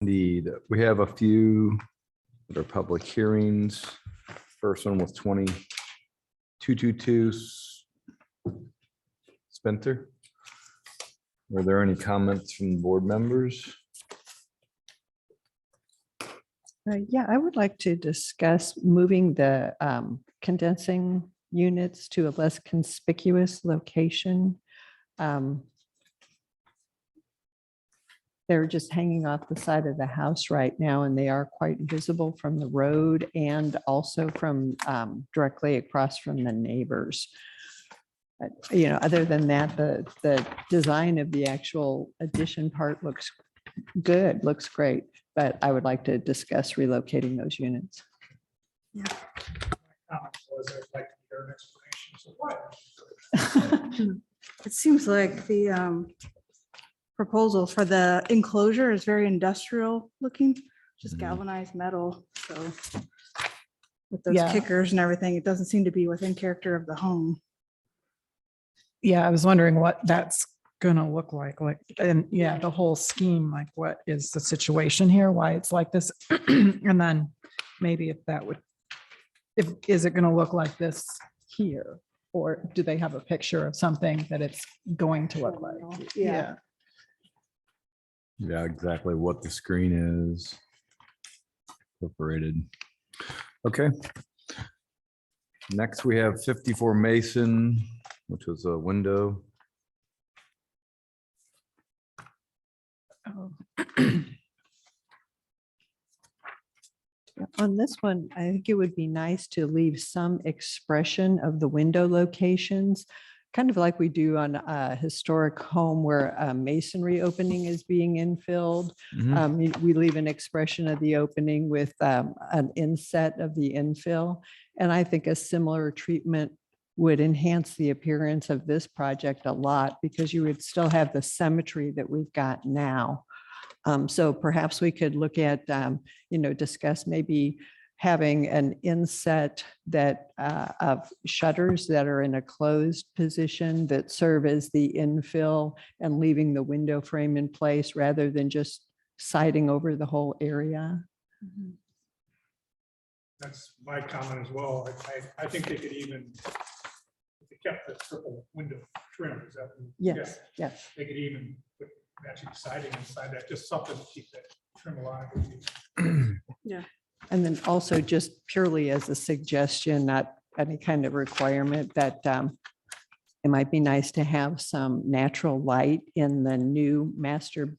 Indeed, we have a few that are public hearings. First one was 2222 Spencer. Were there any comments from board members? Yeah, I would like to discuss moving the condensing units to a less conspicuous location. They're just hanging off the side of the house right now, and they are quite visible from the road and also from directly across from the neighbors. Other than that, the design of the actual addition part looks good, looks great, but I would like to discuss relocating those units. Was I'd like to hear an explanation. So why? It seems like the proposal for the enclosure is very industrial looking, just Mhm. galvanized metal. So with those Yeah. kickers and everything, it doesn't seem to be within character of the home. Yeah, I was wondering what that's gonna look like, and yeah, the whole scheme, like what is the situation here, why it's like this? And then maybe if that would, is it gonna look like this here? Or do they have a picture of something that it's going to look like? Yeah. Yeah, exactly what the screen is. Incorporated. Okay. Next, we have 54 Mason, which was a window. Oh. On this one, I think it would be nice to leave some expression of the window locations, kind of like we do on a historic home where a masonry opening is being infilled. Mhm. We leave an expression of the opening with an inset of the infill. And I think a similar treatment would enhance the appearance of this project a lot because you would still have the symmetry that we've got now. So perhaps we could look at, discuss maybe having an inset that of shutters that are in a closed position that serve as the infill and leaving the window frame in place rather than just siding over the whole area. That's my comment as well. I think they could even, if they kept the triple window trim, is that? Yes, Yeah, yes. they could even put matching siding inside that, just something to keep that trim alive. And then also just purely as a suggestion, not any kind of requirement, that it might be nice to have some natural light in the new master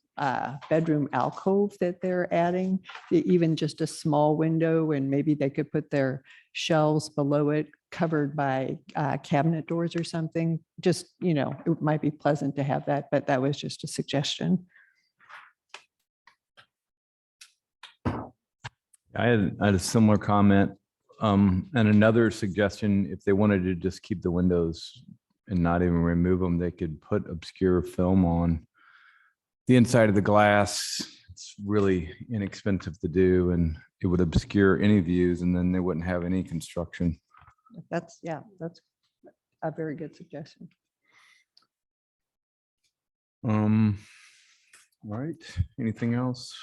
bedroom alcove that they're adding, even just a small window, and maybe they could put their shelves below it covered by cabinet doors or something. Just, it might be pleasant to have that, but that was just a suggestion. I had a similar comment. And another suggestion, if they wanted to just keep the windows and not even remove them, they could put obscure film on the inside of the glass. It's really inexpensive to do, and it would obscure any views, and then they wouldn't have any construction. That's a very good suggestion. All right, anything else?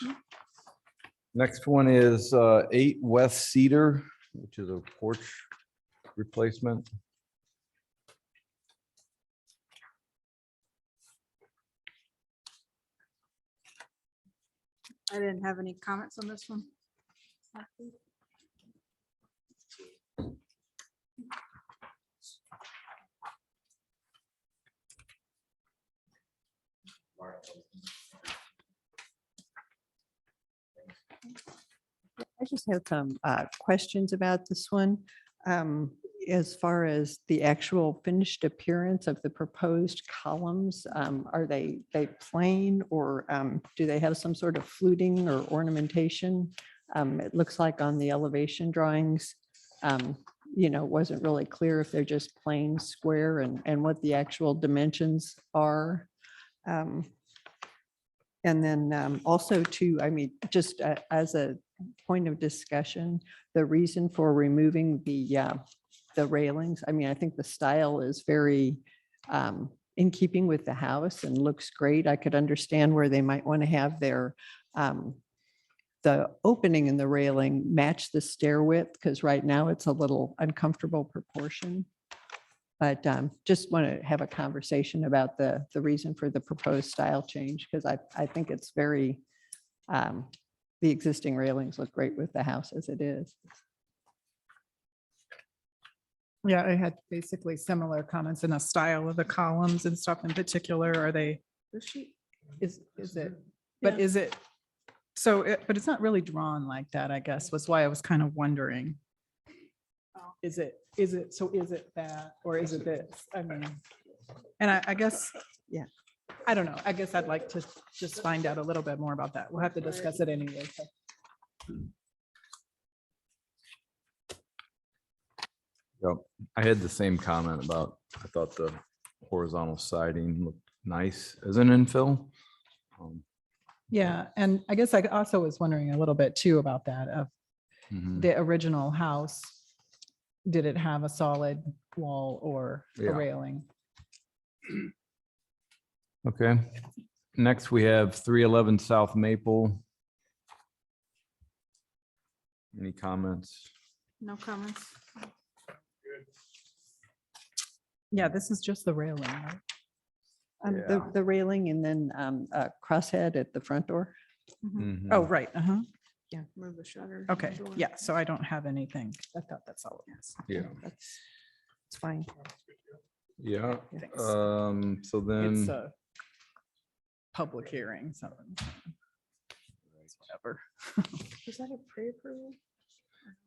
Next one is 8 West Cedar, which is a porch replacement. I didn't have any comments on this one. I just have some questions about this one. As far as the actual finished appearance of the proposed columns, are they plain, or do they have some sort of fluting or ornamentation? It looks like on the elevation drawings, wasn't really clear if they're just plain square and what the actual dimensions are. And then also too, just as a point of discussion, the reason for removing the railings, I think the style is very in keeping with the house and looks great. I could understand where they might want to have their the opening in the railing match the stair width, because right now it's a little uncomfortable proportion. But just want to have a conversation about the reason for the proposed style change, because I think it's very, the existing railings look great with the house as it is. Yeah, I had basically similar comments in the style of the columns and stuff in particular. Are they, The sheet. is it, but is it, so, but it's not really drawn like that, I guess, was why I was kind of wondering. Is it, so is it that, or is it this? I mean, and I guess, Yeah. I don't know. I guess I'd like to just find out a little bit more about that. We'll have to discuss it anyway. So. Yep. I had the same comment about, I thought the horizontal siding looked nice as an infill. Yeah, and I guess I also was wondering a little bit too about that, of Mhm. the original house. Did it have a solid wall or a Yeah. railing? Okay. Next, we have 311 South Maple. Any comments? No comments. Good. Yeah, this is just the railing, right? Yeah. The railing and then a crosshead at the front door. Mhm. Mhm. Oh, right, uh-huh. Move the shutter. Okay, yeah, so I don't have anything. I thought that's all it is. Yeah, It's fine. yeah. Thanks. So It's then, a public hearing, so. Whatever. Is that a pre-approval?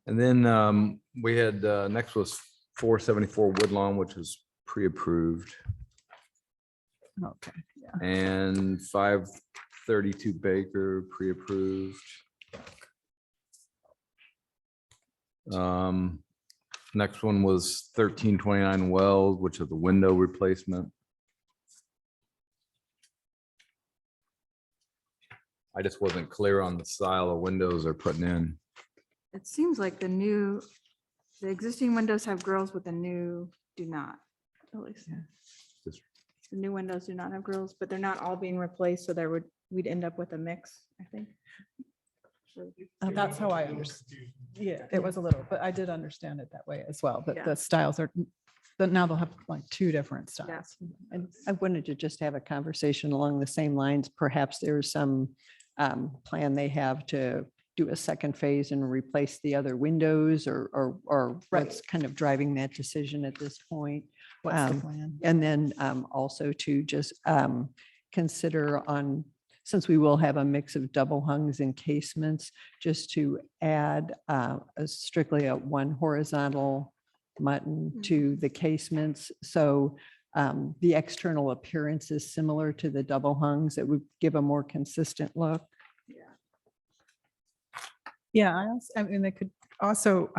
and then we had, next was 474 Woodlawn, which is pre-approved, Okay, yeah. and 532 Baker, pre-approved. Next one was 1329 Wells, which is the window replacement. I just wasn't clear on the style of windows they're putting in. It seems like the existing windows have grills, but the new do not. At least. Just- The new windows do not have grills, but they're not all being replaced, so we'd end up with a mix, I think. That's how I understand. Yeah, it was a little, but I did understand it that way as well, but Yeah. the styles are, but now they'll have like two different Yeah. styles. And I wanted to just have a conversation along the same lines. Perhaps there's some plan they have to do a second phase and replace the other windows or what's kind of driving that decision at this point. What's the Um, plan? And then also to just consider on, since we will have a mix of double hungs and casements, just to add strictly a one horizontal mutton to the casements. So the external appearance is similar to the double hungs. It would give a more consistent look. Yeah, I mean, they could also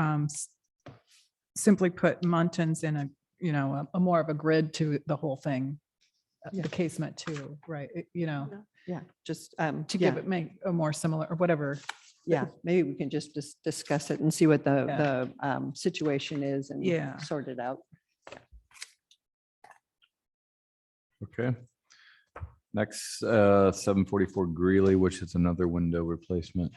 simply put muntins in a, you know, a more of a grid to the whole thing. Yeah. The casement too, right? You know, Yeah, just to to give it, make a more similar or whatever. yeah, maybe we can just discuss it and see what the Yeah. situation is and Yeah. sort it out. Okay. Next, 744 Greeley, which is another window replacement.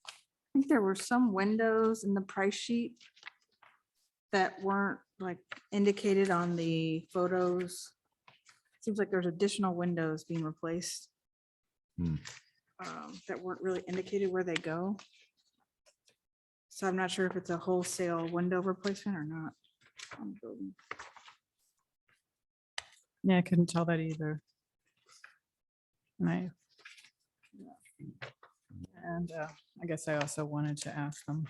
I think there were some windows in the price sheet that weren't like indicated on the photos. Seems like there's additional windows being replaced. Hmm. That weren't really indicated where they go. So I'm not sure if it's a wholesale window replacement or not. on the building. Yeah, I couldn't tell that either. Right. And I guess I also wanted to ask them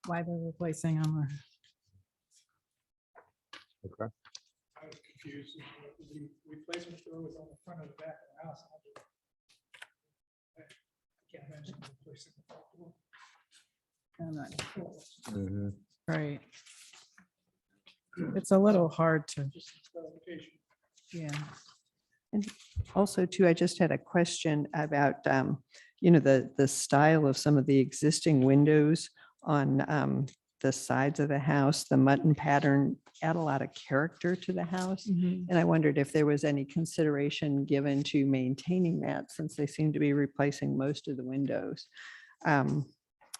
why they're replacing them or. Okay. I was confused. The replacement door was on the front of the back of the house. I can't imagine replacing the front door. I'm not- Mm-hmm. Right. It's a little hard to, Just clarification. yeah. Also, too, I just had a question about, the style of some of the existing windows on the sides of the house, the mutton pattern add a lot of character to the house. And I wondered if there was any consideration given to maintaining that since they seem to be replacing most of the windows.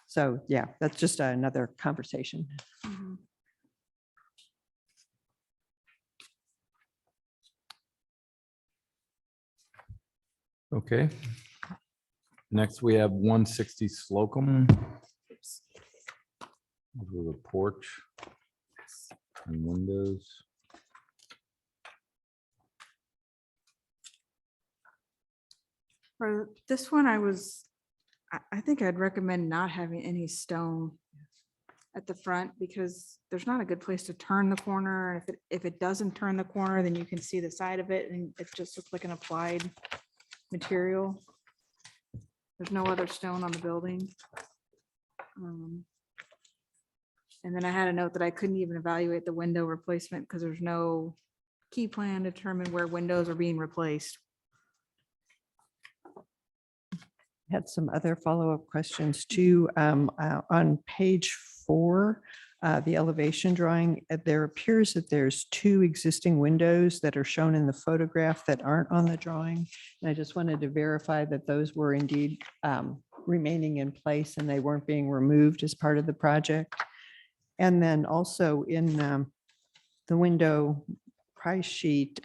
So yeah, that's just another conversation. Mhm. Okay. Next, we have 160 Slocum. With a porch and windows. For this one, I think I'd recommend not having any stone at the front because there's not a good place to turn the corner. And if it doesn't turn the corner, then you can see the side of it and it just looks like an applied material. There's no other stone on the building. And then I had a note that I couldn't even evaluate the window replacement because there's no key plan to determine where windows are being replaced. Had some other follow-up questions too. On page 4, the elevation drawing, there appears that there's 2 existing windows that are shown in the photograph that aren't on the drawing. And I just wanted to verify that those were indeed remaining in place and they weren't being removed as part of the project. And then also in the window price sheet,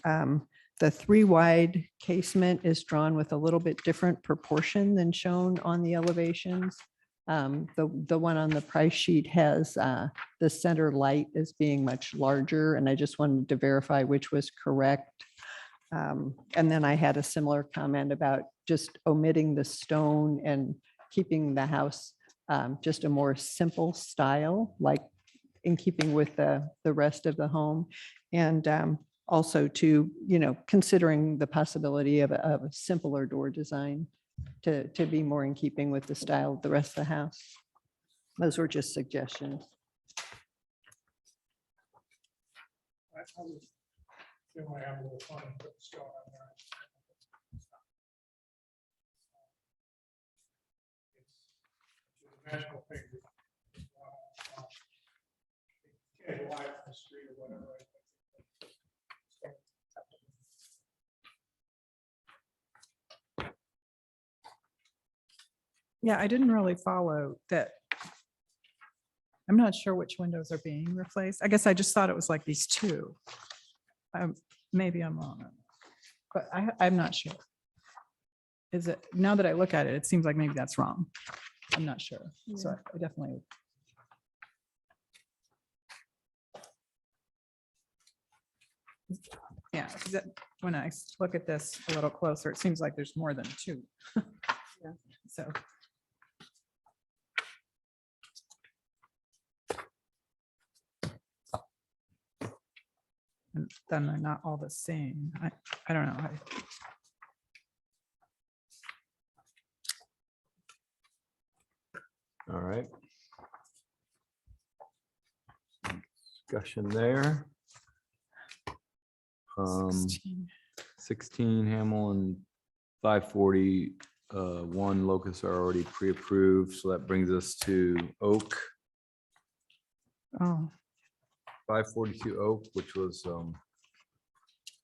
the 3 wide casement is drawn with a little bit different proportion than shown on the elevations. The one on the price sheet has the center light as being much larger, and I just wanted to verify which was correct. And then I had a similar comment about just omitting the stone and keeping the house just a more simple style, like in keeping with the rest of the home. And also to, considering the possibility of a simpler door design to be more in keeping with the style of the rest of the house. Those were just suggestions. I was feeling I have a little fun and put the stone on there. It's a magical thing. Can't lie on the street or whatever. Yeah, I didn't really follow that. I'm not sure which windows are being replaced. I guess I just thought it was like these 2. Maybe I'm wrong, but I'm not sure. Is it, now that I look at it, it seems like maybe that's wrong. I'm not sure. So I definitely. Yeah, 'cause when I look at this a little closer, it seems like there's more than 2. Yeah. So. And then they're not all the same. I don't know. All right. Discussion there. 16. 16 Hamel and 540, 1 Locust are already pre-approved, so that brings us to Oak, Oh, 542 Oak, which was,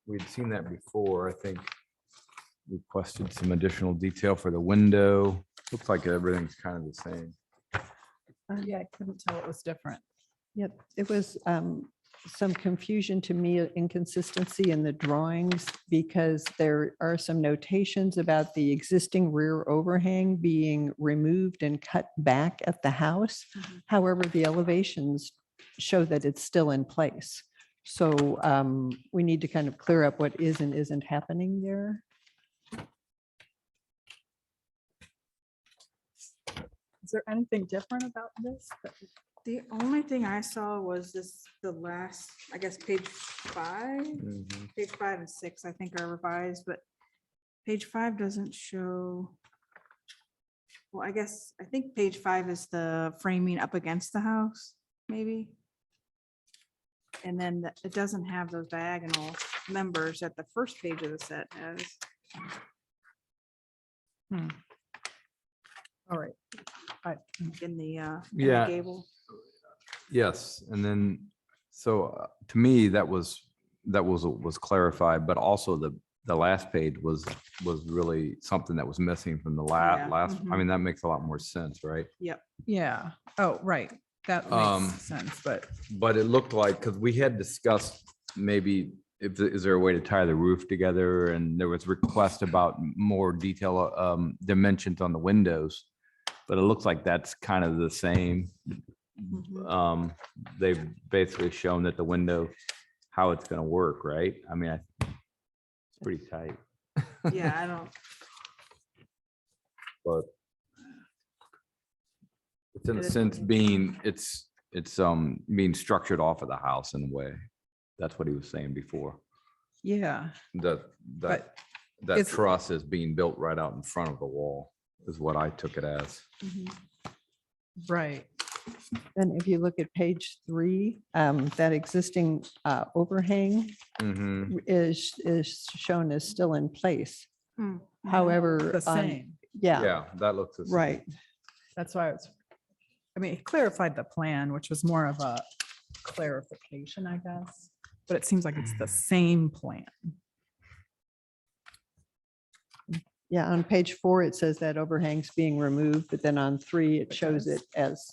we'd seen that before, I think. Requested some additional detail for the window. Looks like everything's kind of the same. yeah, I couldn't tell it was different. Yep, it was some confusion to me, inconsistency in the drawings, because there are some notations about the existing rear overhang being removed and cut back at the house. Mhm. However, the elevations show that it's still in place. So we need to kind of clear up what is and isn't happening there. Is there anything different about this? The only thing I saw was the last, I guess, page 5. Page 5 and 6, I think are revised, but page 5 doesn't show. Well, I think page 5 is the framing up against the house, maybe. And then it doesn't have those diagonal members that the first page of the set has. All right. In the Yeah. gable. Yes, and then, so to me, was clarified, but also the last page was really something that was missing from the Yeah, last, I mhm. mean, that makes a lot more sense, right? Yeah. Oh, right. That Um, makes sense, but But it looked like, because we had discussed maybe if, is there a way to tie the roof together? And there was request about more detail, dimensions on the windows. But it looks like that's kind of the same. Mhm. They've basically shown that the window, how it's gonna work, right? I mean, it's pretty tight. Yeah, I don't, But it's in It a is sense what it is. being, it's being structured off of the house in a way. That's what he was saying before. yeah, That, but that it's- truss is being built right out in front of the wall, is what I took it as. mhm. right. And if you look at page 3, that existing overhang Mhm. is shown as still in place. Mm, mhm. However, The same. yeah, Yeah, that looks the same. right. That's why it's, I mean, it clarified the plan, which was more of a clarification, I guess. But it seems like it's the same plan. Yeah, on page 4, it says that overhang's being removed, but then on 3, it It shows does. it as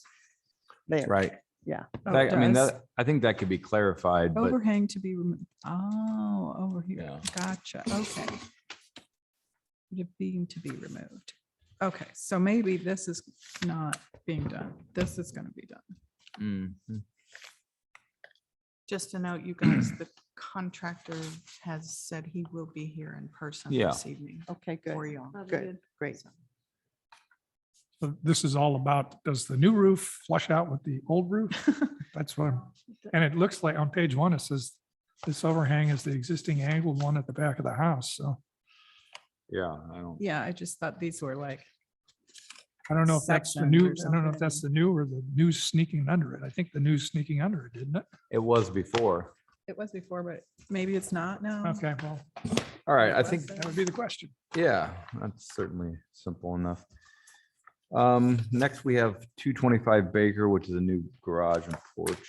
there. Right. Yeah. Oh, That- it I mean, does. that, I think that could be clarified, but Overhang to be, oh, over here. Yeah. Gotcha. Okay. The beam to be removed. Okay, so maybe this is not being done. This is going to be done. Mhm. Just to note, you guys, the contractor has said he will be here in person Yeah. this evening Okay, for good. you. Good, great. So this is all about, does the new roof flush out with the old roof? That's what, and it looks like on page 1, it says this overhang is the existing angled one at the back of the house. So Yeah, I don't, Yeah, I just thought these were like, I don't know if that's the Sections new, or I don't know if something. that's the new or the news sneaking under it. I think the news sneaking under it, didn't it? it was before. it was before, but maybe it's not now. Okay, well, All right, I It think, was that would be the question. yeah, that's certainly simple enough. Next we have 225 Baker, which is a new garage and porch.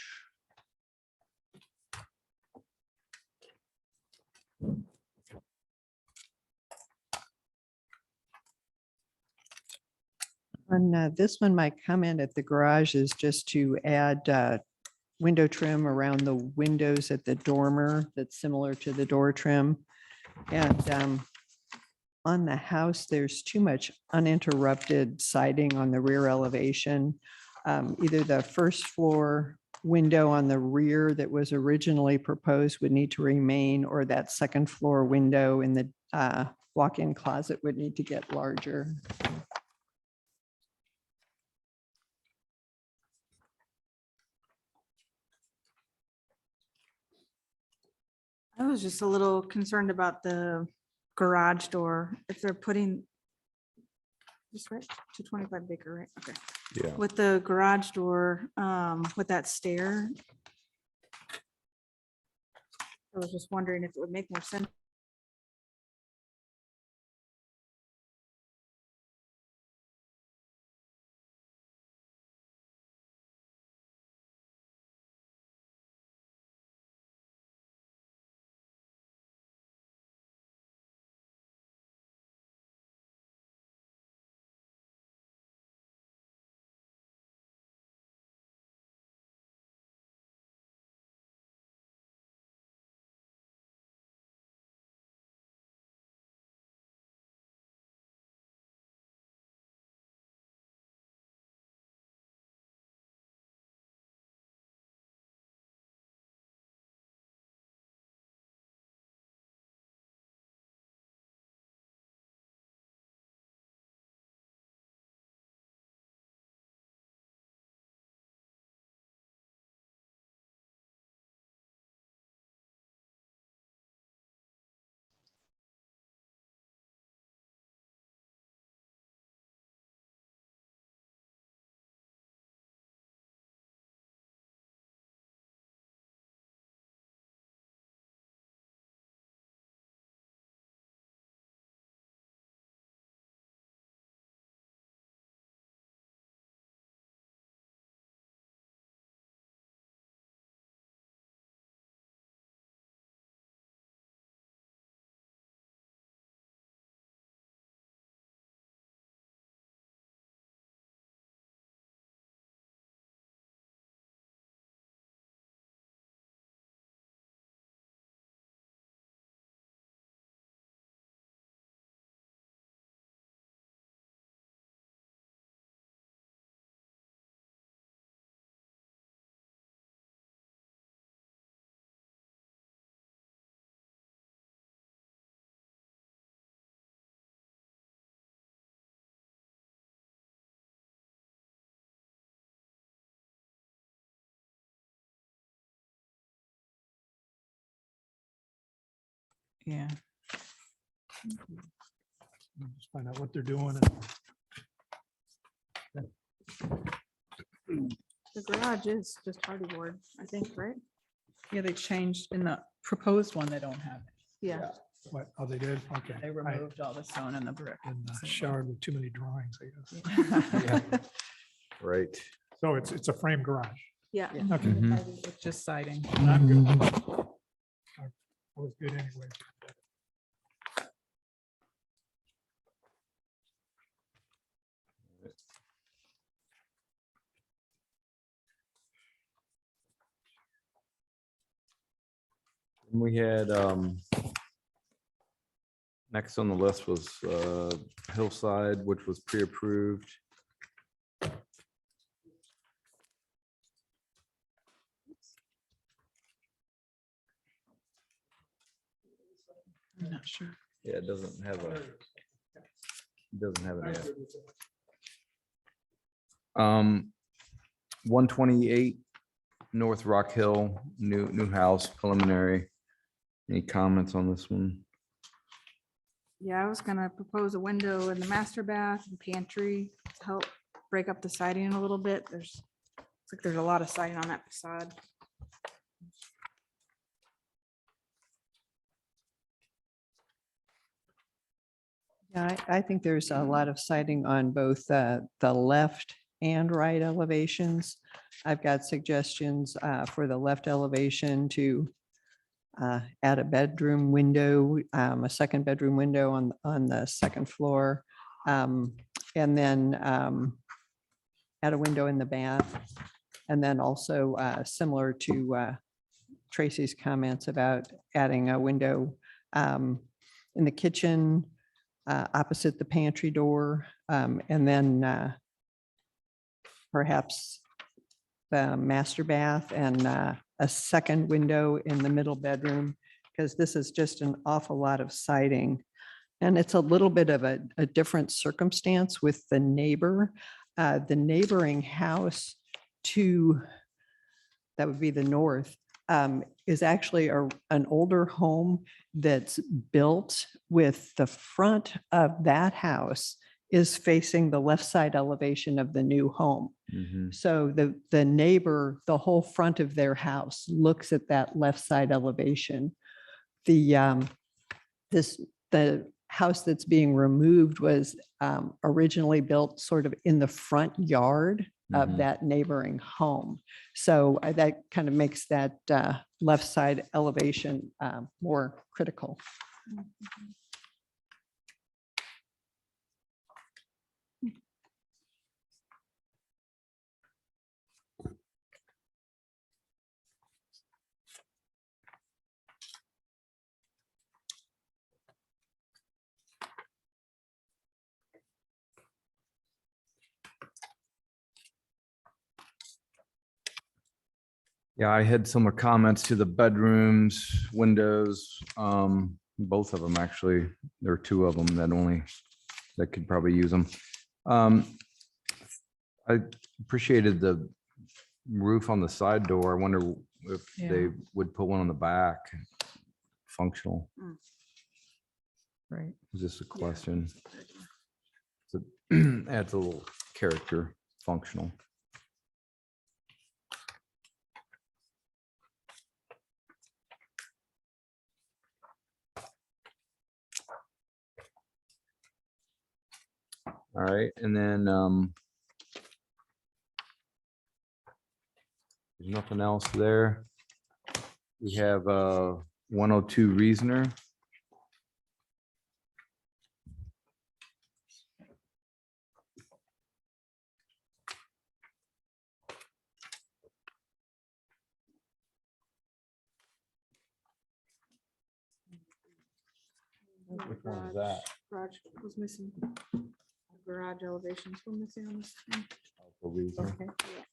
On this one, my comment at the garage is just to add window trim around the windows at the dormer that's similar to the door trim. And on the house, there's too much uninterrupted siding on the rear elevation. Either the first floor window on the rear that was originally proposed would need to remain, or that second floor window in the walk-in closet would need to get larger. I was just a little concerned about the garage door, if they're putting. Just right, 225 Baker, right? Okay. Yeah. With the garage door, with that stair. I was just wondering if it would make more sense Yeah. Just find out what they're doing. The garage is just hardy board, I think, right? Yeah, they changed in the proposed one, they don't have it. Yeah. What, oh, they did? Okay. They I removed all the stone and the brick. been so- showered with too many drawings, I guess. Right. So it's a frame garage. Yeah. Okay. Mhm. With just siding. I'm good. I was good anyway. We had, next on the list was Hillside, which was pre-approved. I'm not sure. Yeah, it doesn't have a, doesn't have an. F. 128 North Rock Hill, new house preliminary. Any comments on this one? Yeah, I was gonna propose a window in the master bath and pantry to help break up the siding a little bit. Looks like there's a lot of siding on that facade. Yeah, I think there's a lot of siding on both the left and right elevations. I've got suggestions for the left elevation to add a bedroom window, a second bedroom window on the second floor. And then add a window in the bath. And then also similar to Tracy's comments about adding a window in the kitchen opposite the pantry door. And then perhaps the master bath and a second window in the middle bedroom, because this is just an awful lot of siding. And it's a little bit of a different circumstance with the neighbor. The neighboring house to, that would be the north, is actually an older home that's built with the front of that house is facing the left side elevation of the new home. Mhm. So the neighbor, the whole front of their house looks at that left side elevation. The house that's being removed was originally built sort of in the front yard of Mhm. that neighboring home. So that kind of makes that left side elevation more critical. Yeah, I had some comments to the bedrooms, windows, both of them actually. There are two of them that could probably use them. I appreciated the roof on the side door. I wonder if they Yeah. would put one on the back. Functional, Right. is this a question? So, adds a little character, functional. All right, and then there's nothing else there. We have 102 Reasoner. Which one is that? Garage was missing. Garage elevations were missing on this. thing. The Reasoner. Okay.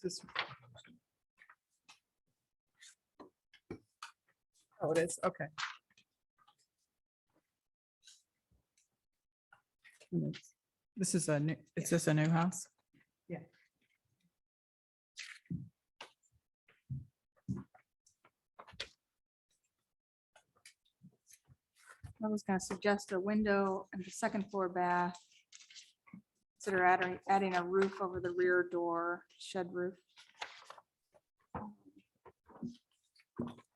This is- Oh, it is, okay. This is a new, is this a new house? I was gonna suggest a window and the second floor bath. Consider adding a roof over the rear door, shed roof.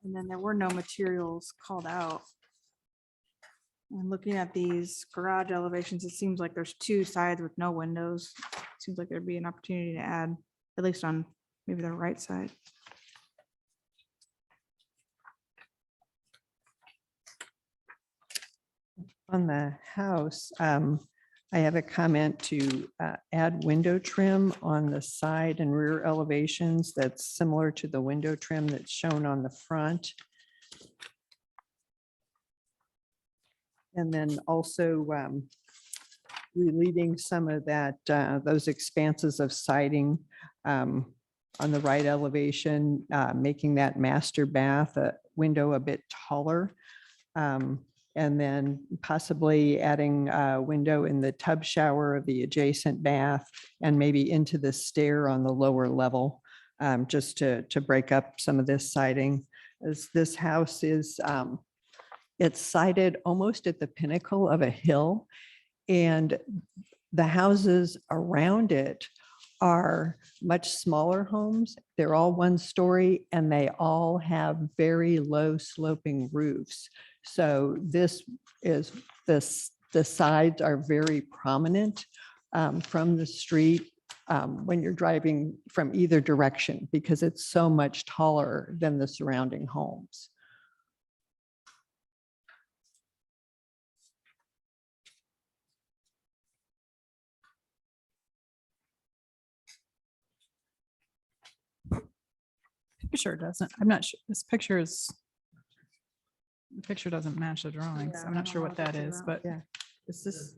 And then there were no materials called out. And looking at these garage elevations, it seems like there's two sides with no windows. Seems like there'd be an opportunity to add, at least on maybe the right side. On the house, I have a comment to add window trim on the side and rear elevations that's similar to the window trim that's shown on the front. And then also relieving some of that, those expanses of siding on the right elevation, making that master bath window a bit taller. And then possibly adding a window in the tub shower of the adjacent bath and maybe into the stair on the lower level, just to break up some of this siding. As this house is, it's sited almost at the pinnacle of a hill, and the houses around it are much smaller homes. They're all one story and they all have very low sloping roofs. So this is, the sides are very prominent from the street when you're driving from either direction, because it's so much taller than the surrounding homes. Picture doesn't, I'm not sure, this picture is, the picture doesn't match the drawings. Yeah, I'm I not don't sure know what what that that's is, about. but Yeah. Is this,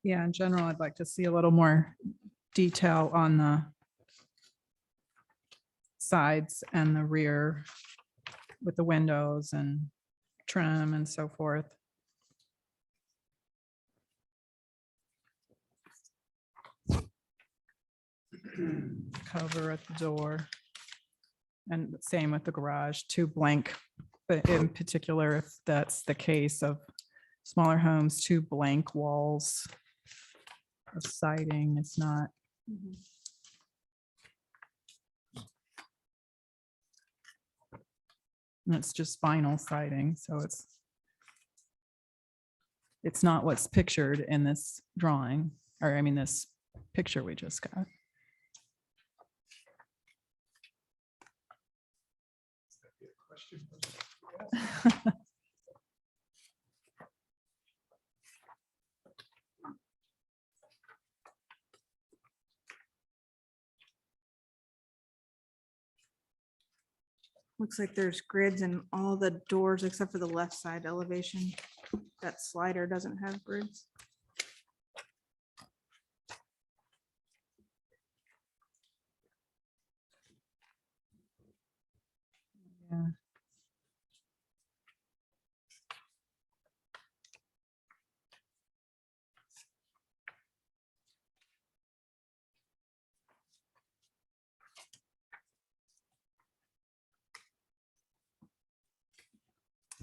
yeah, in general, I'd like to see a little more detail on the sides and the rear with the windows and trim and so forth. Cover at the door. And same with the garage, two blank, but in particular, if that's the case of smaller homes, two blank walls of siding, it's not. And it's just vinyl siding, so it's not what's pictured in this drawing, or I mean, this picture we just got. Looks like there's grids in all the doors except for the left side elevation. That slider doesn't have grids. Yeah.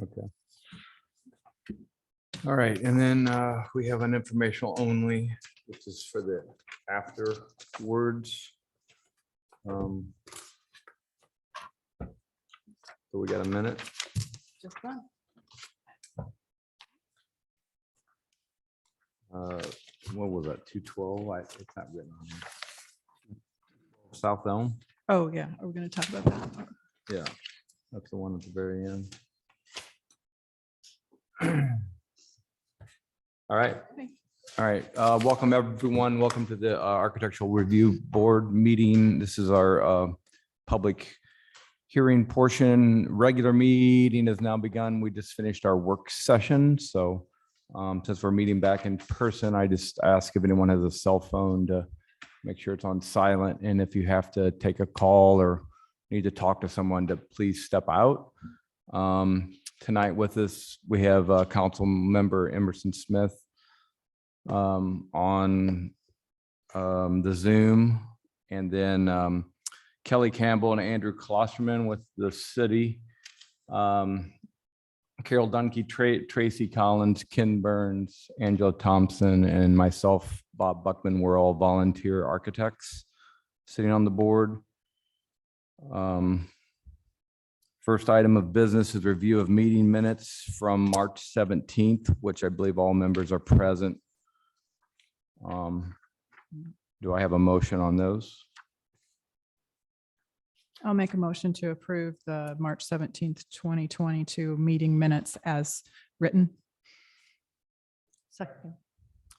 Okay. All right, and then we have an informational only, which is for the afterwards. So we got a minute. Just done. What was that, 212? It's not written on here. South Elm? Oh, yeah, are we gonna talk about that? Yeah, that's the one at the very end. All right. All right. Welcome, everyone. Welcome to the Architectural Review Board meeting. This is our public hearing portion. Regular meeting has now begun. We just finished our work session. So since we're meeting back in person, I just ask if anyone has a cell phone to make sure it's on silent. And if you have to take a call or need to talk to someone, to please step out. Tonight with us, we have Council Member Emerson Smith on the Zoom, and then Kelly Campbell and Andrew Klosterman with the city. Carol Dunkey, Tracy Collins, Ken Burns, Angela Thompson, and myself, Bob Buckman, we're all volunteer architects sitting on the board. First item of business is review of meeting minutes from March 17th, which I believe all members are present. Do I have a motion on those? I'll make a motion to approve the March 17th, 2022 meeting minutes as written. Second.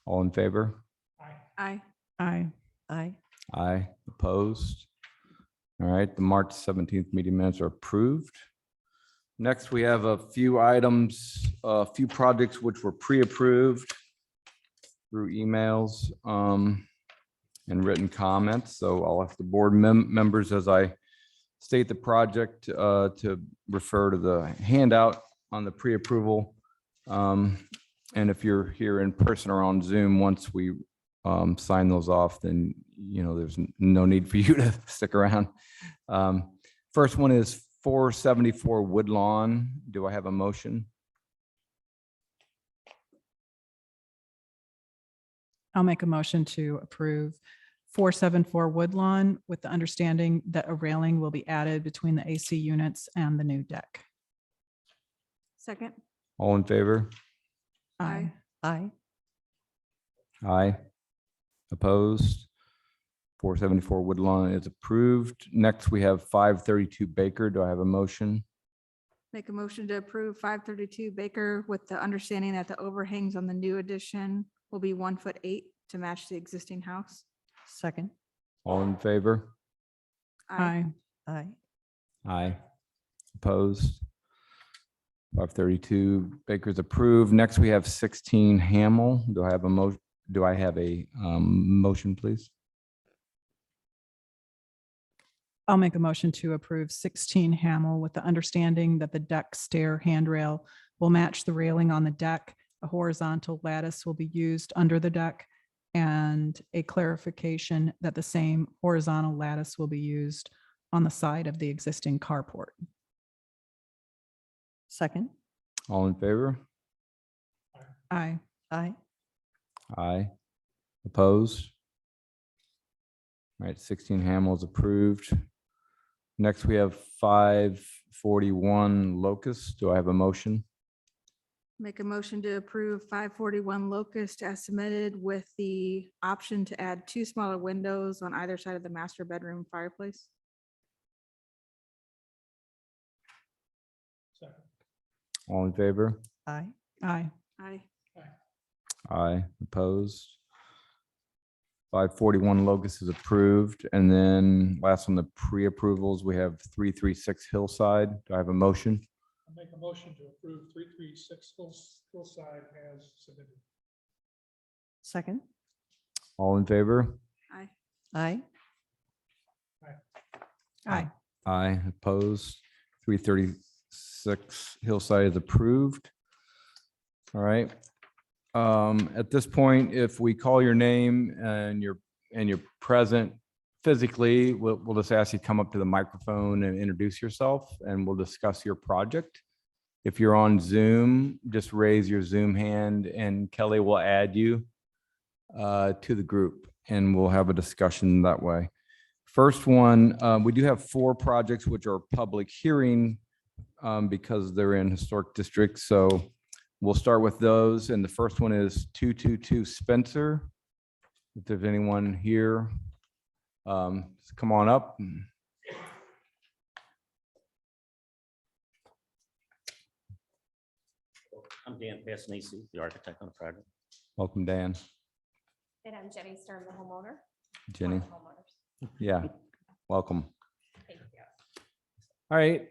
All in favor? Aye. Aye. Aye. Aye, opposed. All right, the March 17th meeting minutes are approved. Next, we have a few items, a few projects which were pre-approved through emails and written comments. So I'll ask the board members as I state the project to refer to the handout on the pre-approval. And if you're here in person or on Zoom, once we sign those off, then, you know, there's no need for you to stick around. First one is 474 Woodlawn. Do I have a motion? I'll make a motion to approve 474 Woodlawn with the understanding that a railing will be added between the AC units and the new deck. Second. All in favor? Aye. Aye. Aye. Opposed? 474 Woodlawn is approved. Next, we have 532 Baker. Do I have a motion? Make a motion to approve 532 Baker with the understanding that the overhangs on the new addition will be 1'8" to match the existing house. Second. All in favor? Aye. Aye. Aye. Opposed? 532 Baker's approved. Next, we have 16 Hamel. Do I have a motion, please? I'll make a motion to approve 16 Hamel with the understanding that the deck stair handrail will match the railing on the deck. A horizontal lattice will be used under the deck, and a clarification that the same horizontal lattice will be used on the side of the existing carport. Second. All in favor? Aye. Aye. Aye. Opposed? All right, 16 Hamel is approved. Next, we have 541 Locust. Do I have a motion? Make a motion to approve 541 Locust as submitted with the option to add 2 smaller windows on either side of the master bedroom fireplace. All in favor? Aye. Aye. Aye. Aye. Opposed? 541 Locust is approved. And then last on the pre-approvals, we have 336 Hillside. Do I have a motion? I make a motion to approve 336 Hillside as submitted. Second. All in favor? Aye. Aye. Aye. Aye. Opposed? 336 Hillside is approved. All right. At this point, if we call your name and you're present physically, we'll just ask you to come up to the microphone and introduce yourself, and we'll discuss your project. If you're on Zoom, just raise your Zoom hand and Kelly will add you to the group, and we'll have a discussion that way. First one, we do have 4 projects which are public hearing because they're in historic districts. So we'll start with those. And the first one is 222 Spencer. If there's anyone here, come on up. I'm Dan Passanisi, the architect on the project. Welcome, Dan. And I'm Jenny Stern, the homeowner. Jenny. One of the homeowners. Yeah, welcome. Thank you. All right,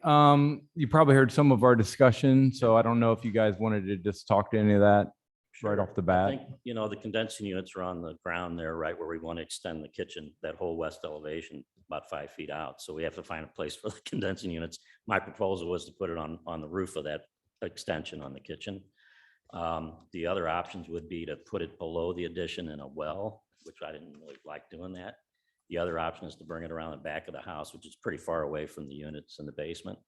you probably heard some of our discussion, so I don't know if you guys wanted to just talk to any of that right off the I bat. think, you know, the condensing units are on the ground there, right where we want to extend the kitchen, that whole west elevation, about 5 feet out. So we have to find a place for the condensing units. My proposal was to put it on the roof of that extension on the kitchen. The other options would be to put it below the addition in a well, which I didn't really like doing that. The other option is to bring it around the back of the house, which is pretty far away from the units in the basement.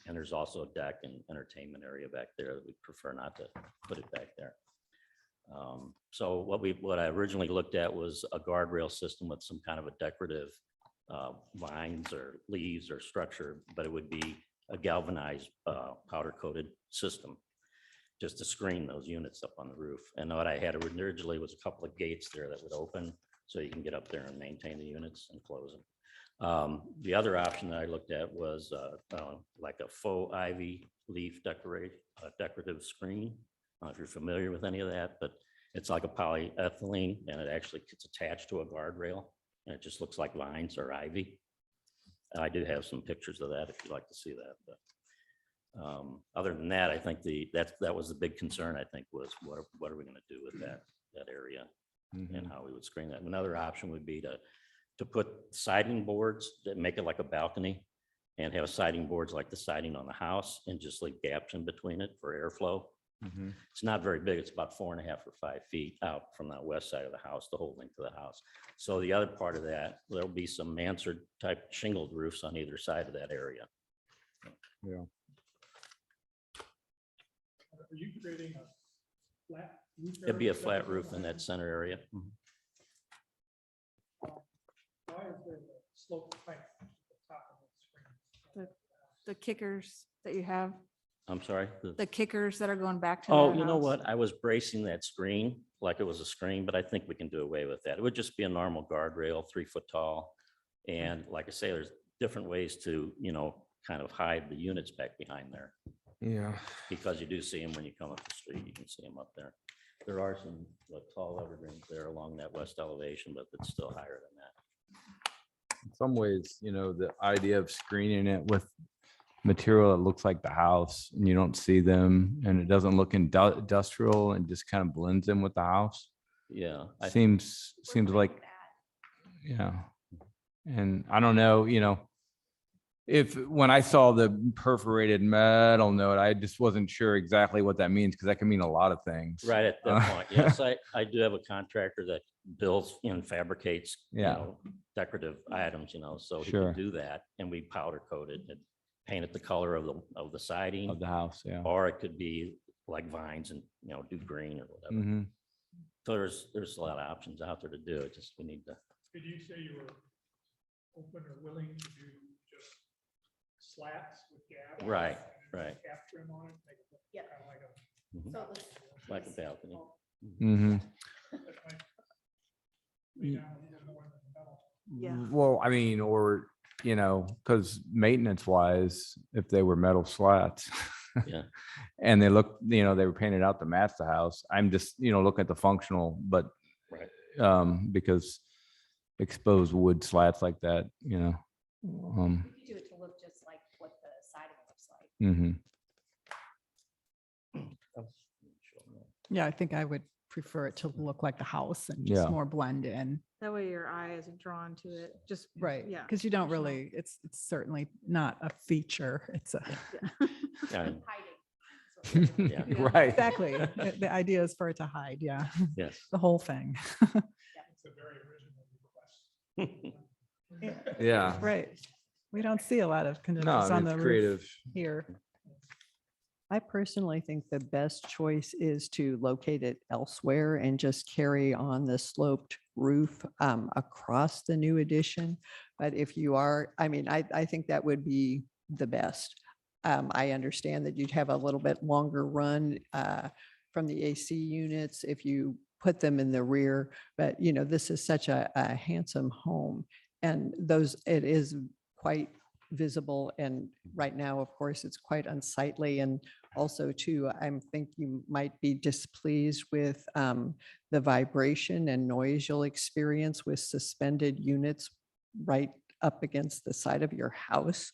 And there's also a deck and entertainment area back there that we prefer not to put it back there. So what I originally looked at was a guardrail system with some kind of a decorative vines or leaves or structure, but it would be a galvanized powder coated system just to screen those units up on the roof. And what I had originally was a couple of gates there that would open so you can get up there and maintain the units and close them. The other option that I looked at was like a faux ivy leaf decorative screen. I don't know if you're familiar with any of that, but it's like a polyethylene and it actually gets attached to a guardrail and it just looks like vines or ivy. I do have some pictures of that if you'd like to see that. But other than that, I think that was the big concern, I think, was what are we going to do with that area and how we would screen that. Another option would be to put siding boards that make it like a balcony and have siding boards like the siding on the house and just leave gaps in between it for airflow. It's not very big. It's about 4.5 or 5 feet out from that west side of the house, the whole length of the house. So the other part of that, there'll be some mansard type shingled roofs on either side of that area. Yeah. Are you creating a flat roof? It'd be a area? flat roof in that center area. Why is there a slope pipe at the top of the screen? The kickers that you have, I'm sorry. the kickers that are going back to. Oh, the you know house. what? I was bracing that screen like it was a screen, but I think we can do away with that. It would just be a normal guardrail, 3 foot tall. And like I say, there's different ways to, kind of hide the units back behind there. Yeah. Because you do see them when you come up the street, you can see them up there. There are some tall evergreens there along that west elevation, but it's still higher than that. In some ways, the idea of screening it with material that looks like the house and you don't see them and it doesn't look industrial and just kind of blends in with the house. Yeah. Seems like, yeah. And I don't know, if when I saw the perforated metal note, I just wasn't sure exactly what that means because that can mean a lot of things. Right at that point. Yes, I do have a contractor that builds and fabricates, Yeah. Decorative items, so he Sure. can do that. And we powder coat it and paint it the color of the siding, Of the house, yeah. or it could be like vines and, do green or whatever. Mhm. So there's a lot of options out there to do it. Just we need to. Did you say you were open or willing to do just slats with gaps? Right, and then right. Cap trim on it? Make it look Yeah. kinda like a- Mhm. So this Like a piece- balcony. oh, Mhm. that might lay down a little more than metal. Yeah. Well, I mean, or, because maintenance wise, if they were metal slats. Yeah. And they look, they were painted out to match the house. I'm just, looking at the functional, but Right. because exposed wood slats like that, We could do it to look just like what the siding looks like. mhm. Yeah, I think I would prefer it to look like the house and Yeah. just more blend in. That way your eye isn't drawn to it, just. Right. Yeah. Because you don't functional. really, it's certainly not a feature. It's a, Yeah, Hiding. is what we're Yeah. doing. Right. exactly. The idea is for it to hide. Yeah. yes. The whole thing. It's a very original request. Yeah. Right. We don't see a lot of No, conditions I on mean, the it's roof creative. here. I personally think the best choice is to locate it elsewhere and just carry on the sloped roof across the new addition. But if you are, I think that would be the best. I understand that you'd have a little bit longer run from the AC units if you put them in the rear. But, this is such a handsome home. And it is quite visible. And right now, of course, it's quite unsightly. And also too, I think you might be displeased with the vibration and noise you'll experience with suspended units right up against the side of your house.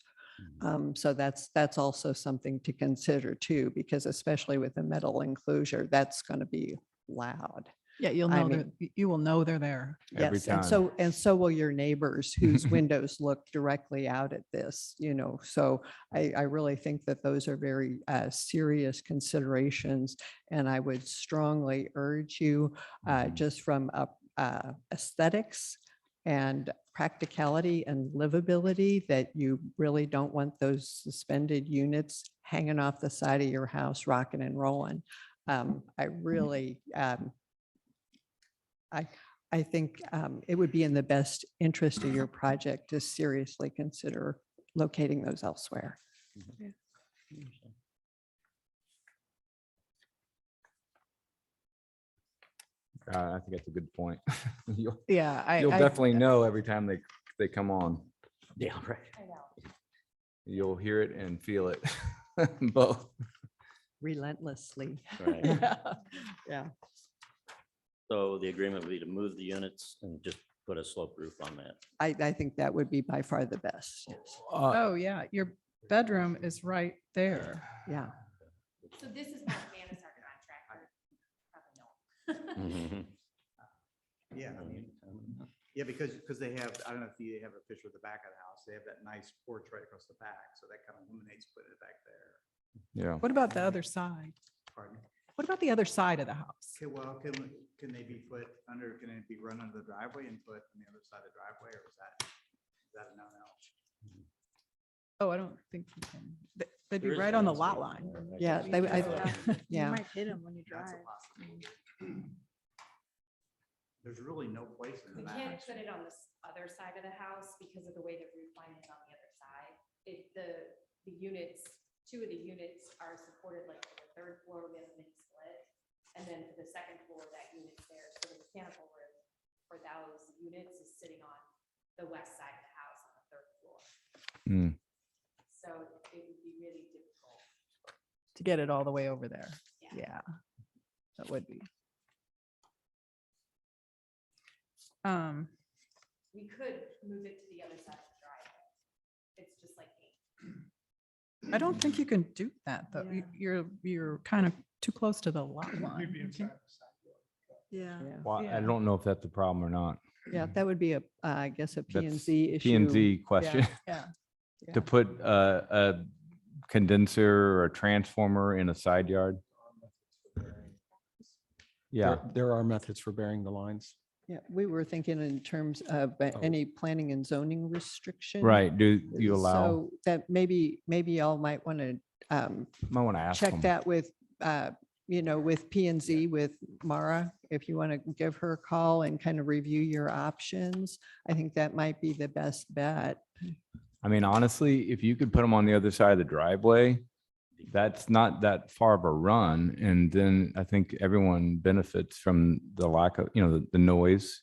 So that's also something to consider too, because especially with the metal enclosure, that's going to be loud. Yeah, you'll I know, mean- you will know they're there. Every Yes, and time. so will your neighbors whose windows look directly out at this, so I really think that those are very serious considerations. And I would strongly urge you, Mhm. just from aesthetics and practicality and livability, that you really don't want those suspended units hanging off the side of your house, rocking and rolling. I really, I think it would be in the best interest of your project to seriously consider locating those elsewhere. I think that's a good point. You'll Yeah, you'll definitely know every time they come on. Yeah, right. I know. You'll hear it and feel it both. Relentlessly. Right. Yeah. So the agreement would be to move the units and just put a slope roof on that. I think that would be by far the best. Yes. Oh, yeah, your bedroom is right there. Yeah. So this is not Janice, our contractor. Probably no. Yeah, I mean, yeah, because they have, I don't know if you have a picture of the back of the house, they have that nice porch right across the back, so that kind of eliminates putting it back there. Yeah. What about the other side? Pardon me? What about the other side of the house? Okay, well, can they be put under, can it be run under the driveway and put on the other side of the driveway, or is that a no-no? Oh, I don't think you can. They'd be There is right on the landscape lot line. there, right? Yeah. You Yeah. might hit them when you That's drive. a possibility. There's really no place in We the can't back. put it on this other side of the house because of the way the roof line is on the other side. If the units, two of the units are supported like for the third floor, we have a mini split. And then for the second floor, that unit's there. So the mechanical room for those units is sitting on the west side of the house on the third floor. Mm. So it would be really difficult. To get it all the way over there. Yeah. Yeah, that would be. We could move it to the other side of the driveway. It's just like me. I don't think you can do that, though. Yeah. You're kind of too close to the lot line. You'd be aren't inside you? the side door. Yeah. Yeah. Well, I Yeah. don't know if that's a problem or not. Yeah, that would be I guess, a P and That's Z issue. P and Z question. Yeah, To put a condenser or a transformer in a side yard. Yeah, There are methods for burying the lines. Yeah, we were thinking in terms of any planning and zoning restriction. right. Do you allow, So that maybe y'all might want to might want to ask check them. that with, with P and Z, with Mara, if you want to give her a call and kind of review your options. I think that might be the best bet. I mean, honestly, if you could put them on the other side of the driveway, that's not that far of a run. And then I think everyone benefits from the lack of, the noise,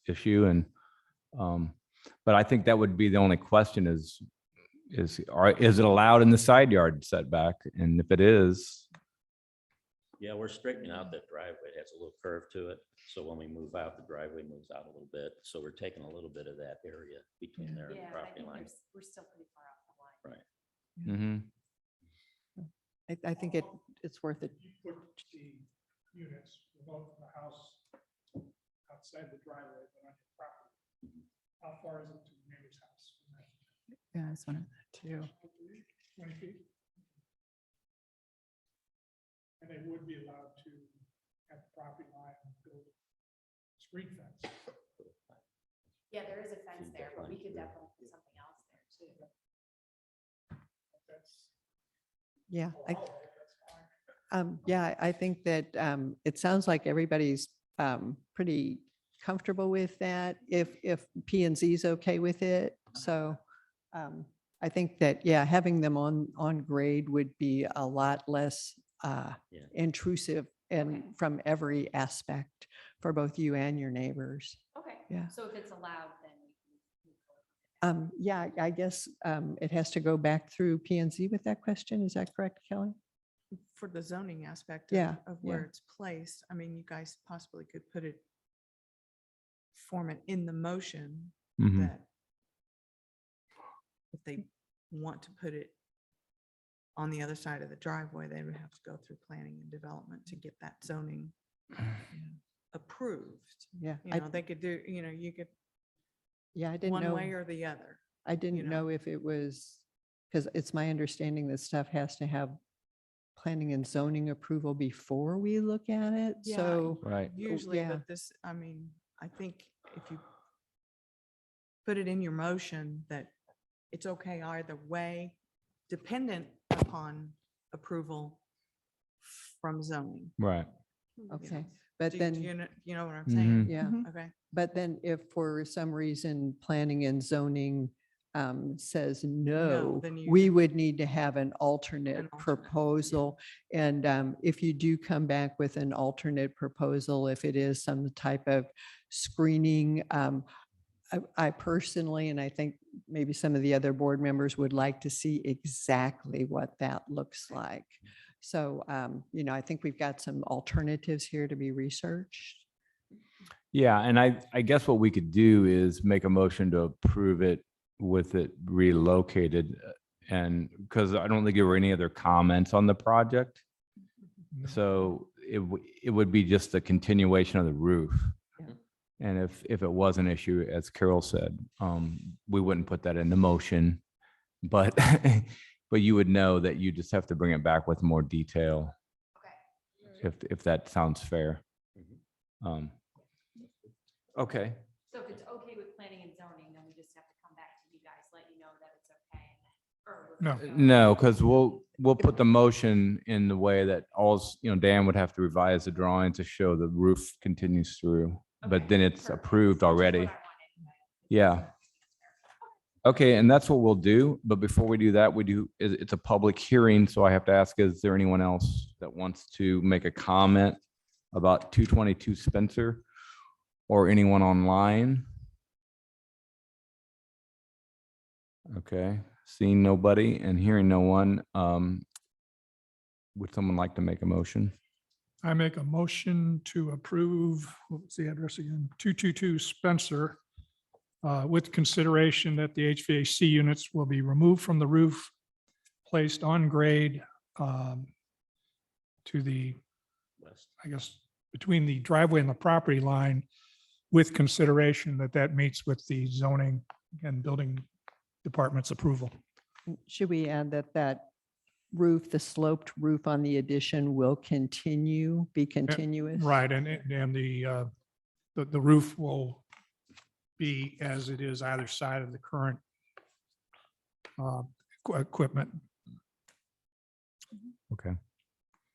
issue. And, but I think that would be the only question is is it allowed in the side yard setback? And if it is, Yeah, we're straightening out that driveway. It has a little curve to it. So when we move out, the driveway moves out a little bit. So we're taking a little bit of that area between there and Yeah, the I property think line. we're still pretty far off the line. Right. mhm. I think it's worth it. You put the units remote from the house outside the driveway, but on your property. How far is it to the neighbor's house? yeah, I was wondering that too. 20 feet? And they would be allowed to have the property line and build a screen fence. Yeah, there is a fence Seems there, but we like could you're- definitely put something else there too. That's Yeah. allowed, that's fine. Yeah, I think that it sounds like everybody's pretty comfortable with that, if P and Z is okay with it. So I think that, yeah, having them on grade would be a lot less intrusive and from every aspect for both you and your neighbors. Okay. Yeah. So if it's allowed, then we can move forward. Yeah, I guess it has to go back through P and Z with that question. Is that correct, Kelly? For the zoning aspect Yeah, of where yeah. it's placed, I mean, you guys possibly could put it, form it in the motion Mhm. that if they want to put it on the other side of the driveway, they would have to go through planning and development to get that zoning approved. Yeah, You know, they could do, you could, I didn't one know. way or the other. I didn't know. know if it was, because it's my understanding that stuff has to have planning and zoning approval before we look at it. Yeah. So, Right. Usually, yeah. but this, I mean, I think if you put it in your motion that it's okay either way, dependent upon approval from zoning. Right. you Okay, know. but Do then, you know what I'm saying? yeah, Mhm. Okay. but then if for some reason planning and zoning says no, then you we can- would need to have an alternate alternate, yeah. proposal. And if you do come back with an alternate proposal, if it is some type of screening, I personally, and I think maybe some of the other board members would like to see exactly what that looks like. So, I think we've got some alternatives here to be researched. Yeah, and I guess what we could do is make a motion to approve it with it relocated. And because I don't think there were any other comments on the project. So it would be just a continuation of the roof. Yeah. And if it was an issue, as Carol said, we wouldn't put that in the motion. But, but you would know that you just have to bring it back with more detail, Okay. if that sounds fair. Okay. So if it's okay with planning and zoning, then we just have to come back to you guys, let you know that it's okay. Or we're No. gonna go- No, because we'll put the motion in the way that Dan would have to revise the drawing to show the roof continues through, but Okay, then it's perfect. approved Which is what already. I wanted, but- Yeah. Okay, and that's what we'll do. But before we do that, it's a public hearing, so I have to ask, is there anyone else that wants to make a comment about 222 Spencer or anyone online? Okay, seeing nobody and hearing no one, would someone like to make a motion? I make a motion to approve, what was the address again? 222 Spencer, with consideration that the HVAC units will be removed from the roof, placed on grade to the, I guess, between the driveway and the property line, with consideration that that meets with the zoning and building department's approval. Should we add that roof, the sloped roof on the addition will be continuous? Right, and the roof will be as it is either side of the current equipment. Okay,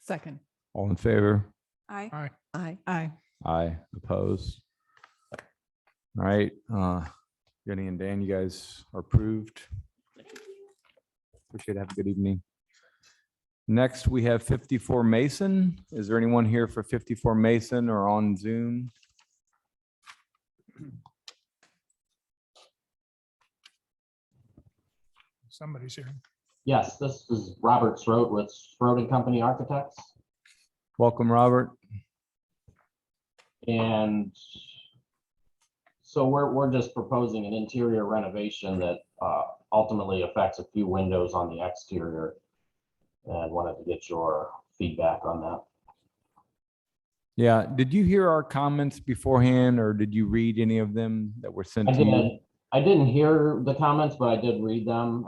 Second. all in favor? I, Aye. Aye. Aye, opposed? All right, Jenny and Dan, you guys are approved. Appreciate it. Have a good evening. Next, we have 54 Mason. Is there anyone here for 54 Mason or on Zoom? Somebody's here. Yes, this is Robert Strode with Strode and Company Architects. Welcome, Robert. And so we're just proposing an interior renovation that ultimately affects a few windows on the exterior. And wanted to get your feedback on that. Yeah, did you hear our comments beforehand or did you read any of them that were sent I to you? did. I didn't hear the comments, but I did read them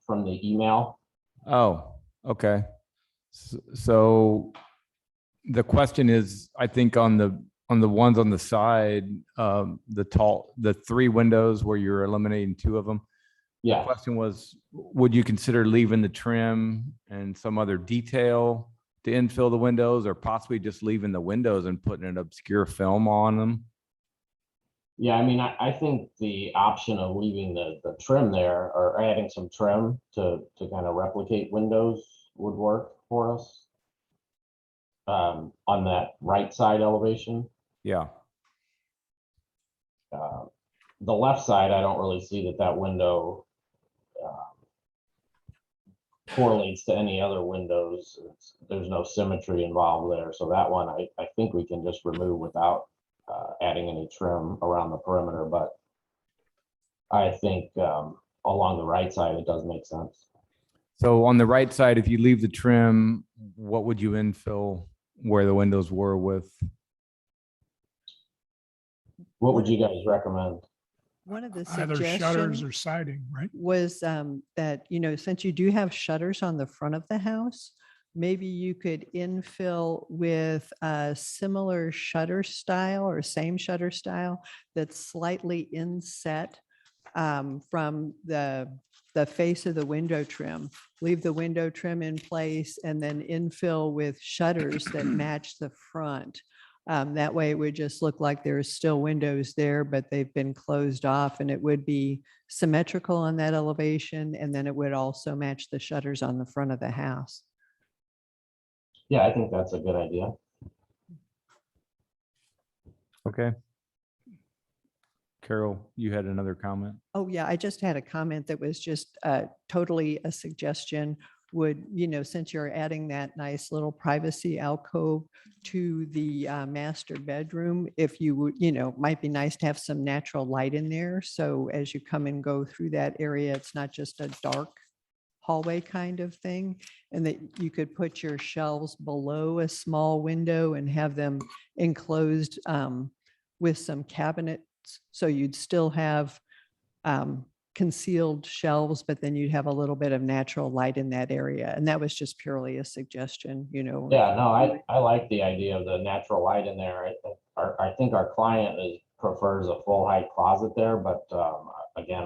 from the email. Oh, okay. So the question is, I think on the ones on the side, the three windows where you're eliminating two of them. The Yeah, question was, would you consider leaving the trim and some other detail to infill the windows or possibly just leaving the windows and putting an obscure film on them? yeah. I mean, I think the option of leaving the trim there or adding some trim to kind of replicate windows would work for us. On that right side elevation. Yeah, The left side, I don't really see that window correlates to any other windows. There's no symmetry involved there. So that one, I think we can just remove without adding any trim around the perimeter. But I think along the right side, it does make sense. so on the right side, if you leave the trim, what would you infill where the windows were with? What would you guys recommend? One of the Either shutters suggestions or siding, right? was that, since you do have shutters on the front of the house, maybe you could infill with a similar shutter style or same shutter style that's slightly inset from the face of the window trim. Leave the window trim in place and then infill with shutters that match the front. That way it would just look like there's still windows there, but they've been closed off, and it would be symmetrical on that elevation. And then it would also match the shutters on the front of the house. Yeah, I think that's a good idea. Okay. Carol, you had another comment? Oh, yeah, I just had a comment that was just totally a suggestion. Would, since you're adding that nice little privacy alcove to the master bedroom, if you would, might be nice to have some natural light in there. So as you come and go through that area, it's not just a dark hallway kind of thing. And that you could put your shelves below a small window and have them enclosed with some cabinets. So you'd still have concealed shelves, but then you'd have a little bit of natural light in that area. And that was just purely a suggestion, Yeah, no, I like the idea of the natural light in there. I think our client prefers a full height closet there, but again,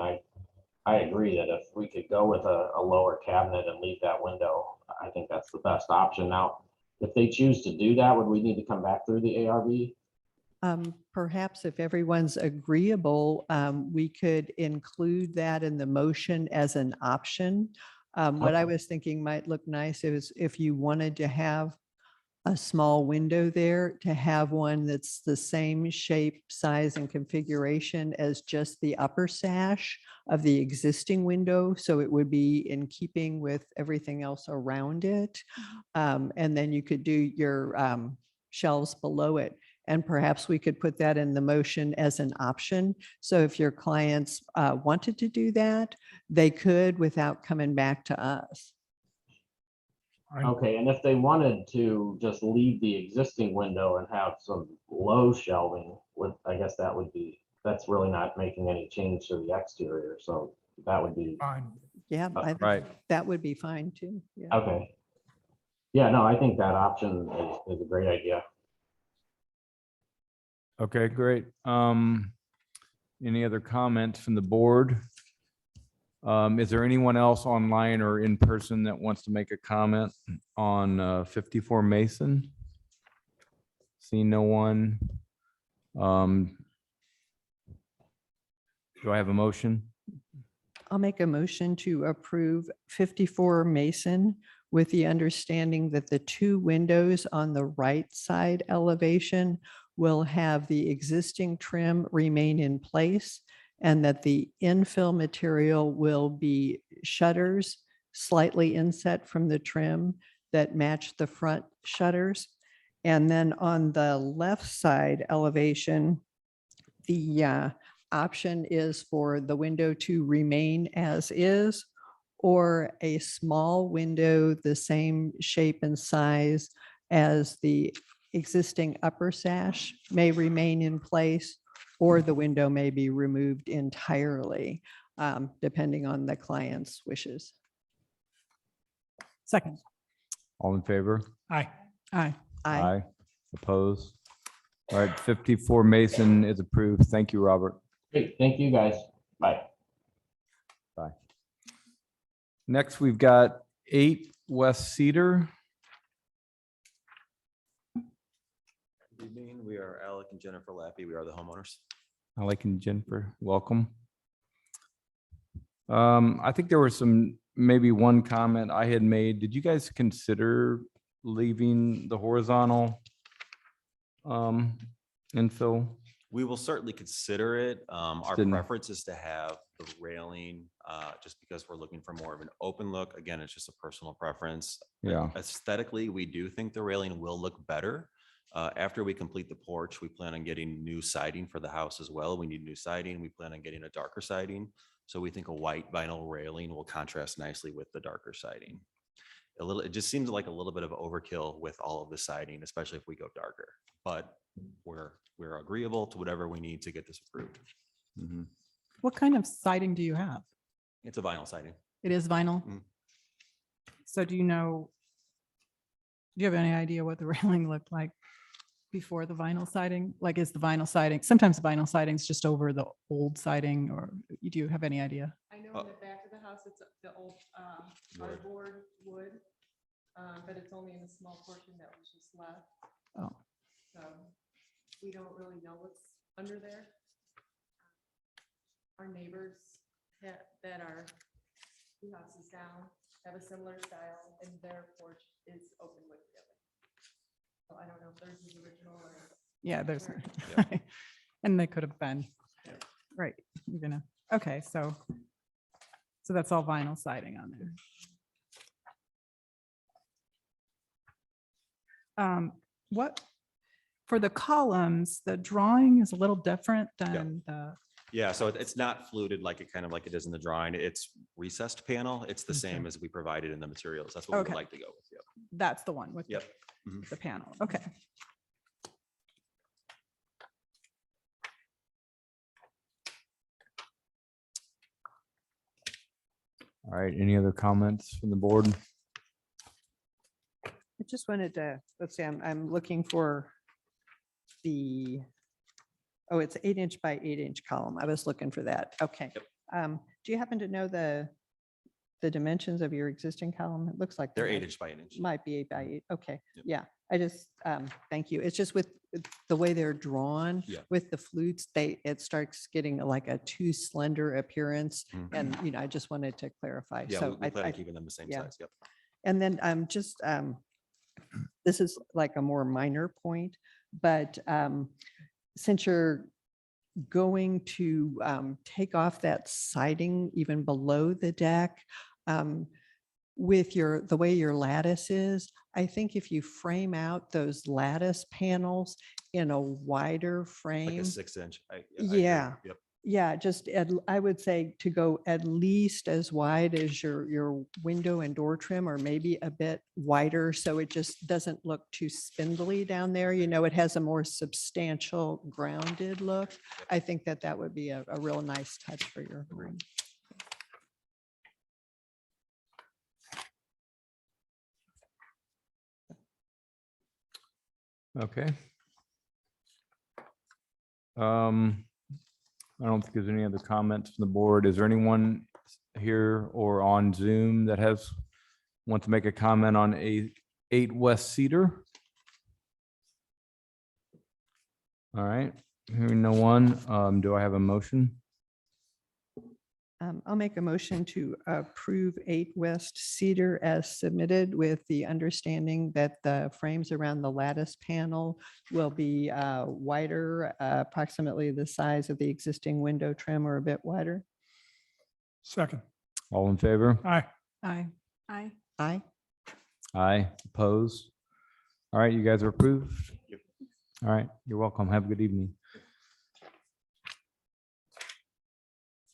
I agree that if we could go with a lower cabinet and leave that window, I think that's the best option. Now, if they choose to do that, would we need to come back through the ARB? Perhaps if everyone's agreeable, we could include that in the motion as an option. What I Okay. was thinking might look nice is if you wanted to have a small window there, to have one that's the same shape, size, and configuration as just the upper sash of the existing window. So it would be in keeping with everything else around it. And then you could do your shelves below it. And perhaps we could put that in the motion as an option. So if your clients wanted to do that, they could without coming back to us. Okay, and if they wanted to just leave the existing window and have some low shelving, I guess that's really not making any change to the exterior, so that would be, Fine. Yeah, I think Right. that would be fine too. Yeah. okay. Yeah, no, I think that option is a great idea. Okay, great. Any other comments from the board? Is there anyone else online or in person that wants to make a comment on 54 Mason? See no one. Do I have a motion? I'll make a motion to approve 54 Mason with the understanding that the two windows on the right side elevation will have the existing trim remain in place, and that the infill material will be shutters slightly inset from the trim that match the front shutters. And then on the left side elevation, the option is for the window to remain as is, or a small window the same shape and size as the existing upper sash may remain in place, or the window may be removed entirely, depending on the client's wishes. Second. All in favor? Aye. Aye. Aye. Opposed? All right, 54 Mason is approved. Thank you, Robert. Great, thank you, guys. Bye. Next, we've got 8 West Cedar. Good evening. We are Alec and Jennifer Lappy. We are the homeowners. Alec and Jennifer, welcome. I think there was maybe one comment I had made. Did you guys consider leaving the horizontal infill? We will certainly consider it. Our Didn't- preference is to have the railing, just because we're looking for more of an open look. Again, it's just a personal preference. Yeah. Aesthetically, we do think the railing will look better. After we complete the porch, we plan on getting new siding for the house as well. We need new siding. We plan on getting a darker siding. So we think a white vinyl railing will contrast nicely with the darker siding. It just seems like a little bit of overkill with all of the siding, especially if we go darker, but we're agreeable to whatever we need to get this approved. Mhm. What kind of siding do you have? It's a vinyl siding. It is vinyl? Mm. So do you have any idea what the railing looked like? before the vinyl siding? Like, is the vinyl siding, sometimes the vinyl siding's just over the old siding, or do you have any idea? I know in the back of the house, it's the old cardboard wood, but it's only in a small portion that was just left. Oh, So we don't really know what's under there. Our neighbors that are 2 houses down have a similar style, and their porch is open with the other. So I don't know if theirs is original or. yeah, there's, Yeah. and they could have been, right, okay, so that's all vinyl siding on there. What, for the columns, the drawing is a little different than the, Yeah, so it's not fluted like it is in the drawing. It's recessed panel. It's the same Okay. as we provided in the materials. That's what we Okay. would like to go with. Yep. that's the one with Yep. Mhm. the panel, okay. All right, any other comments from the board? I just wanted to, let's see, I'm looking for the, oh, it's 8-inch by 8-inch column. I was looking for that. Okay. Do you happen to know the dimensions of your existing column? It looks like. They're they 8-inch by 8-inch. Might be 8 by 8. Okay. Yep. Yeah, I just, thank you. It's just with the way they're drawn Yeah. with the flutes, it starts getting like a too slender appearance. Mhm. And, I just wanted to clarify. Yeah, So we plan I on keeping them the same yeah. size. Yep. And then this is like a more minor point, but since you're going to take off that siding even below the deck, with the way your lattice is, I think if you frame out those lattice panels in a wider Like frame. a 6-inch. I agree. Yeah. Yep. Yeah, just I would say to go at least as wide as your window and door trim, or maybe a bit wider, so it just doesn't look too spindly down there. It has a more substantial grounded look. I think that would be a real nice touch for your home. Okay. I don't think there's any other comments from the board. Is there anyone here or on Zoom that wants to make a comment on 8 West Cedar? All right, hearing no one, do I have a motion? I'll make a motion to approve 8 West Cedar as submitted, with the understanding that the frames around the lattice panel will be wider, approximately the size of the existing window trim, or a bit wider. Second. All in favor? Aye. Aye. Aye. Aye. Aye, opposed? All right, you guys are approved. All right, you're welcome. Have a good evening.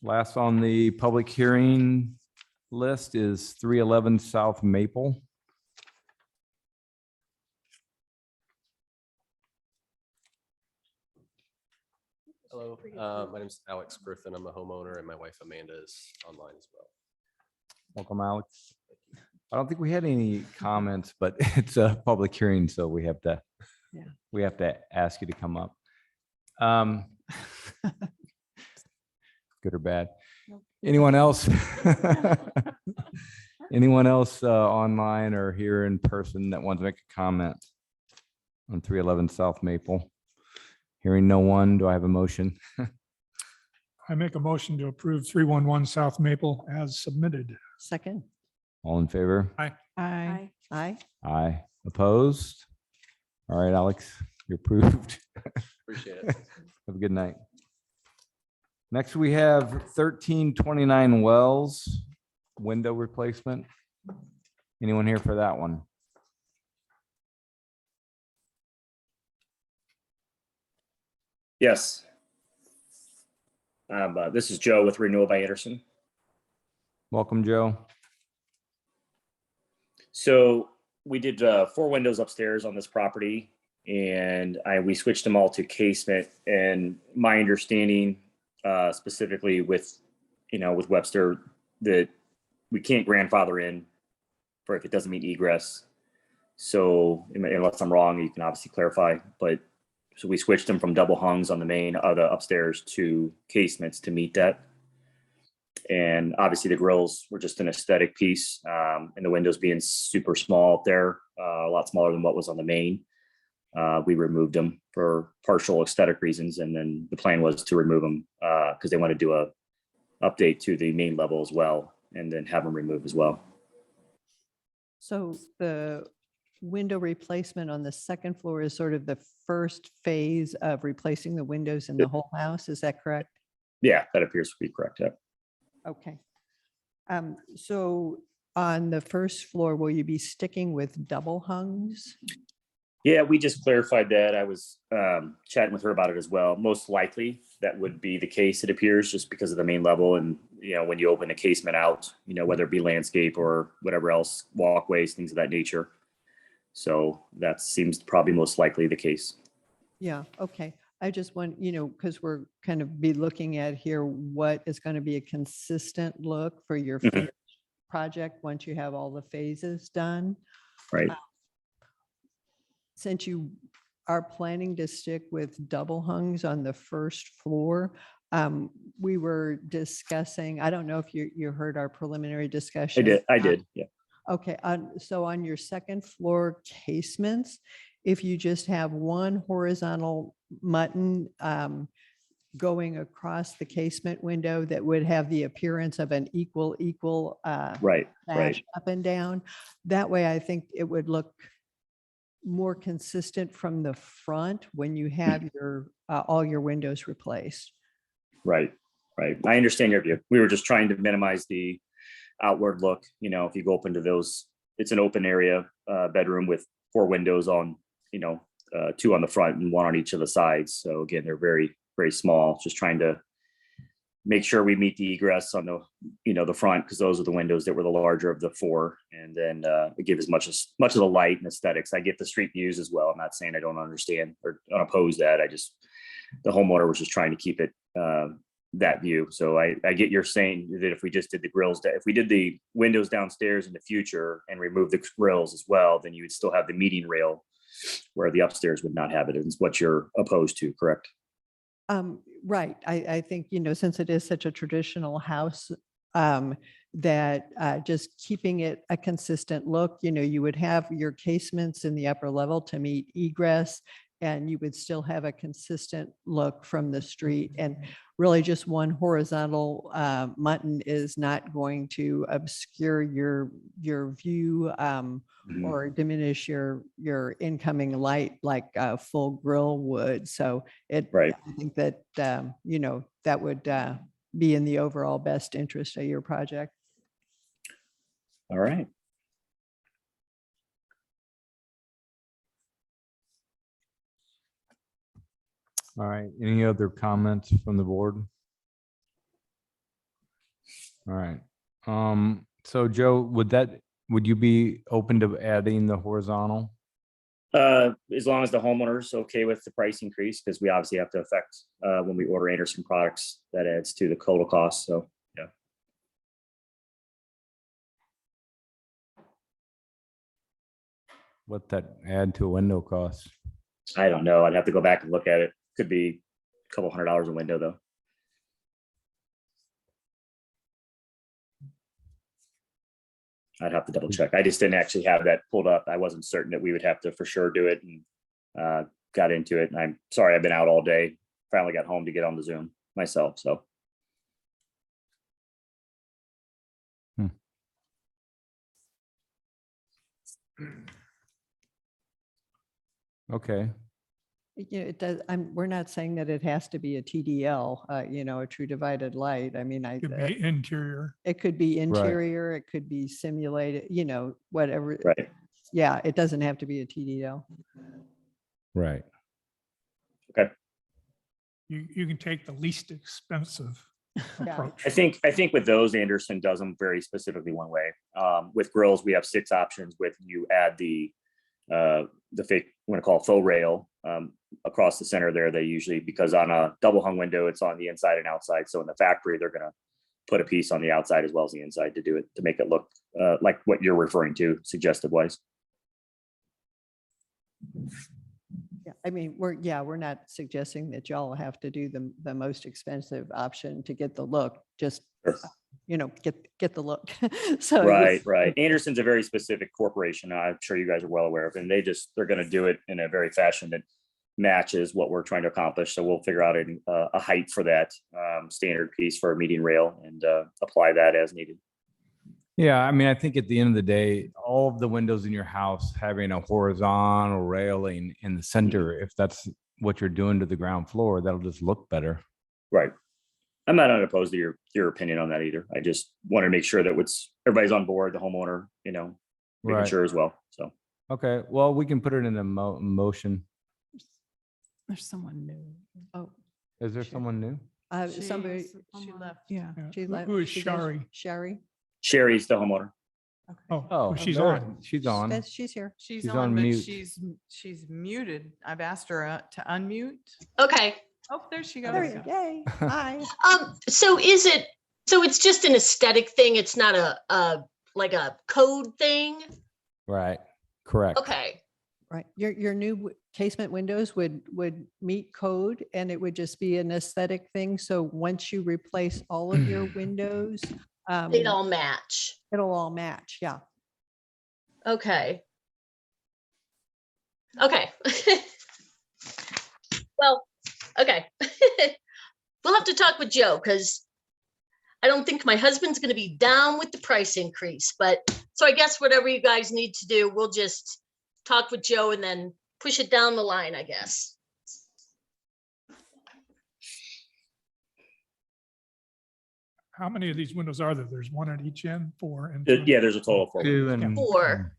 Last on the public hearing list is 311 South Maple. Hello, my name is Alex Griffin. I'm a homeowner and my wife Amanda is online as well. Welcome, Alex. I don't think we had any comments, but it's a public hearing, so we have to, Yeah. we have to ask you to come up. Good or bad? Nope. Anyone else? Anyone else online or here in person that wants to make a comment on 311 South Maple? Hearing no one, do I have a motion? I make a motion to approve 311 South Maple as submitted. Second. All in favor? Aye. Aye. Aye. Aye. Opposed? All right, Alex, you're approved. Appreciate it. Have a good night. Next, we have 1329 Wells window replacement. Anyone here for that one? Yes. This is Joe with Renewal by Anderson. Welcome, Joe. So we did 4 windows upstairs on this property, and we switched them all to casement. And my understanding, specifically with Webster, that we can't grandfather in for if it doesn't meet egress. So unless I'm wrong, you can obviously clarify, but so we switched them from double hungs on the main, the upstairs to casements to meet that. And obviously the grills were just an aesthetic piece, and the windows being super small up there, a lot smaller than what was on the main. We removed them for partial aesthetic reasons, and then the plan was to remove them because they want to do a update to the main level as well, and then have them removed as well. So the window replacement on the second floor is sort of the first phase of replacing the windows in the whole house. Is that correct? Yeah, that appears to be correct. Yeah. Okay. So on the first floor, will you be sticking with double hungs? Yeah, we just clarified that. I was chatting with her about it as well. Most likely that would be the case, it appears, just because of the main level. And, when you open a casement out, whether it be landscape or whatever else, walkways, things of that nature. So that seems probably most likely the case. Yeah, okay. I just want, because we're kind of be looking at here, what is going to be a consistent look for your Mhm. finished project once you have all the phases done. Right. Since you are planning to stick with double hungs on the first floor, we were discussing, I don't know if you heard our preliminary discussion. I did. Yeah. Okay, so on your second floor casements, if you just have one horizontal mutton going across the casement window that would have the appearance of an equal Right. sash up and down, that way I think it would look more consistent from the front when you have your all your windows replaced. Right. I understand your view. We were just trying to minimize the outward look. If you go up into those, it's an open area bedroom with 4 windows on, 2 on the front and 1 on each of the sides. So again, they're very, very small. Just trying to make sure we meet the egress on the, the front, because those are the windows that were the larger of the 4. And then give as much of the light and aesthetics. I get the street views as well. I'm not saying I don't understand or oppose that. The homeowner was just trying to keep it that view. So I get you're saying that if we just did the grills, if we did the windows downstairs in the future and remove the grills as well, then you would still have the meeting rail where the upstairs would not have it. Is what you're opposed to, correct? Right. I think, since it is such a traditional house, that just keeping it a consistent look, you would have your casements in the upper level to meet egress, and you would still have a consistent look from the street. And really just one horizontal mutton is not going to obscure your view or diminish your incoming light like a full grill would. So I think that, that would be in the overall best interest of your project. All right. All right. Any other comments from the board? All right. So Joe, would you be open to adding the horizontal? As long as the homeowner's okay with the price increase, because we obviously have to affect when we order Anderson products, that adds to the total cost. So yeah. What that add to a window cost? I don't know. I'd have to go back and look at it. Could be a couple $100 a window though. I'd have to double check. I just didn't actually have that pulled up. I wasn't certain that we would have to for sure do it, and got into it. And I'm sorry, I've been out all day. Finally got home to get on the Zoom myself. So. Okay. It does. We're not saying that it has to be a TDL, a true divided light. I mean, Could be interior. it could be interior, it could be simulated, whatever. Right. Yeah, it doesn't have to be a TDL. Right. Okay. You can take the least expensive Yeah. approach. I think with those, Anderson does them very specifically one way. With grills, we have 6 options. With you add the fake, I'm going to call it faux rail across the center there. They usually, because on a double hung window, it's on the inside and outside. So in the factory, they're going to put a piece on the outside as well as the inside to do it, to make it look like what you're referring to, suggestive wise. Yeah, I mean, we're not suggesting that y'all have to do the most expensive option to get the look, just, Sure. Get the look. So. Right, right. Anderson's a very specific corporation. I'm sure you guys are well aware of, and they're going to do it in a very fashion that matches what we're trying to accomplish. So we'll figure out a height for that standard piece for a median rail and apply that as needed. Yeah, I mean, I think at the end of the day, all of the windows in your house having a horizontal railing in the center, if that's what you're doing to the ground floor, that'll just look better. Right. I'm not unopposed to your opinion on that either. I just want to make sure that everybody's on board, the homeowner, making Right. sure as well. So. Okay, well, we can put it in a motion. There's someone new. Oh, Is there Sure. someone new? somebody, She left. Yeah. Yeah. she Who- left. Who is she goes- Shari? Sherry? Sherry's the homeowner. Oh, she's there- on. She's on. She's here. She's She's on, on but mute. she's muted. I've asked her to unmute. Okay. Oh, there she goes. There you go. Yay, hi. So it's just an aesthetic thing. It's not a like a code thing. Right, correct. Okay. Right. Your new casement windows would meet code, and it would just be an aesthetic thing. So once you replace all of your windows, They'd all match. it'll all match. Yeah. Okay. Okay. Well, okay. We'll have to talk with Joe because I don't think my husband's going to be down with the price increase. But so I guess whatever you guys need to do, we'll just talk with Joe and then push it down the line, I guess. How many of these windows are there? There's one at each end, 4 and. two. Yeah, there's a total of 4. Two and. Four.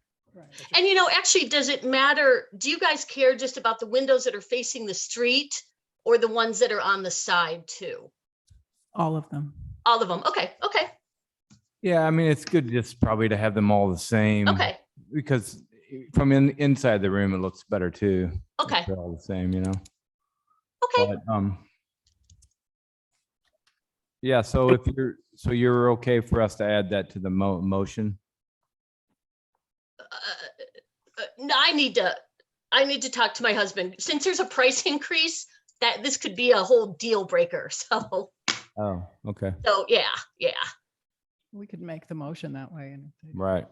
And actually, does it matter? Do you guys care just about the windows that are facing the street or the ones that are on the side too? All of them. All of them. Okay. Okay. Yeah, I mean, it's good just probably to have them all the same. Okay. Because from inside the room, it looks better too. if Okay. They're all the same, Okay. But, yeah, so if you're okay for us to add that to the motion? No, I need to talk to my husband. Since there's a price increase, that this could be a whole deal breaker. Oh, okay, Yeah. We could make the motion that way. And if they- right.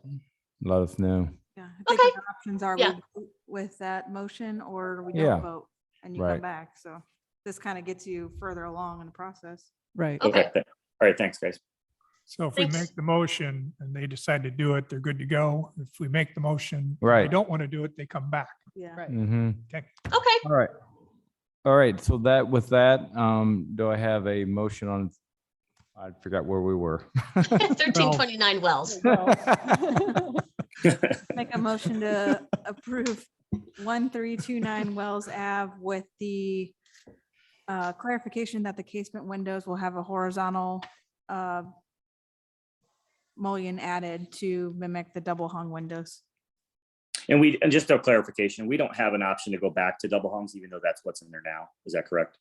Let us know. Yeah. I think Okay. the options are Yeah. we vote with that motion or we Yeah. don't vote and you Right. come back. So this kind of gets you further along in the process. Right. Okay. All right. Thanks, guys. So if we Thanks. make the motion and they decide to do it, they're good to go. If we make the motion, and they Right. don't want to do it, they come back. Yeah. Right. Mm-hmm. Okay. Okay. All right. All right, so with that, do I have a motion on, I forgot where we were. 1329 Wells. Make a motion to approve 1329 Wells Ave with the clarification that the casement windows will have a horizontal mullion added to mimic the double hung windows. And just a clarification, we don't have an option to go back to double hungs, even though that's what's in there now. Is that correct?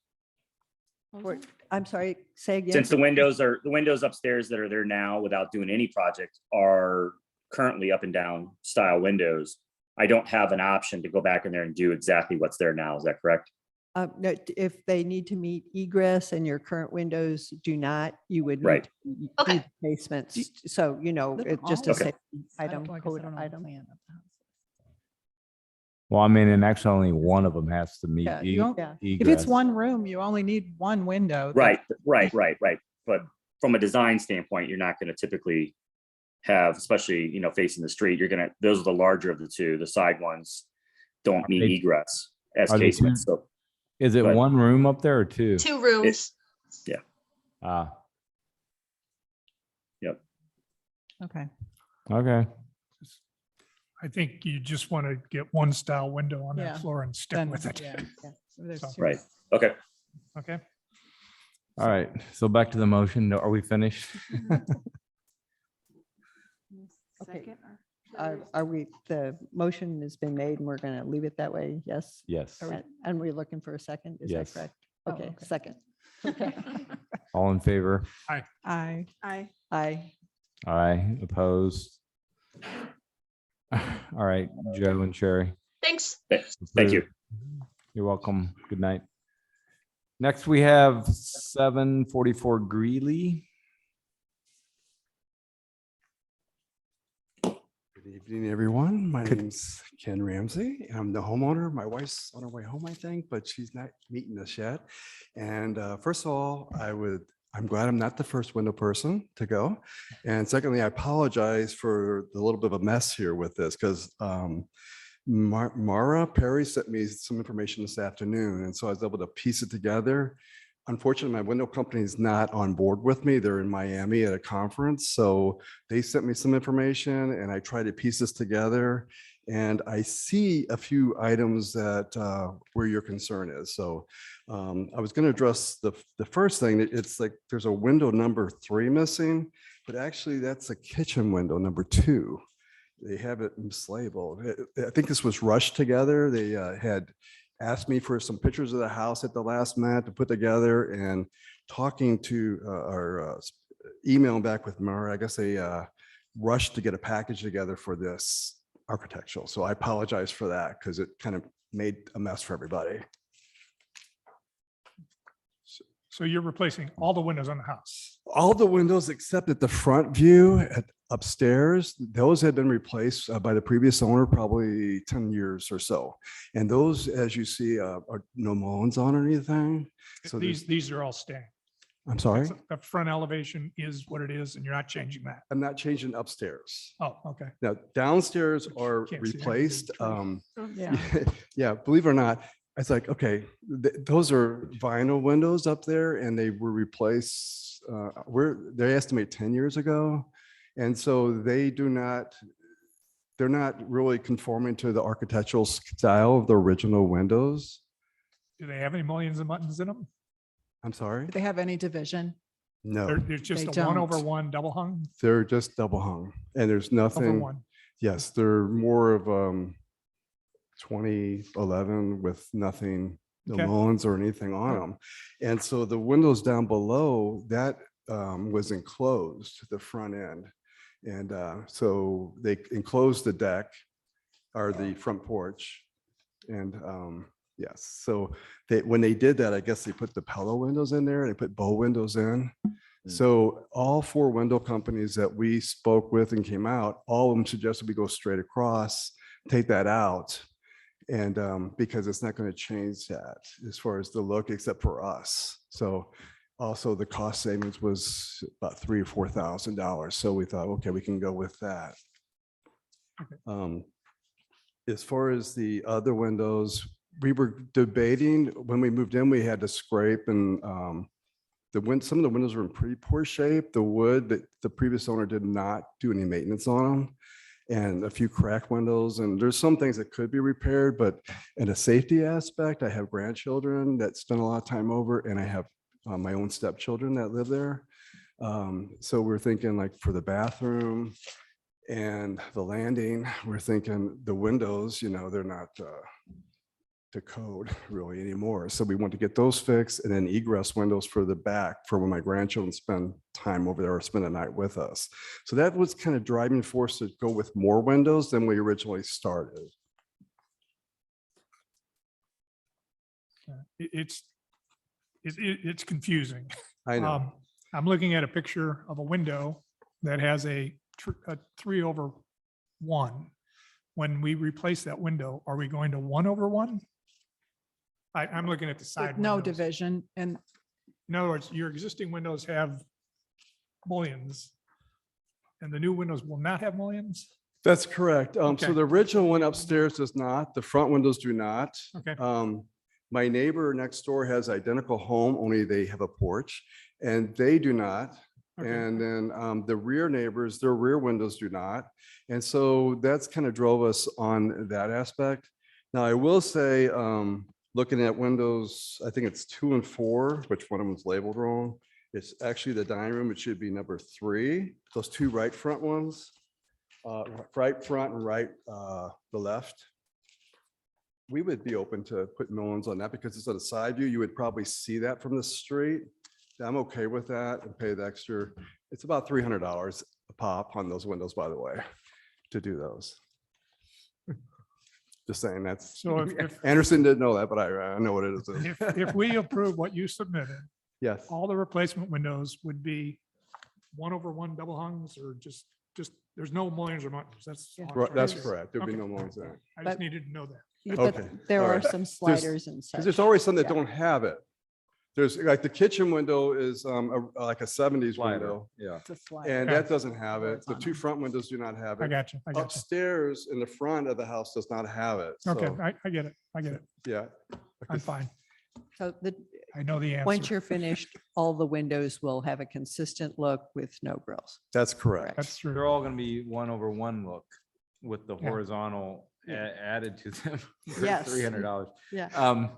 I'm sorry, say again. Since the windows upstairs that are there now without doing any project are currently up and down style windows, I don't have an option to go back in there and do exactly what's there now. Is that correct? No, if they need to meet egress and your current windows do not, you would. need Right. to Okay. do Basements, so, it's just a all- safety I don't- item, like I code said, I don't have a item. plan of the house. Well, I mean, and actually only one of them has to meet Yeah, you don't- Yeah. If it's egress. one room, you only need one window. Right. But from a design standpoint, you're not going to typically have, especially, facing the street, those are the larger of the two. The side ones don't meet they- egress as are they casements. So Is it but- one room up there or two? 2 rooms. Ah, Okay. okay. I think you just want to get one style window on Yeah. that floor and stick Then, with it. yeah. So there's So- two. right. Okay. Okay. All right, so back to the motion. Are we finished? Okay. Second or- Are we, the motion has been made and we're going to leave it that way? Yes? Yes. And we're looking for a second? Is that Yes. correct? Oh, Okay, okay. second. Okay. All in favor? I, Aye. Aye. Aye, opposed? All right, Joe and Sherry. Thanks. Thank you. You're welcome. Good night. Next, we have 744 Greeley. Good evening, everyone. My name's Ken Ramsey. I'm the homeowner. My wife's on her way home, I think, but she's not meeting us yet. And first of all, I'm glad I'm not the first window person to go. And secondly, I apologize for the little bit of a mess here with this because Mara Perry sent me some information this afternoon, and so I was able to piece it together. Unfortunately, my window company is not on board with me. They're in Miami at a conference. So they sent me some information and I tried to piece this together. And I see a few items that where your concern is. So I was going to address the first thing. It's like there's a window number 3 missing, but actually that's a kitchen window number 2. They have it mislabeled. I think this was rushed together. They had asked me for some pictures of the house at the last minute to put together, and talking to or emailing back with Mara, I guess they rushed to get a package together for this architectural. So I apologize for that because it kind of made a mess for everybody. So you're replacing all the windows on the house. All the windows except at the front view at upstairs, those had been replaced by the previous owner probably 10 years or so. And those, as you see, are no mullions on or anything. So These are all staying. I'm sorry? The front elevation is what it is and you're not changing that. I'm not changing upstairs. Oh, okay. Now, downstairs are Can't see that. replaced. Yeah. Yeah, believe it or not, it's like, okay, those are vinyl windows up there and they were replaced, they estimate 10 years ago. And so they're not really conforming to the architectural style of the original windows. Do they have any mullions and buttons in them? I'm sorry? Do they have any division? No, There's just They a 1 don't. over 1 double hung they're just double hung and there's over nothing. 1. Yes, they're more of 2011 with nothing, no Okay. mullions or anything on them. And so the windows down below that was enclosed, the front end. And so they enclosed the deck or the front porch. And yes, so when they did that, I guess they put the pillow windows in there, they put bow windows in. So all 4 window companies that we spoke with and came out, all of them suggested we go straight across, take that out. And because it's not going to change that as far as the look, except for us. So also the cost savings was about $3,000 or $4,000. So we thought, okay, we can go with that. As far as the other windows, we were debating when we moved in, we had to scrape and some of the windows were in pretty poor shape. The wood that the previous owner did not do any maintenance on them, and a few cracked windows. And there's some things that could be repaired, but in a safety aspect, I have grandchildren that spend a lot of time over, and I have my own stepchildren that live there. So we're thinking like for the bathroom and the landing, we're thinking the windows, they're not to code really anymore. So we want to get those fixed, and then egress windows for the back for when my grandchildren spend time over there or spend the night with us. So that was kind of driving force to go with more windows than we originally started. It's confusing. I know. I'm looking at a picture of a window that has a 3 over 1. When we replace that window, are we going to 1 over 1? I'm looking at the side. No windows. division. And In other words, your existing windows have mullions and the new windows will not have mullions? That's correct. Okay. So the original one upstairs does not, the front windows do not. Okay. My neighbor next door has identical home, only they have a porch and they do not. Okay. And then the rear neighbors, their rear windows do not. And so that's kind of drove us on that aspect. Now, I will say, looking at windows, I think it's 2 and 4, which one of them is labeled wrong. It's actually the dining room. It should be number 3. Those 2 right front ones, right front and right the left. We would be open to put mullions on that because it's on a side view. You would probably see that from the street. I'm okay with that and pay the extra. It's about $300 a pop on those windows, by the way, to do those. Just saying that's, So if- Anderson didn't know that, but I know what it is. If we approve what you submitted, Yes, all the replacement windows would be 1/1 double hungs or just, there's no mullions or muntins. That's. all I'm right, trying to that's say. correct. There'd be Okay. no more than that. I just But- needed to know that. But Okay, there all are right. some sliders and Because such. there's always some that Yeah. don't have it. There's like the kitchen window is like a 70s Slider, window. yeah. It's a slider. And Okay. that doesn't have it. The two Horizontal. front windows do not have I it. got you. I got you. Upstairs in the front of the house does not have it. Okay, So, I get it. I get it. yeah. I'm fine. So I know the once answer. you're finished, all the windows will have a consistent look with no grills. That's correct. That's true. They're all gonna be 1/1 look with the Yeah. horizontal added to them. Yes. $300. Yeah.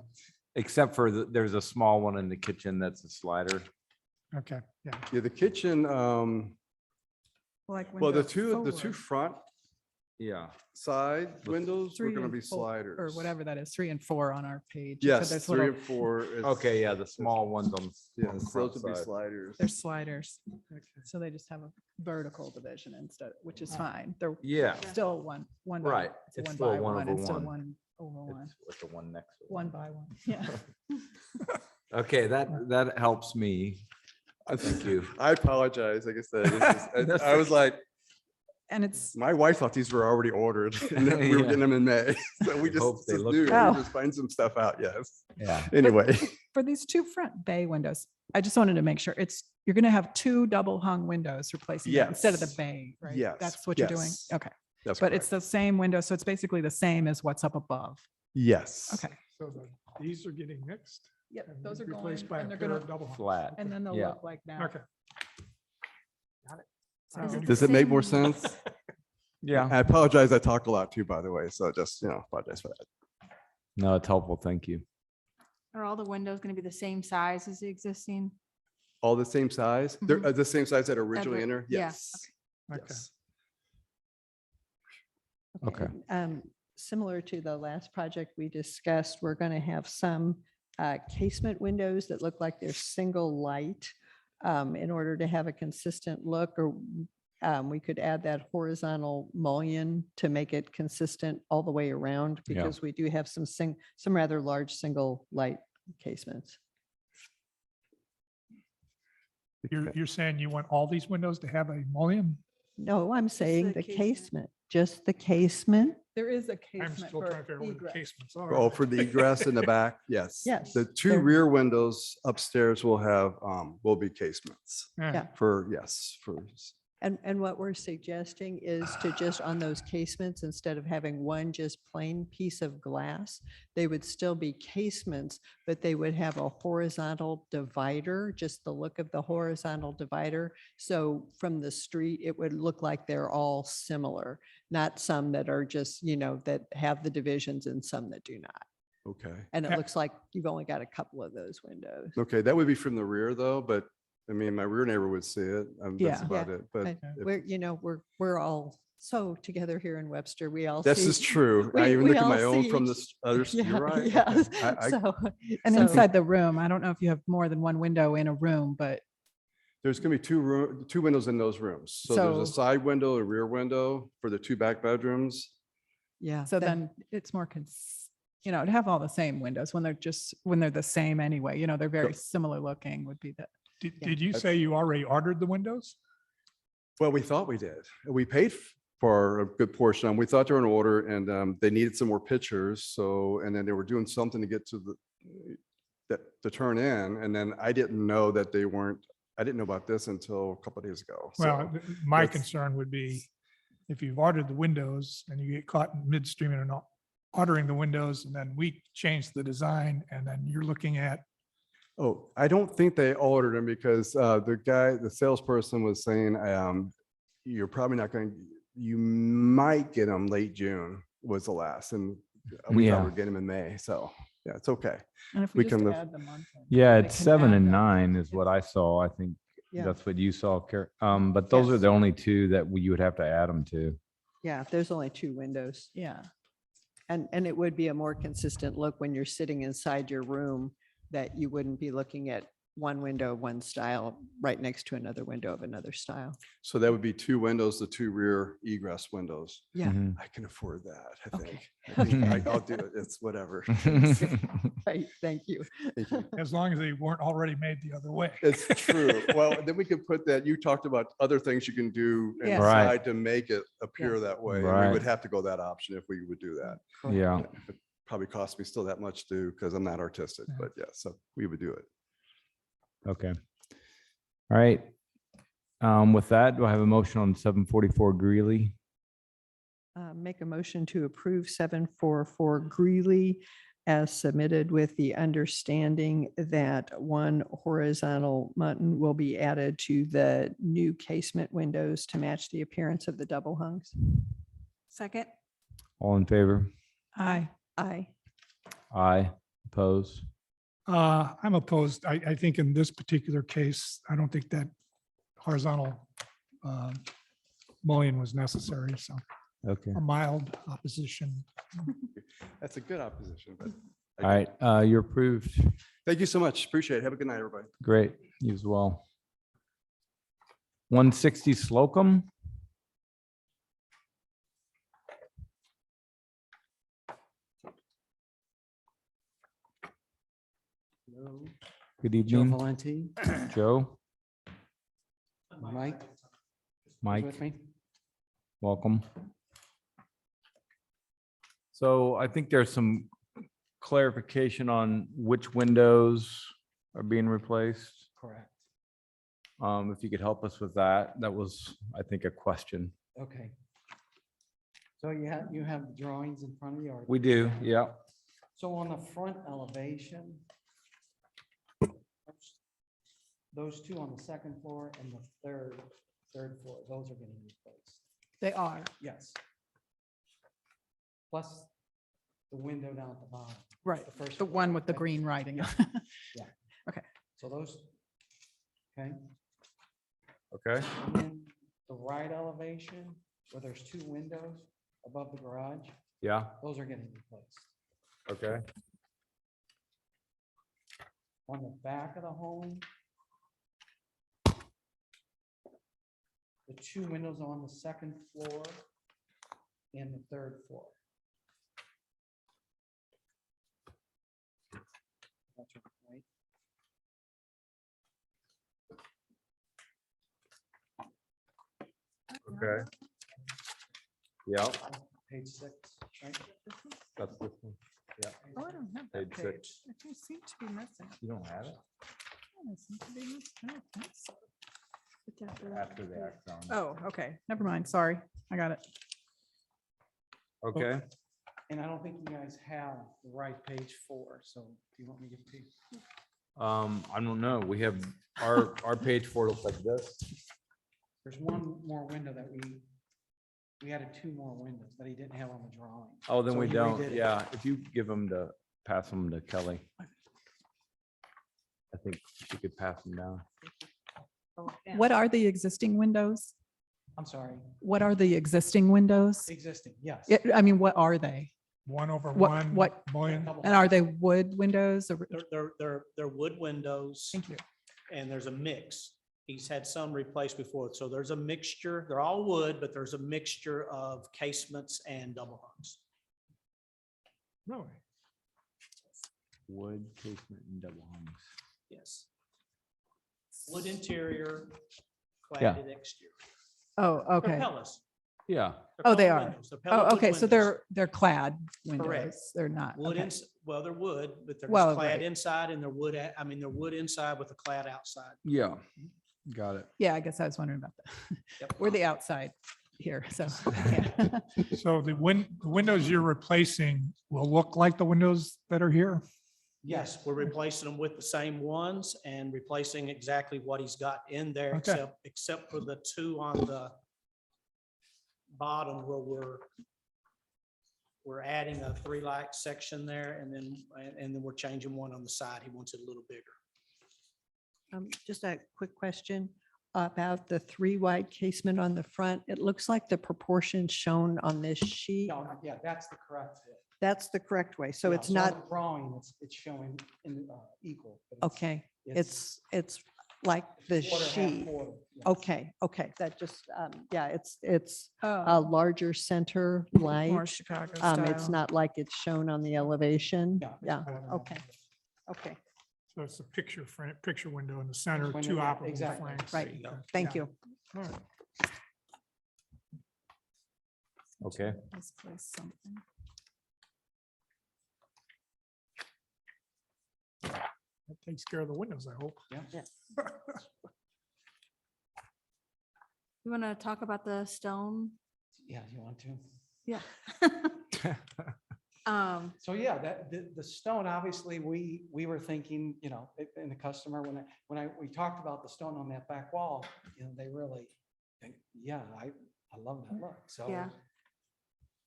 Except for there's a small one in the kitchen that's a slider. Okay, yeah. Yeah, the kitchen, Like well, the window two forward. front Yeah. side windows were 3 gonna and be 4, sliders. Or whatever that is, 3 and 4 on our page. You said Yes, there's 3 little- and 4. is- Okay, yeah, the small ones on. Yes, on the those front would be side. sliders. They're sliders. So they just have a vertical division instead, which is fine. They're Yeah, still one. by- right. It's a It's one still by one one. over It's still one. one over one, it's with the one next. to it. one by one. Yeah. Okay, that helps me. Thank you. I apologize. Like I said, That's I was like, And it's, my wife thought these were already ordered and that we were Yeah. getting them in May. So we Hope just they just look knew, good. we Oh. just find some stuff out. Yes. Yeah. Anyway, for these two front bay windows, I just wanted to make sure you're going to have 2 double hung windows replacing that instead of the Yes. bay, right? Yes, That's what you're doing? yes. Okay. that's But it's correct. the same window, so it's basically the same as what's up above. Yes. Okay. So these are getting mixed. Yep, and those are going, replaced by and a they're pair gonna, of double hungs. Flat. and then they'll Yeah. look like that. Okay. So- Does it make more sense? Yeah. I apologize. I talk a lot too, by the way. So just, apologize for that. No, it's helpful. Thank you. Are all the windows going to be the same size as the existing? All the same size? They're the same size that originally in there? yeah, Yes. Okay. Yes. Okay. Similar to the last project we discussed, we're going to have some casement windows that look like they're single light in order to have a consistent look, or we could add that horizontal mullion to make it consistent all the way around, Yeah. because we do have some rather large single light casements. You're saying you want all these windows to have a mullion? No, I'm saying the the casement. casement, just the casement. There is a I'm casement still trying to for figure out where the egress. casements are. Oh, for the egress in the back? Yes. Yes, The 2 they're- rear windows upstairs will have, will be casements Yeah. for, yes, for, And what we're suggesting is to just on those casements, instead of having one just plain piece of glass, they would still be casements, but they would have a horizontal divider, just the look of the horizontal divider. So from the street, it would look like they're all similar, not some that are just, that have the divisions and some that do not. okay. And Yeah. it looks like you've only got a couple of those windows. Okay, that would be from the rear though, but I mean, my rear neighbor would see it. That's Yeah. about it. But And if- we're all so together here in Webster. We all this see- is true. I we- even we look at all my own see from each- the other, you're right. Okay. Yes. I- And So- inside the room, I don't know if you have more than one window in a room, but There's gonna be 2 windows in those rooms. So there's a So- side window, a rear window for the 2 back bedrooms. Yeah. so that- then it's more, to have all the same windows when they're the same anyway, they're very similar looking would be the. Did you say you already ordered the windows? Well, we thought we did. We paid for a good portion. We thought they were in order and they needed some more pictures. So, and then they were doing something to get to to turn in. And then I didn't know that I didn't know about this until a couple of days ago. Well, So, my that's- concern would be if you've ordered the windows and you get caught in midstream and are not ordering the windows, and then we change the design, and then you're looking at, oh, I don't think they ordered them because the salesperson was saying, you're probably not going, you might get them late June was the last. And we thought Yeah. we'd get them in May. So, yeah, it's okay. And if We we just can live- add them on. Yeah, They it's can 7 add and them. 9 is what I saw. I think Yeah. that's what you saw. But those are Yes. the only 2 that you would have to add them to. Yeah, there's only 2 windows. Yeah. And it would be a more consistent look when you're sitting inside your room, that you wouldn't be looking at one window, of one style, right next to another window of another style. So that would be two windows, the two rear egress windows. Yeah. Mhm. I can afford that, I Okay. think. I think I'll do it. It's whatever. Right, thank you. Thank you. As long as they weren't already made the other way. It's true. Well, then we could put that, you talked about other things you can do Yes. Right. inside to make it appear that way. And we Right. would have to go that option if we would do that. Yeah. It probably cost me still that much to do because I'm not artistic, but yeah, so we would do it. Okay. All right. With that, do I have a motion on 744 Greeley? Make a motion to approve 744 Greeley as submitted with the understanding that one horizontal mutton will be added to the new casement windows to match the appearance of the double hungs. Second. All in favor? Aye. Aye. Aye. Opposed? I'm opposed. I think in this particular case, I don't think that horizontal mullion was necessary, so Okay. a mild opposition. That's a good opposition, but All right. You're approved. thank you so much. Appreciate it. Have a good night, everybody. Great. You as well. 160 Slocum? Good Joe evening, Valenti, Joe. Mike. Mike, With me? welcome. So I think there's some clarification on which windows are being replaced. Correct. If you could help us with that, that was, I think, a question. Okay. So you have the drawings in front of you? or- We do, yeah. So on the front elevation, those two on the second floor and the third floor, those are getting replaced. They are. Yes. Plus the window down at the bottom. Right. The first The one with the okay. green writing. So those, okay. Okay. And then the right elevation, where there's two windows above the garage, Yeah, those are getting replaced. okay. On the back of the home, the two windows on the second floor and the third floor. That's right. Okay. Yeah, Page 6, right? that's this one. Yeah. Oh, I don't have Page that six. page. It seems to be missing. You don't have it? Oh, it seems to be missing. I don't think so. After the act on. Oh, okay. Never mind. Sorry. I got it. Okay. And I don't think you guys have the right page 4, so do you want me to give it to you? I don't know. We have, our page 4 looks like this. There's one more window that we added 2 more windows that he didn't have on the drawing. Oh, then So we he don't. redid it. Yeah, if you give them to, pass them to Kelly. I think she could pass them down. What are the existing windows? I'm sorry, What are the existing windows? existing, yes. I mean, what are they? One over What- one. what- Mullion. Double And are they wood windows or? They're wood windows. Thank you. And there's a mix. He's had some replaced before, so there's a mixture. They're all wood, but there's a mixture of casements and double hungs. Really? Wood, casement, and double hungs. Yes. Wood interior, Yeah. cladded exterior. Oh, They're okay. Pellis. Yeah, They're Oh, they pellet are. windows. They're pellet Oh, wood okay. So windows. they're clad windows. Correct. They're not. Wood, okay. well, they're wood, but they're Well, just clad right. inside and they're wood, they're wood inside with a clad outside. yeah. Got it. Yeah, I guess I was wondering about that. Yep. We're the outside here, so. yeah. So the windows you're replacing will look like the windows that are here? Yes, we're replacing them with the same ones and replacing exactly what he's got in there, Okay. except for the two on the bottom where we're adding a 3-light section there and then we're changing one on the side. He wants it a little bigger. Just a quick question about the 3 wide casement on the front. It looks like the proportions shown on this sheet. No, yeah, that's the correct. fit. That's the correct way. So Yeah, it's on not, the Drawing, it's showing in equal. but it's- okay. It's like the quarter, half sheet. quarter, yeah. Okay, that just, yeah, it's a Oh, larger center more light. Chicago It's style. not like it's shown on the elevation. Yeah, it's Yeah, quarter, half okay, quarter. okay, So it's a picture frame, picture window in the center, Window, two yeah, operable exactly. flanks. right. Yeah. Thank Yeah. you. All right. Okay. Misplaced something. That takes care of the windows, I hope. Yeah. You want to talk about the stone? Yeah, you want to? Yeah. So yeah, the stone, obviously, we were thinking, you know, and the customer, we talked about the stone on that back wall, you know, they really think, yeah, I love that look. So, Yeah.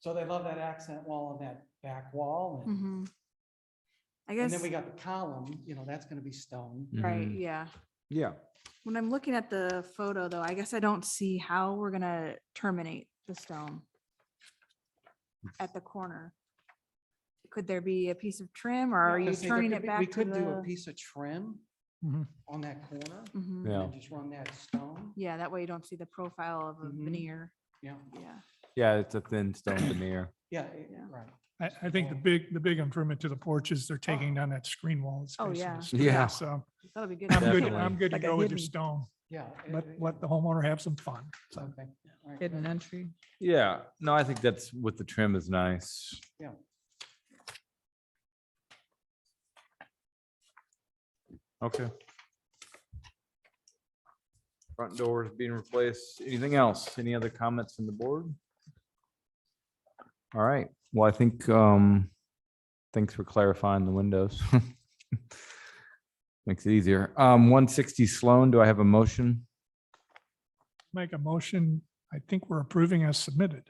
so they love that accent wall on that back wall. And, Mhm. I and guess, then we got the column, you know, that's gonna be stone. right, Mhm. yeah. Yeah. When I'm looking at the photo though, I guess I don't see how we're gonna terminate the stone at the corner. Could there be a piece of trim or are Yeah, you see, there turning could it be- back We to could do a the? piece of trim Mhm. on that corner Mhm. Yeah. and just run that stone. Yeah, that way you don't see the profile of a Mhm. veneer. Yeah, Yeah. Yeah, it's a thin stone veneer. yeah, Yeah. right. I think the big improvement to the porch is they're taking down that screen wall. that's Oh, facing the yeah. street. Yeah. So That'll be good. I'm good, Definitely. I'm good to Like a go with your hidden- stone. Yeah. Let the homeowner have some fun. So Okay. all right, Hidden good. entry. Yeah, no, I think that's with the trim is nice. Yeah. Okay. Front door is being replaced. Anything else? Any other comments from the board? All right, well, I think, thanks for clarifying the windows. Makes it easier. 160 Sloan, do I have a motion? make a motion. I think we're approving as submitted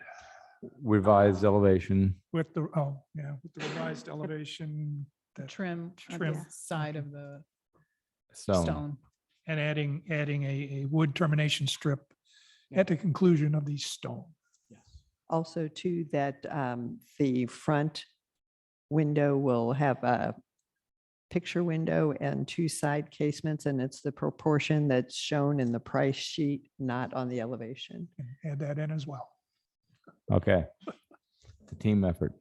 Revised elevation. with the, oh, yeah, with the revised elevation The that- trim on Trim. the side of the Stone. stone. and adding a wood termination strip at the conclusion of the stone. Also too, that the front window will have a picture window and two side casements, and it's the proportion that's shown in the price sheet, not on the elevation. Add that in as well. Okay. It's a team effort.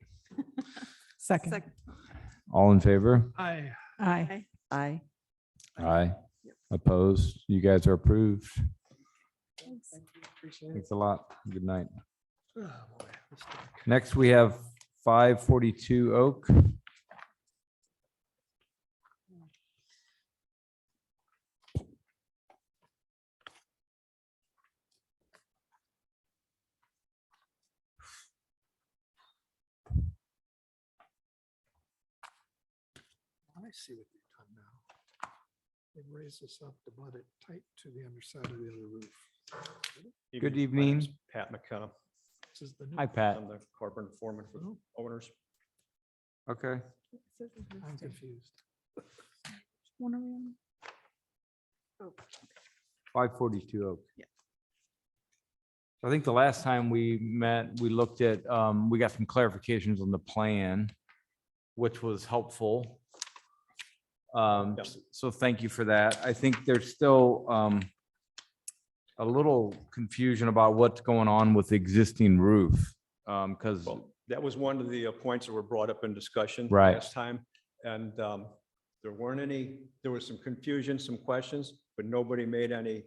Second. All in favor? Aye. Aye. Aye. Aye. Opposed? You guys are approved. Thanks a lot. Good night. Oh, boy, this thing. Next, we have 542 Oak. I see what they've done now. They've raised this up to butt it tight to the underside of the other roof. Good evening. Pat McKenna. This is the new. Hi, Pat. I'm the corporate foreman for the owners. Okay. I'm confused. One of them. Oh, 542 Oak. I think the last time we met, we looked at, we got some clarifications on the plan, which was helpful. Yep. So thank you for that. I think there's still a little confusion about what's going on with the existing roof. Because, Well, that was one of the points that were brought up in discussion Right. last time. And there weren't any, there was some confusion, some questions, but nobody made any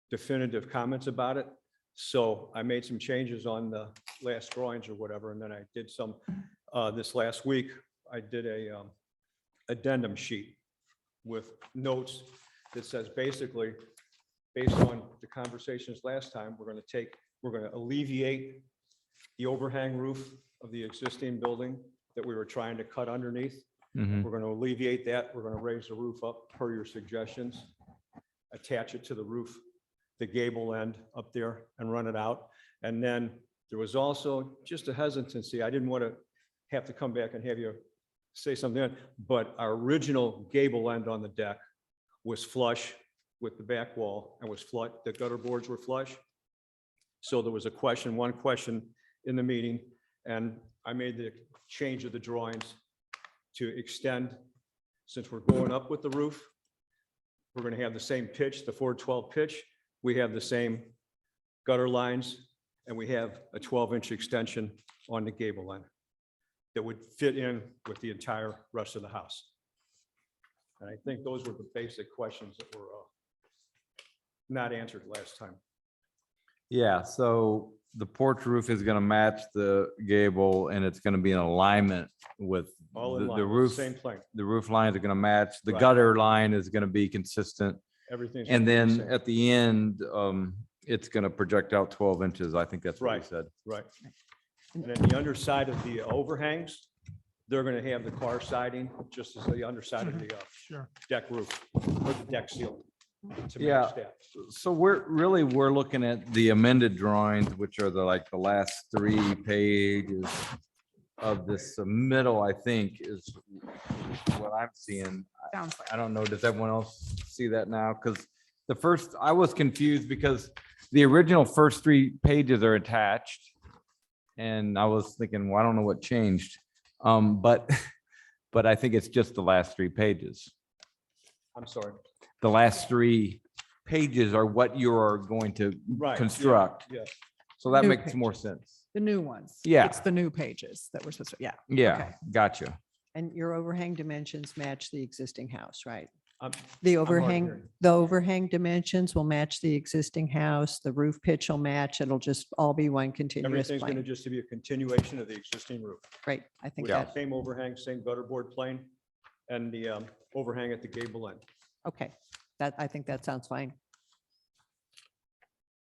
definitive comments about it. So I made some changes on the last drawings or whatever, and then I did some, this last week, I did a addendum sheet with notes that says basically, based on the conversations last time, we're going to alleviate the overhang roof of the existing building that we were trying to cut underneath. Mhm. We're going to alleviate that. We're going to raise the roof up per your suggestions, attach it to the roof, the gable end up there and run it out. And then there was also just a hesitancy. I didn't want to have to come back and have you say something, but our original gable end on the deck was flush with the back wall and was flush, the gutter boards were flush. So there was a question, one question in the meeting, and I made the change of the drawings to extend, since we're going up with the roof, we're gonna have the same pitch, the 412 pitch. We have the same gutter lines, and we have a 12-inch extension on the gable end that would fit in with the entire rest of the house. And I think those were the basic questions that were not answered last time. Yeah, so the porch roof is gonna match the gable and it's gonna be in alignment with All in the line, with the roof. same plane. The roof lines are gonna match, the Right. gutter line is gonna be consistent. Everything's. And gonna be the then same. at the end, it's gonna project out 12 inches. I think that's what you Right. said. Right. And then the underside of the overhangs, they're gonna have the car siding, just as the underside of the Sure. deck roof, or the deck ceiling. To Yeah. match that. So we're looking at the amended drawings, which are the last 3 pages of this middle, I think, is what I'm seeing. Sounds like. I don't know, does everyone else see that now? Because the first, I was confused because the original first 3 pages are attached. And I was thinking, well, I don't know what changed. But I think it's just the last 3 pages. I'm sorry. The last 3 pages are what you are going to Right. yeah, construct. Yes. So that New makes more pages. sense. The new ones. Yeah. It's the new pages that we're supposed to, yeah. Yeah, Okay. gotcha. And your overhang dimensions match the existing house, right? I'm- The hard of overhang, hearing. the overhang dimensions will match the existing house, the roof pitch will match, it'll just all be one continuous Everything's gonna plane. just be a continuation of the existing roof. Great, I think With the that, same overhang, same gutter board plane, and the overhang at the gable end. okay, that, I think that sounds fine.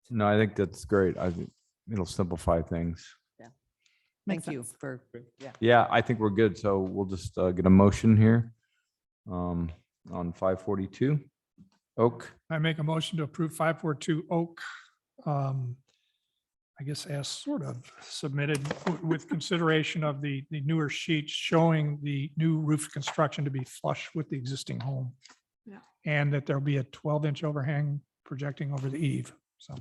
No, I think that's great. I think it'll simplify things. Makes Thank you sense. for, yeah. Yeah, I think we're good. So we'll just get a motion here on 542 Oak. I make a motion to approve 542 Oak. I guess as sort of submitted with consideration of the newer sheets showing the new roof construction to be flush with the existing home. Yeah. And that there'll be a 12-inch overhang projecting over the eave. So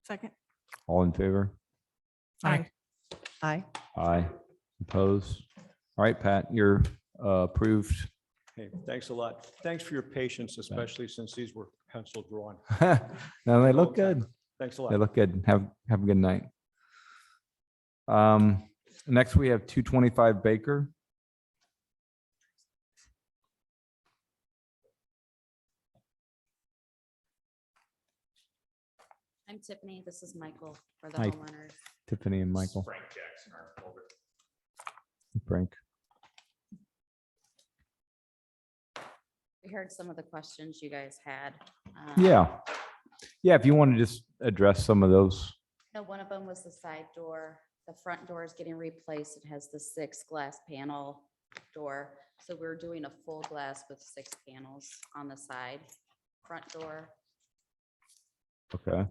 Second. All in favor? Aye. Aye. Aye. Opposed? All right, Pat, you're approved. Hey, thanks a lot. Thanks for your patience, especially since these were pencil drawn. No, they look good. Thanks a They lot. look good. Have a good night. Next, we have 225 Baker. I'm Tiffany. This is Michael for the Hi. homeowners. Tiffany and Michael. Frank Jackson, our over. Frank. We heard some of the questions you guys had. Yeah. Yeah, if you want to just address some of those. No, one of them was the side door. The front door is getting replaced. It has the 6 glass panel door. So we're doing a full glass with 6 panels on the side, front door. Okay.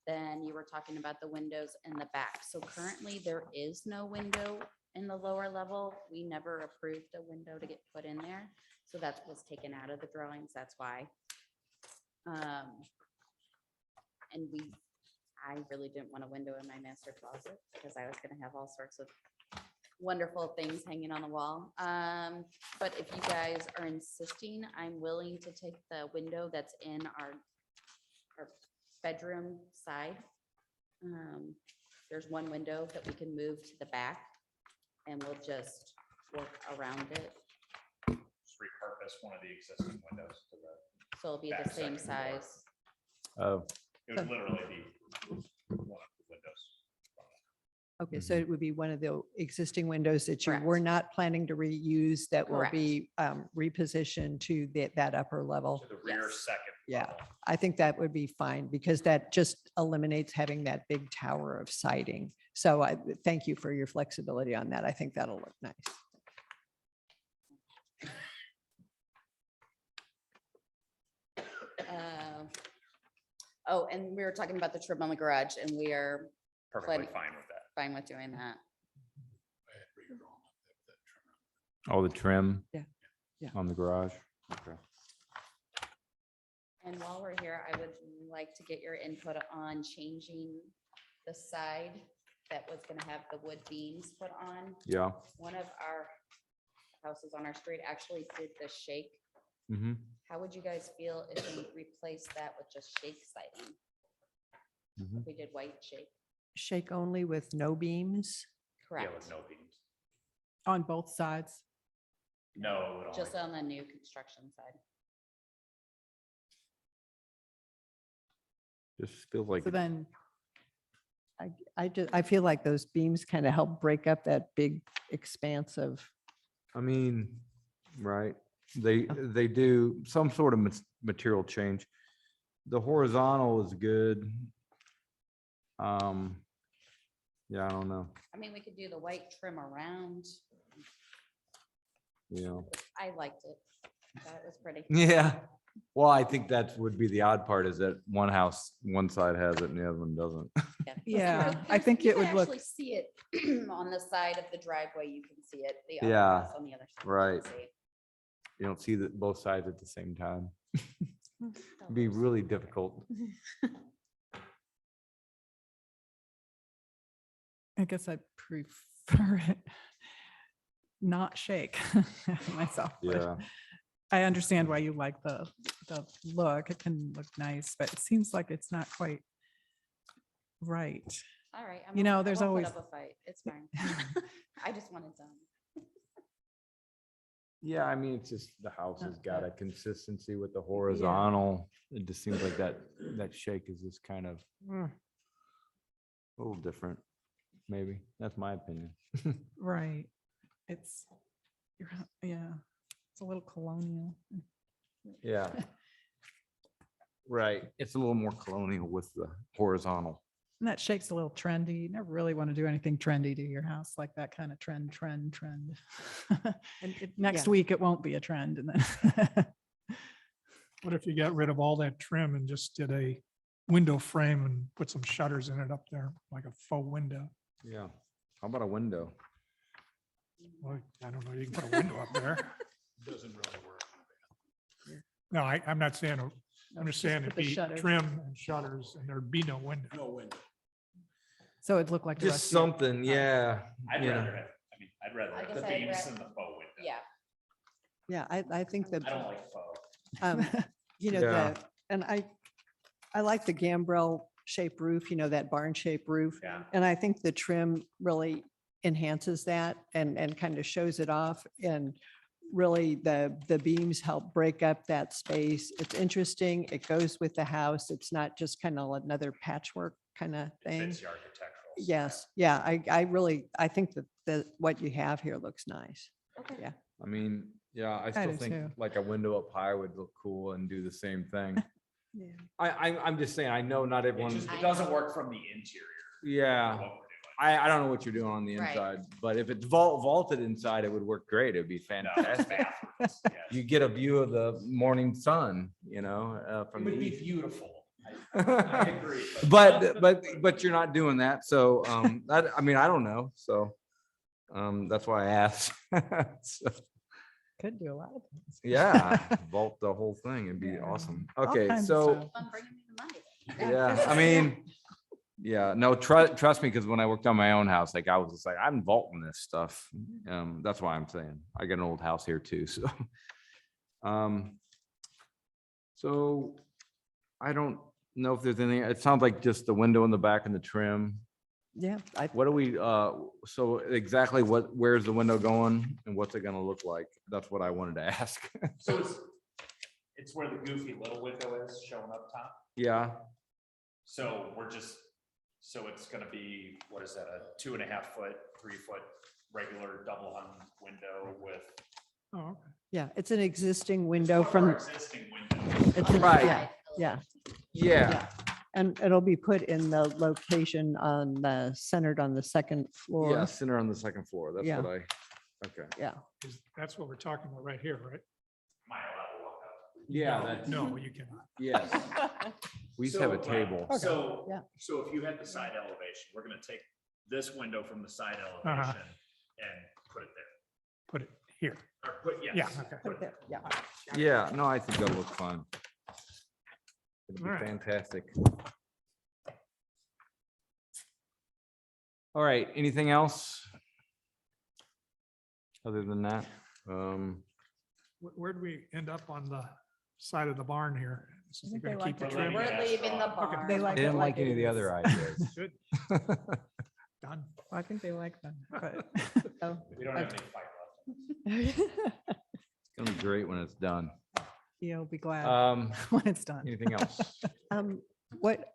Then you were talking about the windows in the back. So currently there is no window in the lower level. We never approved a window to get put in there. So that was taken out of the drawings. That's why. And I really didn't want a window in my master closet because I was gonna have all sorts of wonderful things hanging on the wall. But if you guys are insisting, I'm willing to take the window that's in our bedroom side. There's one window that we can move to the back and we'll just work around it. Just repurpose one of the existing windows to the. So it'll be the back same second wall. size. Oh, It would literally be one of the windows. Okay, so it would be one of the existing windows that you were Correct. not planning to reuse that will Correct. be repositioned to that upper level. To the rear Yes. second. Yeah, level. I think that would be fine because that just eliminates having that big tower of siding. So I thank you for your flexibility on that. I think that'll look nice. Oh, and we were talking about the trim on the garage and we are Perfectly Plenty. fine with that. fine with doing that. oh, the trim. Yeah, yeah. On the garage. Okay. And while we're here, I would like to get your input on changing the side that was gonna have the wood beams put on. Yeah. One of our houses on our street actually did the shake. Mm-hmm. How would you guys feel if we replaced that with just shake siding? Mhm. If we did white shake, Shake only with no beams. correct? no beams. On both sides. No, it would Just on the new construction side. Just feels like, So then, I feel like those beams kind of help break up that big expanse of, I mean, right, they do some sort of material change. The horizontal is good. Yeah, I don't know, I mean, we could do the white trim around. you know. I liked it. That was pretty. Yeah, well, I think that would be the odd part is that one house, one side has it and the other one doesn't. yeah, I There's- think you it can would look, actually see it on the side of the driveway. You can see it. The other Yeah, house on the other side. you right. can't see. You don't see that both sides at the same time. That Be works. really difficult. I guess I prefer it not shake myself. but Yeah, I understand why you like the look. It can look nice, but it seems like it's not quite right. All right. You know, I there's won't always- put up a fight. It's fine. I just want it done. yeah, I mean, it's just the house has got a consistency with the horizontal. It just seems like that shake is just kind of a little different, maybe. That's my opinion. Right. It's, yeah, it's a little colonial. Yeah. Right. It's a little more colonial with the horizontal. And that shake's a little trendy. You never really want to do anything trendy to your house, like that kind of trend. and Next yeah. week, it won't be a trend and then. What if you got rid of all that trim and just did a window frame and put some shutters in it up there, like a faux window? Yeah. How about a window? Well, I don't know, you can put a window up there. Doesn't really work. No, I'm not saying, I'm just saying put it'd the be shutters. trim and shutters and there'd be no window. No window. So it'd look like the Just rest of your- something, yeah. I'd you know. rather have, I mean, I'd rather I have guess the I'd beams ra- than the faux window. Yeah. Yeah, I think that, I don't like faux. you know, Yeah. and I like the gambrel shaped roof, you know, that barn shaped roof. Yeah. And I think the trim really enhances that and kind of shows it off. And really the beams help break up that space. It's interesting. It goes with the house. It's not just kind of another patchwork kind of thing. Fits the architectural. Yes, yeah, I think that what you have here looks nice. Okay. Yeah. I mean, yeah, I I still do think too. like a window up high would look cool and do the same thing. Yeah. I'm just saying, I know not It everyone, just, it doesn't work from the interior. yeah. for what we're doing. I don't know what you're doing on the Right. inside, but if it's vaulted inside, it would work great. It'd be No, it's fantastic. bathrooms, yes. You get a view of the morning sun, you know, It from the would be east. beautiful. I agree. But you're not doing that. So, I mean, I don't know. So, that's why I asked. So, Could do a lot of things. yeah, vault the whole thing. It'd be Yeah. awesome. All Okay, kinds of so, stuff. Fun bringing me the money. yeah, I mean, yeah, no, trust me, because when I worked on my own house, like I was just like, I'm vaulting this stuff. That's why I'm saying, I got an old house here too, so. So I don't know if there's anything, it sounds like just the window in the back and the trim. Yeah, What do we, so exactly where's the window going and what's it gonna look like? That's what I wanted to ask. So it's where the goofy little window is showing up top. Yeah, So so it's gonna be, what is that, a 2.5 foot, 3 foot regular double hung window with. Oh, okay. yeah, it's an existing window One of our from, existing windows. it's a- Right. yeah, yeah. yeah, And it'll be put in the location centered on the second yeah, floor. center on the second floor. That's Yeah. what okay. Yeah. That's what we're talking about right here, right? Am I allowed to walk up? Yeah, No, that's, No, you cannot. yes. We used to have a So, right, table. So, Yeah. so if you had the side elevation, we're gonna take this window from the side Uh-huh. elevation and put it there. Put it here. Or put, yes. Yeah, okay. put it there. Yeah. Yeah, no, I think that'll look fun. It'll be All right. fantastic. All right, anything else? Other than that? Where'd we end up on the side of the barn here? So think we're they gonna keep like the it. trim? We're leaving the Okay. barn. They like I it didn't like it any of the is. other ideas. Good. Done. I think they like them, but. So, We don't have any fight left. It's gonna be great when it's done. You'll be glad When when it's done. Anything else? What,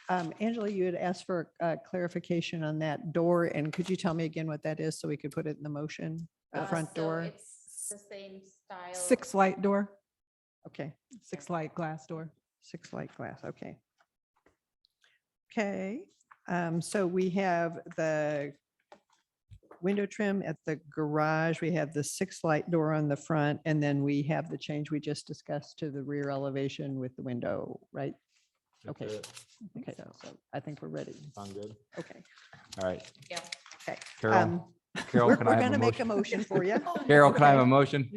Angela, you had asked for clarification on that door, and could you tell me again what that is so we could put it in the motion? The front So door? It's the same style. 6 light door, Okay, 6 light glass door. 6 light glass, okay. Okay, so we have the window trim at the garage, we have the 6 light door on the front, and then we have the change we just discussed to the rear elevation with the window, right? Okay, okay, so I think we're ready. Sound good? Okay, All right. Yeah. okay. Carol, Carol, We're can I have a gonna make a motion? motion for you. Carol, can I have a Okay. motion?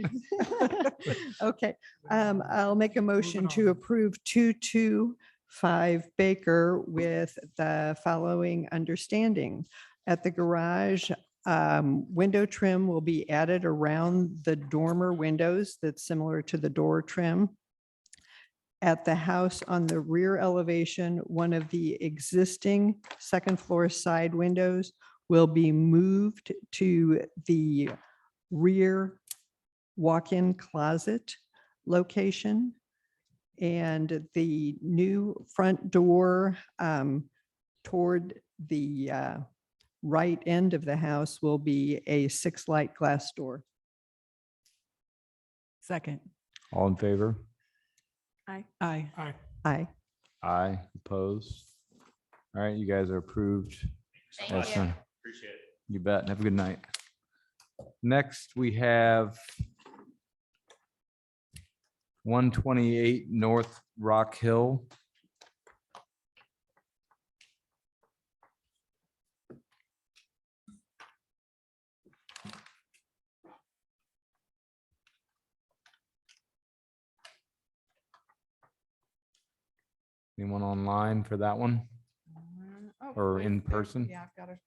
Okay, I'll make a motion to on. approve 225 Baker with the following understanding. At the garage, window trim will be added around the dormer windows that's similar to the door trim. At the house on the rear elevation, one of the existing second floor side windows will be moved to the rear walk-in closet location. And the new front door toward the right end of the house will be a 6 light glass door. Second. All in favor? Aye. Aye. Aye. Aye. Aye, opposed. All right, you guys are approved. Thank That's you. done. Appreciate it. You bet. Have a good night. Next, we have 128 North Rock Hill. Anyone online for that one or in person? Yeah, I've got it.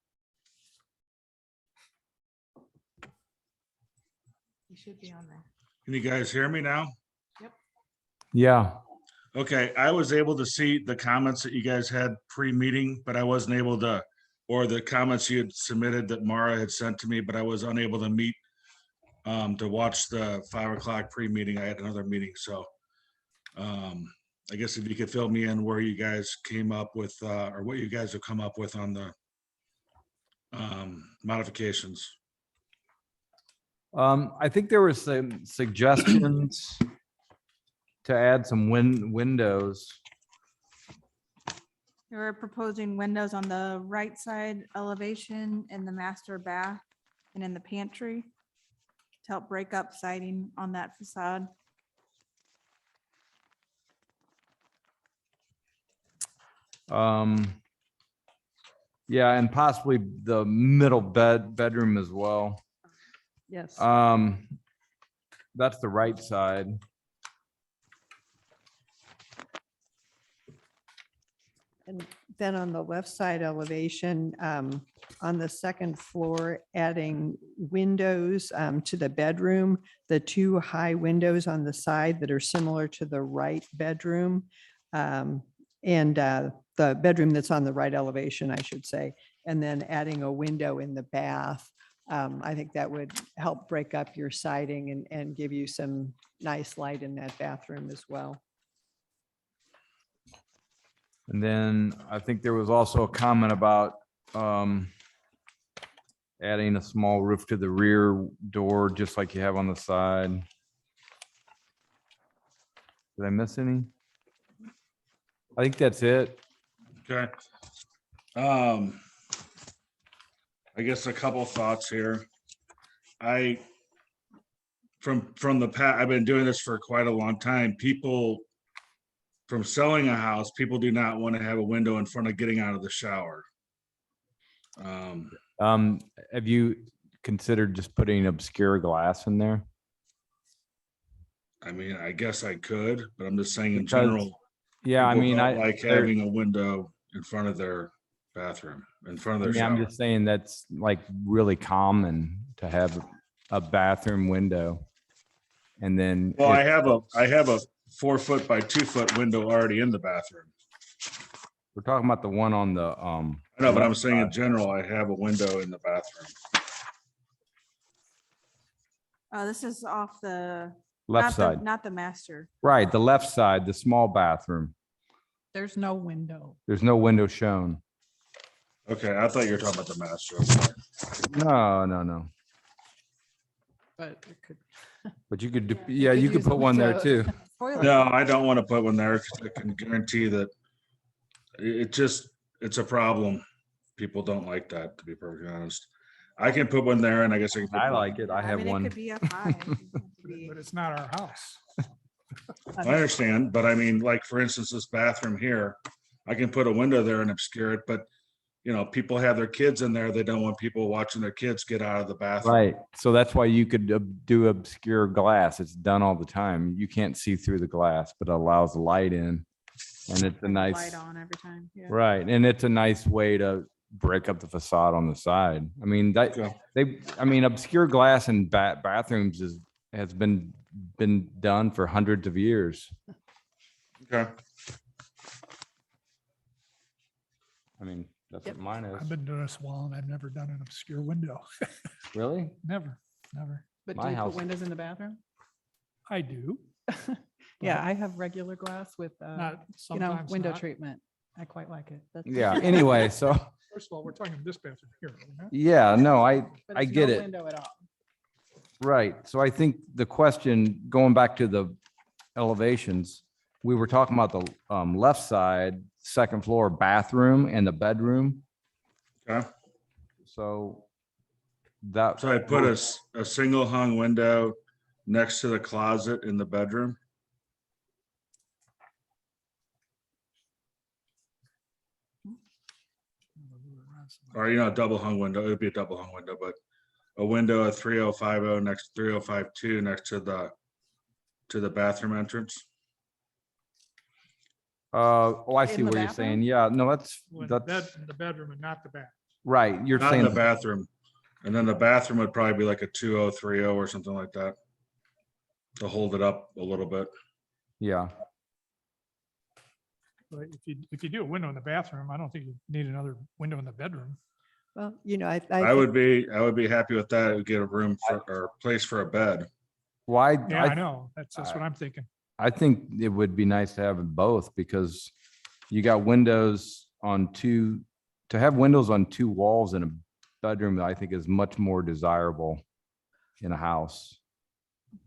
You should be on there. Can you guys hear me now? Yeah. Okay, I was able to see the comments that you guys had pre-meeting, but I wasn't able to, or the comments you had submitted that Mara had sent to me, but I was unable to meet to watch the 5 o'clock pre-meeting. I had another meeting, so I guess if you could fill me in where you guys came up with, or what you guys have come up with on the modifications. I think there were some suggestions to add some windows. They were proposing windows on the right side elevation in the master bath and in the pantry to help break up siding on that facade. Yeah, and possibly the middle bedroom as well. Yes. That's the right side. And then on the left side elevation, on the second floor, adding windows to the bedroom, the 2 high windows on the side that are similar to the right bedroom. And the bedroom that's on the right elevation, I should say, and then adding a window in the bath. I think that would help break up your siding and give you some nice light in that bathroom as well. And then I think there was also a comment about adding a small roof to the rear door, just like you have on the side. Did I miss any? I think that's it. Okay. I guess a couple thoughts here. From the past, I've been doing this for quite a long time. People from selling a house, people do not want to have a window in front of getting out of the shower. Have you considered just putting obscure glass in there? I mean, I guess I could, but I'm just saying in Because- general. Yeah, I people mean, don't I like having a window in front of their bathroom, in front of their I'm shower. just saying that's like really common to have a bathroom window. And then. Well, I if- have a 4 foot by 2 foot window already in the bathroom. We're talking about the one on the, I know, but I'm left saying in side. general, I have a window in the bathroom. This is off the. Left not the- side. Not the master. Right, the left side, the small bathroom. There's no window. There's no window shown. Okay, I thought you were talking about the master. I'm sorry. No. But it could. But you could, yeah, you could use the put one there window. too. No, I don't want to put one there because I can guarantee that it's a problem. People don't like that, to be perfectly honest. I can put one there and I guess I can. put I one- like it. I have mean, it one. could be up high. It doesn't have to be- But it's not our house. I understand, but I mean, like, for instance, this bathroom here, I can put a window there and obscure it, but you know, people have their kids in there. They don't want people watching their kids get out of the bathroom. Right. So that's why you could do obscure glass. It's done all the time. You can't see through the glass, but it allows light in. And it's a nice, Light on every time. Yeah. right. And it's a nice way to break up the facade on the side. I mean, Okay. obscure glass in bathrooms has been done for hundreds of years. Okay. I mean, that's Yep. what mine I've is. been doing this a while and I've never done an obscure window. Really? Never. But My do you house- put windows in the bathroom? I do. Yeah, I have regular glass with, Not you know, sometimes window not. treatment. I quite like it. That's- Yeah, anyway, so, First of all, we're talking this bathroom here. are we not? yeah, no, But I it's get no it. window at all. Right. So I think the question, going back to the elevations, we were talking about the left side, second floor bathroom and the bedroom. Okay. So that. So I put a single hung window next to the closet in the bedroom. Or, you know, a double hung window. It would be a double hung window, but a window at 3050 next 3052 next to the bathroom entrance. I see In the what you're bathroom? saying. Yeah, no, With the that's bed, the bedroom and not the bath. right. You're Not in the saying, bathroom. And then the bathroom would probably be like a 2030 or something like that. To hold it up a little bit. yeah, But if you do a window in the bathroom, I don't think you need another window in the bedroom. Well, you know, I I would be happy with that. It would get a room for, or a place for a bed. why? Yeah, I know. That's what I'm thinking. I think it would be nice to have both because you got windows on to have windows on two walls in a bedroom, I think is much more desirable in a house.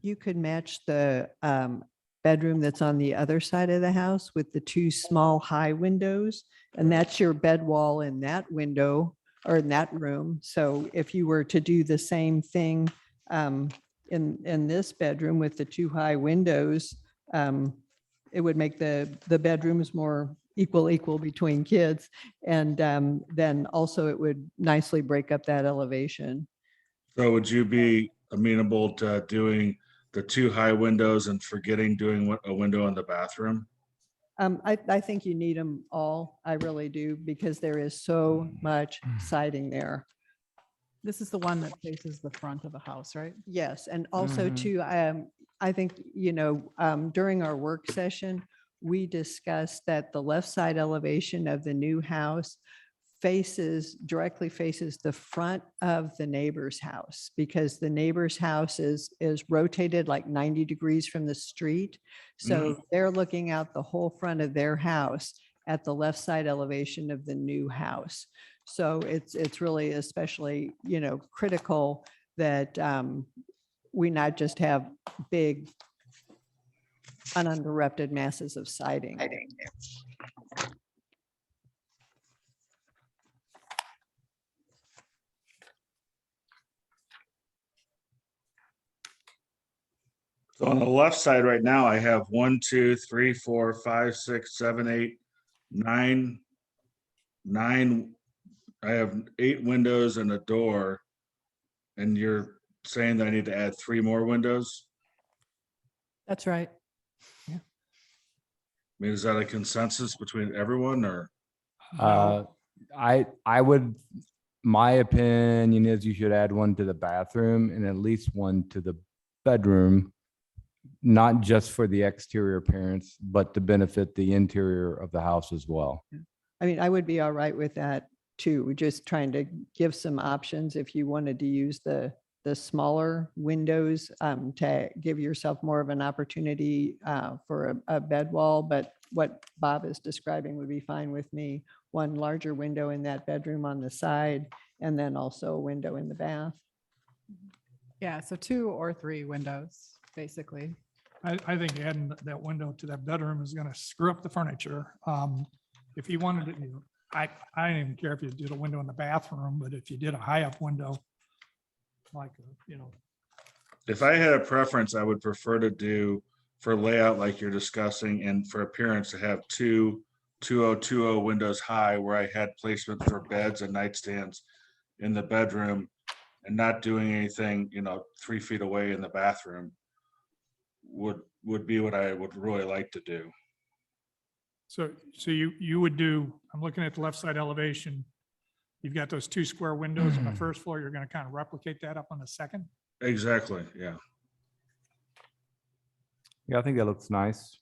You could match the bedroom that's on the other side of the house with the two small high windows. And that's your bed wall in that window or in that room. So if you were to do the same thing in this bedroom with the two high windows, it would make the bedrooms more equal between kids. And then also it would nicely break up that elevation. So would you be amenable to doing the two high windows and forgetting doing a window in the bathroom? I think you need them all. I really do, because there is so much siding there. This is the one that faces the front of the house, right? Yes, and also Mhm. too, I think, you know, during our work session, we discussed that the left side elevation of the new house directly faces the front of the neighbor's house, because the neighbor's house is rotated like 90 degrees from the street. So they're looking out the whole front of their house at the left side elevation of the new house. So it's really especially, you know, critical that we not just have big uninterrupted masses of siding. So on the left side right now, I have 1, 2, 3, 4, 5, 6, 7, 8, 9. I have 8 windows and a door. And you're saying that I need to add 3 more windows? That's right. I mean, is that a consensus between everyone or? I would my opinion is you should add one to the bathroom and at least one to the bedroom, not just for the exterior appearance, but to benefit the interior of the house as well. I mean, I would be all right with that too. We're just trying to give some options if you wanted to use the smaller windows to give yourself more of an opportunity for a bed wall. But what Bob is describing would be fine with me. One larger window in that bedroom on the side, and then also a window in the bath. Yeah, so 2 or 3 windows, basically. I think adding that window to that bedroom is gonna screw up the furniture. If you wanted to, I don't even care if you did a window in the bathroom, but if you did a high up window, like, If I had a preference, I would prefer to do for layout like you're discussing and for appearance to have 2 2020 windows high where I had placement for beds and nightstands in the bedroom and not doing anything, 3 feet away in the bathroom would be what I would really like to do. so you would do, I'm looking at the left side elevation. You've got those 2 square windows on the first floor. You're gonna kind of replicate that up on the second. Exactly, yeah. Yeah, I think that looks nice.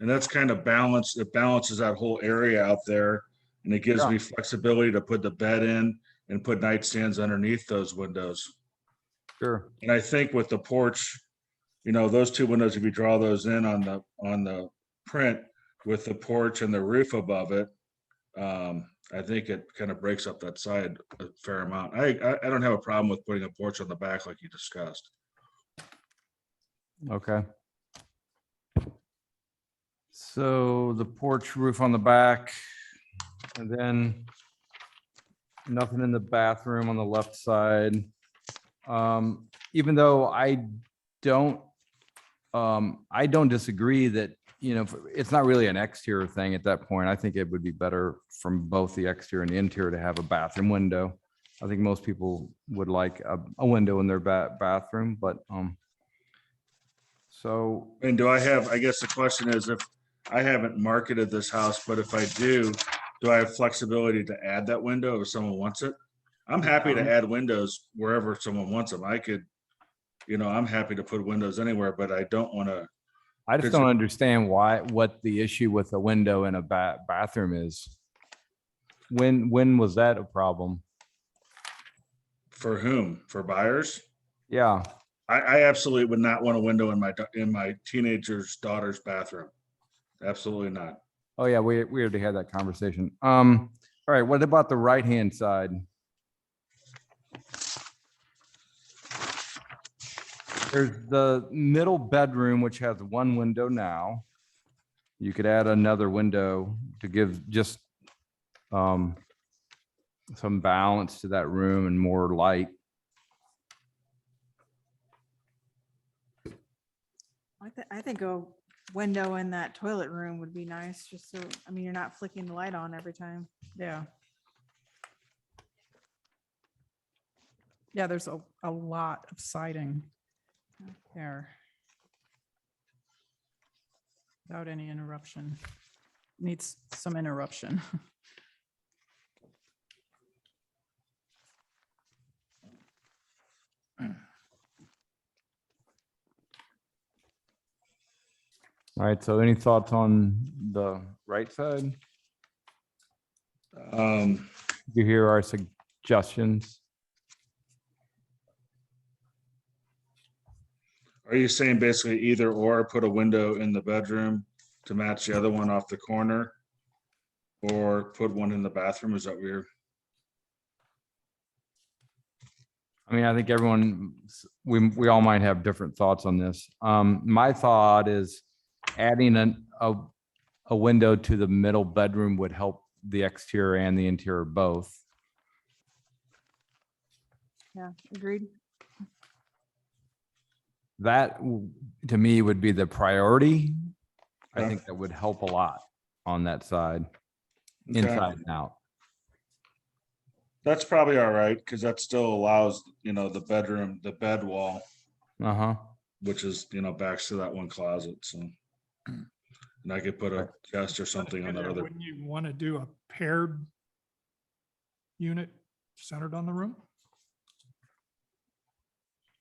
And that's kind of balanced. It balances that whole area out there. And it gives me flexibility to put the bed in and put nightstands underneath those windows. Sure. And I think with the porch, those 2 windows, if you draw those in on the print with the porch and the roof above it, I think it kind of breaks up that side a fair amount. I don't have a problem with putting a porch on the back like you discussed. Okay. So the porch roof on the back, and then nothing in the bathroom on the left side. Even though I don't disagree that, it's not really an exterior thing at that point. I think it would be better from both the exterior and the interior to have a bathroom window. I think most people would like a window in their bathroom, but, so. And I guess the question is, if I haven't marketed this house, but if I do I have flexibility to add that window if someone wants it? I'm happy to add windows wherever someone wants them. I could, I'm happy to put windows anywhere, but I don't want to. I just don't understand what the issue with a window in a bathroom is. When was that a problem? For whom? For buyers? Yeah. I absolutely would not want a window in my teenager's daughter's bathroom. Absolutely not. Oh, yeah, we already had that conversation. All right, what about the right-hand side? There's the middle bedroom, which has 1 window now. You could add another window to give just some balance to that room and more light. I think a window in that toilet room would be nice, just so, you're not flicking the light on every time. Yeah. Yeah, there's a lot of siding there. Without any interruption. Needs some interruption. All right, so any thoughts on the right side? You hear our suggestions? Are you saying basically either or, put a window in the bedroom to match the other one off the corner? Or put one in the bathroom? Is that weird? I mean, I think we all might have different thoughts on this. My thought is adding a window to the middle bedroom would help the exterior and the interior both. Yeah, agreed. That to me would be the priority. I Yeah. think that would help a lot on that side, Okay. inside and out. That's probably all right, because that still allows, the bedroom, the bed wall, Uh-huh. which is, backs to that one closet, so. And I could put a chest or something on that other. Wouldn't you want to do a paired unit centered on the room.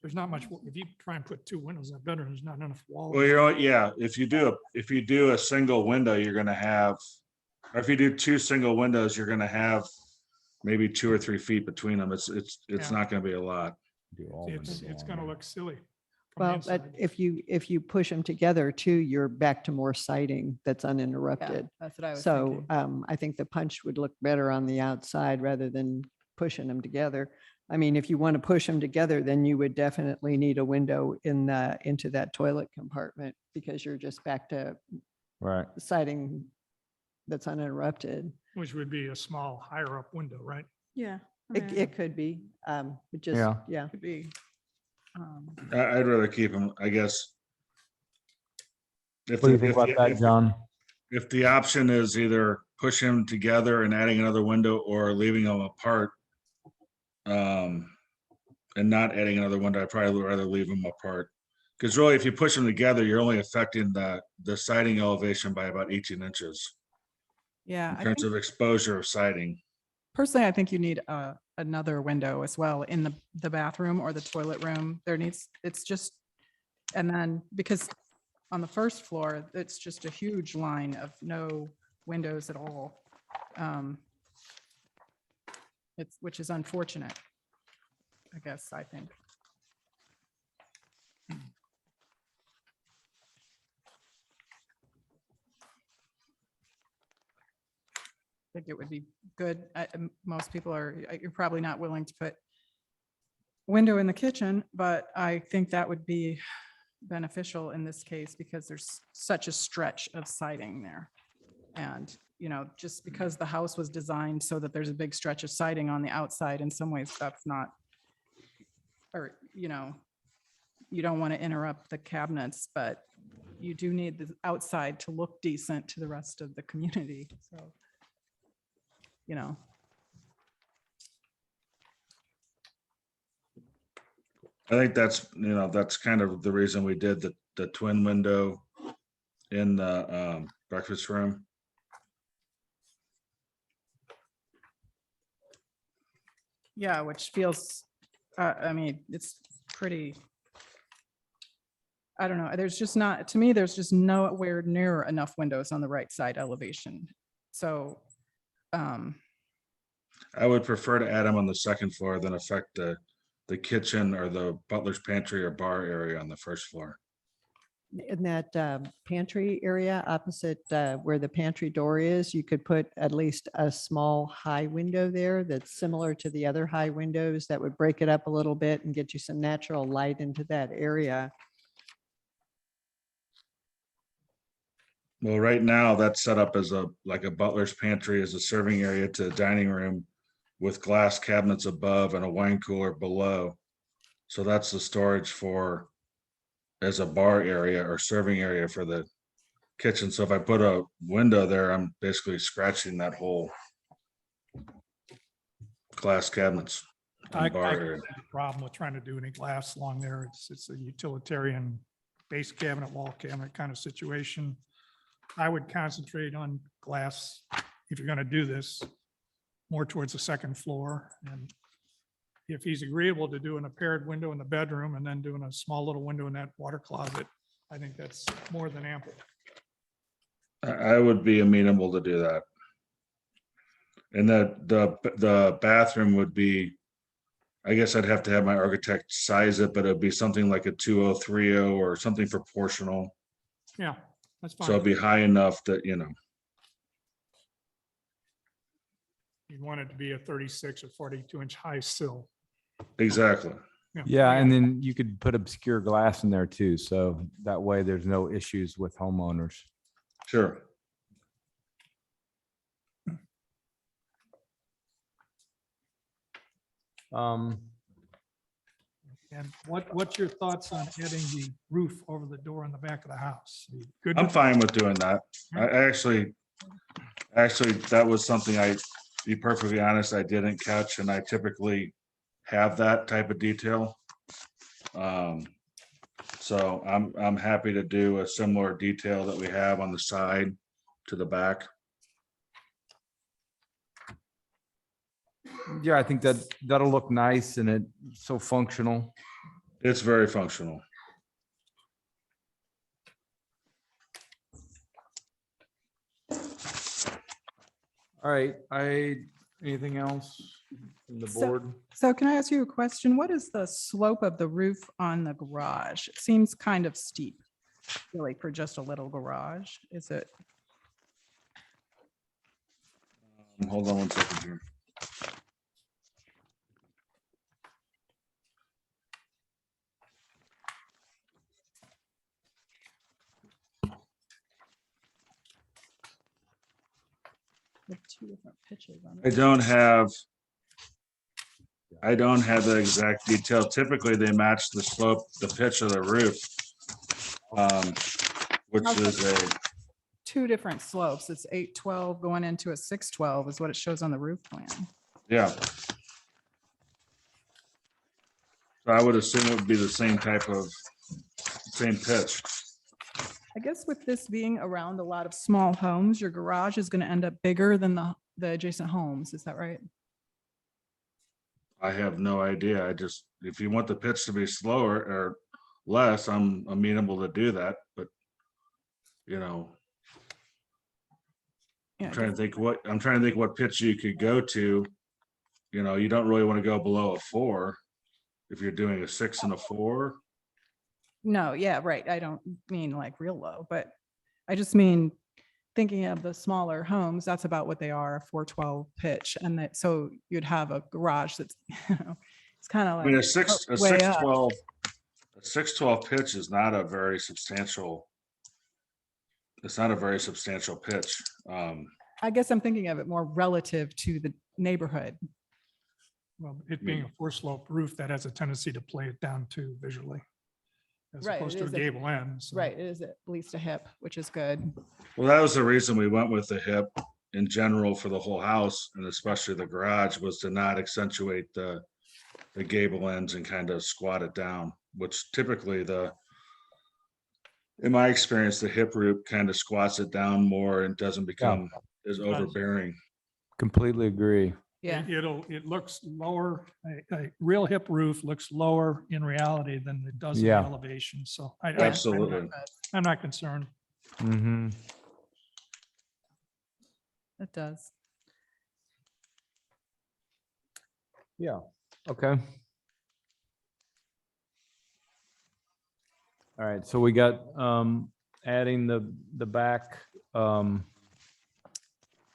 There's not much, if you try and put two windows in that bedroom, there's not enough wall. Well, yeah, if you do a single window, you're gonna have, or if you do two single windows, you're gonna have maybe 2 or 3 feet between them. It's Yeah. not gonna be a lot. It's gonna look silly. from the Well, but inside. if you push them together too, you're back to more siding that's uninterrupted. That's what I was So thinking. I think the punch would look better on the outside rather than pushing them together. I mean, if you want to push them together, then you would definitely need a window into that toilet compartment because you're just back to Right. siding that's uninterrupted. Which would be a small higher up window, right? Yeah. It could be, but just, Yeah. yeah. Could be. I'd rather keep them, I guess. If What do you the- think if about the- that, John? If the option is either push them together and adding another window or leaving them apart, and not adding another window, I'd probably rather leave them apart. Because really, if you push them together, you're only affecting the siding elevation by about 18 inches Yeah. in I terms think- of exposure of siding. Personally, I think you need another window as well in the bathroom or the toilet room. It's just, and then because on the first floor, it's just a huge line of no windows at all. Which is unfortunate, I guess, I think. I think it would be good. Most people you're probably not willing to put window in the kitchen, but I think that would be beneficial in this case because there's such a stretch of siding there. And, just because the house was designed so that there's a big stretch of siding on the outside, in some ways that's not, or, you don't want to interrupt the cabinets, but you do need the outside to look decent to the rest of the community. So, I think that's kind of the reason we did the twin window in the breakfast room. yeah, which feels, I mean, it's pretty, I don't know, there's just not, to me, there's just nowhere near enough windows on the right side elevation. So, I would prefer to add them on the second floor than affect the kitchen or the butler's pantry or bar area on the first floor. In that pantry area opposite where the pantry door is, you could put at least a small high window there that's similar to the other high windows that would break it up a little bit and get you some natural light into that area. Well, right now that's set up as like a butler's pantry as a serving area to a dining room with glass cabinets above and a wine cooler below. So that's the storage for as a bar area or serving area for the kitchen. So if I put a window there, I'm basically scratching that whole glass cabinets. I and bar don't area. see the problem with trying to do any glass along there. It's a utilitarian base cabinet, wall cabinet kind of situation. I would concentrate on glass if you're going to do this more towards the second floor. And if he's agreeable to doing a paired window in the bedroom and then doing a small little window in that water closet, I think that's more than ample. I would be amenable to do that. And the bathroom would be, I guess I'd have to have my architect size it, but it'd be something like a 2030 or something proportional. Yeah, that's fine. So it'd be high enough that, You want it to be a 36 or 42-inch high sill. exactly. Yeah, and then you could put obscure glass in there too. So that way there's no issues with homeowners. Sure. And what's your thoughts on adding the roof over the door in the back of the house? You good I'm with- fine with doing that. I actually, that was something be perfectly honest, I didn't catch, and I typically have that type of detail. So I'm happy to do a similar detail that we have on the side to the back. Yeah, I think that that'll look nice and it's so functional. It's very functional. All right, anything else from the So- board? So can I ask you a question? What is the slope of the roof on the garage? It seems kind of steep, really, for just a little garage. Is it? Hold on one second here. There are two different pitches on I it. don't have the exact detail. Typically, they match the slope, the pitch of the roof. Which is a, Two different slopes. It's 812 going into a 612 is what it shows on the roof plan. yeah. So I would assume it would be the same same pitch. I guess with this being around a lot of small homes, your garage is going to end up bigger than the adjacent homes. Is that right? I have no idea. If you want the pitch to be slower or less, I'm amenable to do that, but you know, Yeah, I'm trying to think what pitch you could go to. You know, you don't really want to go below a 4 if you're doing a 6 and a 4. No, yeah, right. I don't mean like real low, but I just mean thinking of the smaller homes, that's about what they are, a 412 pitch. And that, so you'd have a garage that's, it's kind of I like. mean, a way up. 612 pitch is not a very substantial. It's not a very substantial pitch. I guess I'm thinking of it more relative to the neighborhood. Well, it being a four slope roof, that has a tendency to play it down too visually. As Right, opposed it to a is a- gable end. so- Right, it is at least a hip, which is good. Well, that was the reason we went with the hip in general for the whole house, and especially the garage, was to not accentuate the gable ends and kind of squat it down, which typically in my experience, the hip roof kind of squats it down more and doesn't become as overbearing. Completely agree. Yeah. It looks lower, a real hip roof looks lower in reality than it does in the Yeah. elevation, so. Absolutely. I'm not concerned. Mm-hmm. It does. Yeah, okay. All right, so we got adding the back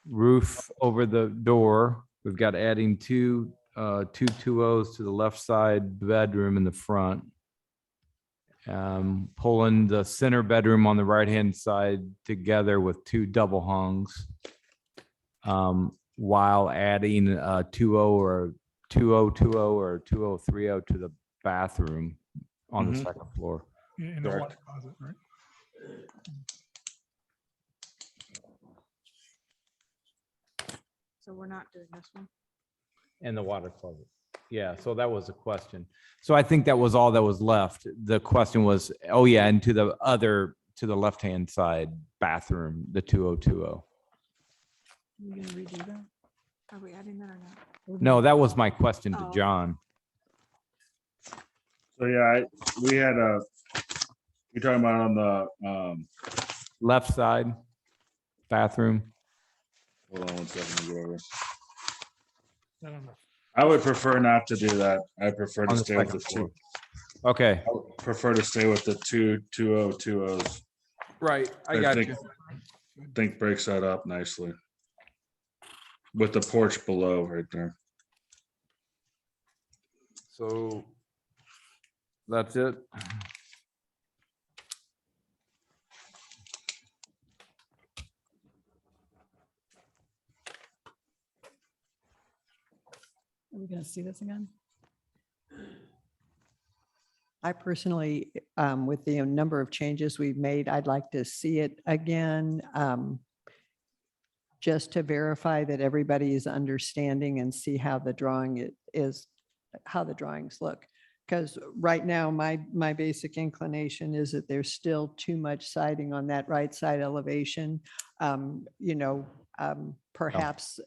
roof over the door. We've got adding two 2.0s to the left side bedroom in the front. Pulling the center bedroom on the right-hand side together with two double hungs. While adding a 2.0 or 2020 or 2030 to the bathroom on the Mhm. second floor. In the Correct. water closet, right? So we're not doing this one. And the water closet. Yeah, so that was a question. So I think that was all that was left. The question was, oh yeah, and to the left-hand side bathroom, the 2020. You gonna redo that? Are we adding that or not? No, that was my question to Oh. John. So yeah, we had you're talking about on the, Left side bathroom. hold on one second. Let me go over. I don't know. I would prefer not to do that. I prefer to On the stay with the second floor. two. Okay, I would prefer to stay with the 2.020s. right, I got think- you. I think breaks that up nicely. With the porch below right there. So that's it. Are we gonna see this again? I personally, with the number of changes we've made, I'd like to see it again. Just to verify that everybody is understanding and see how the drawing is, how the drawings look. Because right now, my basic inclination is that there's still too much siding on that right side elevation. You know, Perhaps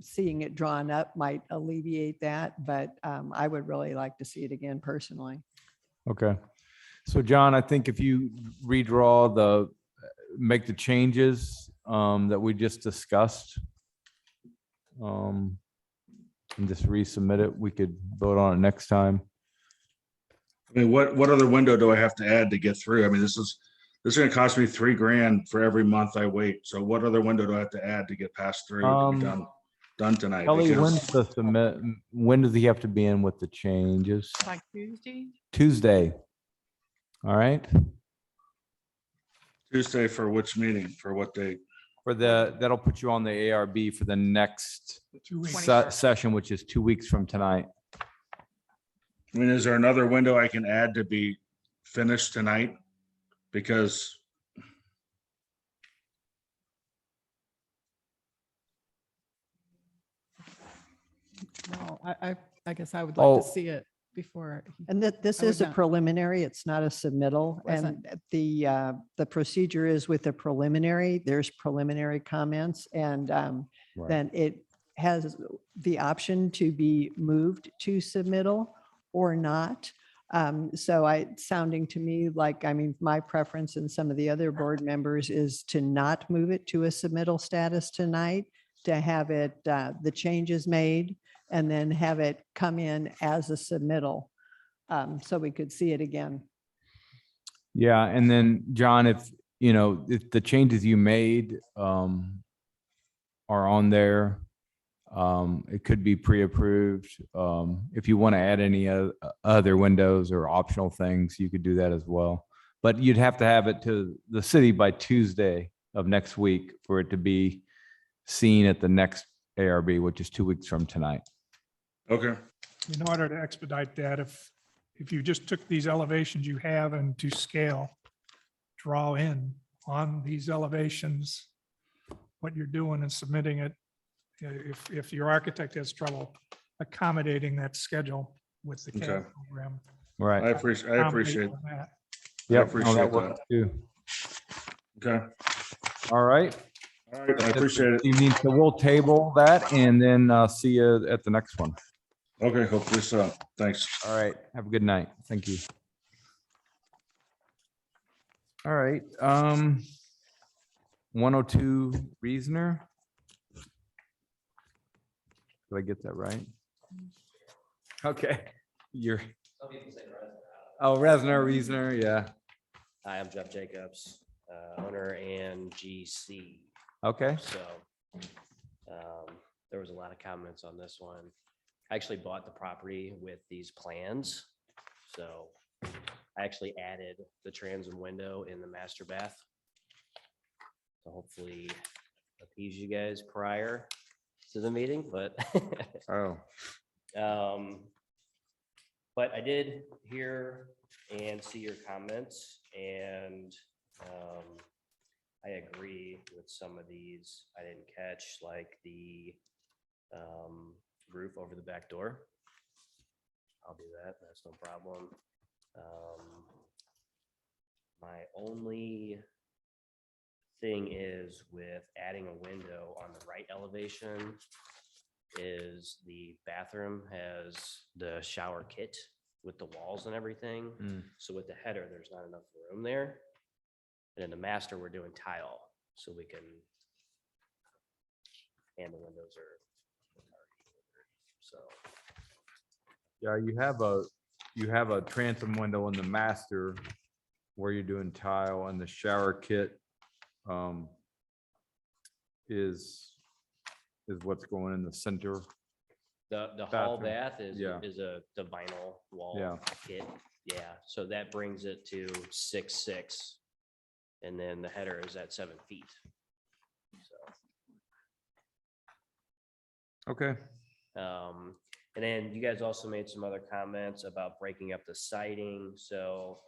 seeing it drawn up might alleviate that, but I would really like to see it again personally. Okay. So John, I think if you redraw make the changes that we just discussed, and just resubmit it, we could vote on it next time. I mean, what other window do I have to add to get through? I mean, this is gonna cost me $3,000 for every month I wait. So what other window do I have to add to get past through to be done tonight? Kelly, Because- when does he have to be in with the changes? Like Tuesday? Tuesday. All right. Tuesday for which meeting? For what date? That'll put you on the ARB for the next 2 weeks. session, which is 2 weeks from tonight. I mean, is there another window I can add to be finished tonight? Because No, I guess I would like Oh. to see it before. And that this I would is a not- preliminary, it's not a submittal. Wasn't- And the procedure is with the preliminary, there's preliminary comments and Right. then it has the option to be moved to submittal or not. So sounding to me like, I mean, my preference and some of the other board members is to not move it to a submittal status tonight, to have it, the changes made, and then have it come in as a submittal, so we could see it again. Yeah, and then John, if the changes you made are on there, it could be pre-approved. If you want to add any other windows or optional things, you could do that as well. But you'd have to have it to the city by Tuesday of next week for it to be seen at the next ARB, which is 2 weeks from tonight. okay, In order to expedite that, if you just took these elevations you have and to scale, draw in on these elevations, what you're doing and submitting it, if your architect has trouble accommodating that schedule with the Okay. CAD program. Right. I appreciate accommodate on that. Yep, appreciate no, that that. works too. okay. All right. All right, I appreciate it. Evening, so we'll table that and then see you at the next one. Okay, hopefully so. Thanks. All right. Have a good night. Thank you. All right. 102 Reasoner. Did I get that right? Okay. Resner, Reasoner. Yeah. Hi, I'm Jeff Jacobs, owner and GC. Okay. So there was a lot of comments on this one. I actually bought the property with these plans. So I actually added the transom window in the master bath. So hopefully appease you guys prior to the meeting, but Oh. but I did hear and see your comments, and I agree with some of these. I didn't catch, like the roof over the back door. I'll do that. That's no problem. My only thing is with adding a window on the right elevation is the bathroom has the shower kit with the walls and everything. Mm. So with the header, there's not enough room there. And in the master, we're doing tile, so we can, and the windows are already ordered, so. Yeah, you have a transom window in the master where you're doing tile, and the shower kit is what's going in the center. The hall Bathroom. bath is Yeah. the vinyl wall Yeah. kit. Yeah, so that brings it to 6'6". And then the header is at 7 feet. So, Okay. and then you guys also made some other comments about breaking up the siding. So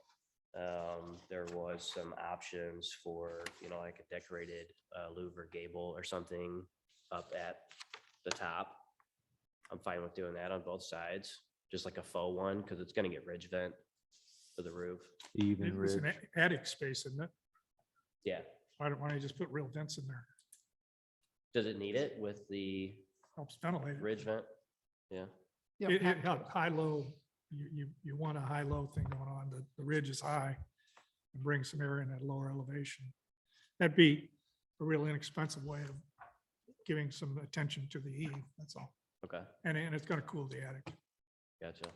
there was some options for, like a decorated louver gable or something up at the top. I'm fine with doing that on both sides, just like a faux one, because it's going to get ridge vent for the roof. Even It's ridge. an attic space, isn't it? Yeah. Why don't you just put real dents in there? Does it need it with the Helps ventilate. ridge vent? Yeah. High-low, you want a high-low thing going on. The ridge is high. And bring some air in at lower elevation. That'd be a real inexpensive way of giving some attention to the eave, that's all. Okay. And it's gonna cool the attic. Gotcha.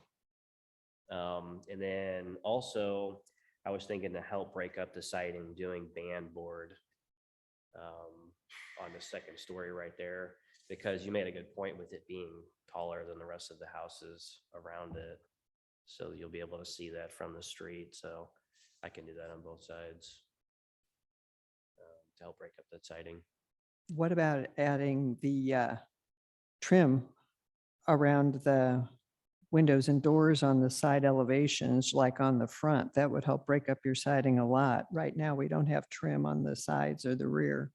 And then also, I was thinking to help break up the siding, doing band board on the second story right there, because you made a good point with it being taller than the rest of the houses around it. So you'll be able to see that from the street. So I can do that on both sides to help break up that siding. What about adding the trim around the windows and doors on the side elevations, like on the front? That would help break up your siding a lot. Right now, we don't have trim on the sides or the rear.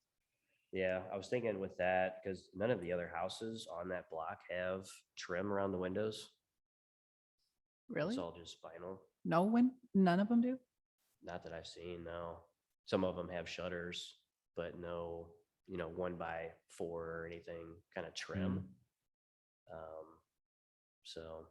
Yeah, I was thinking with that, because none of the other houses on that block have trim around the windows. Really? It's all just vinyl. No one, none of them do? Not that I've seen, no. Some of them have shutters, but no, 1x4 or anything kind of trim. So,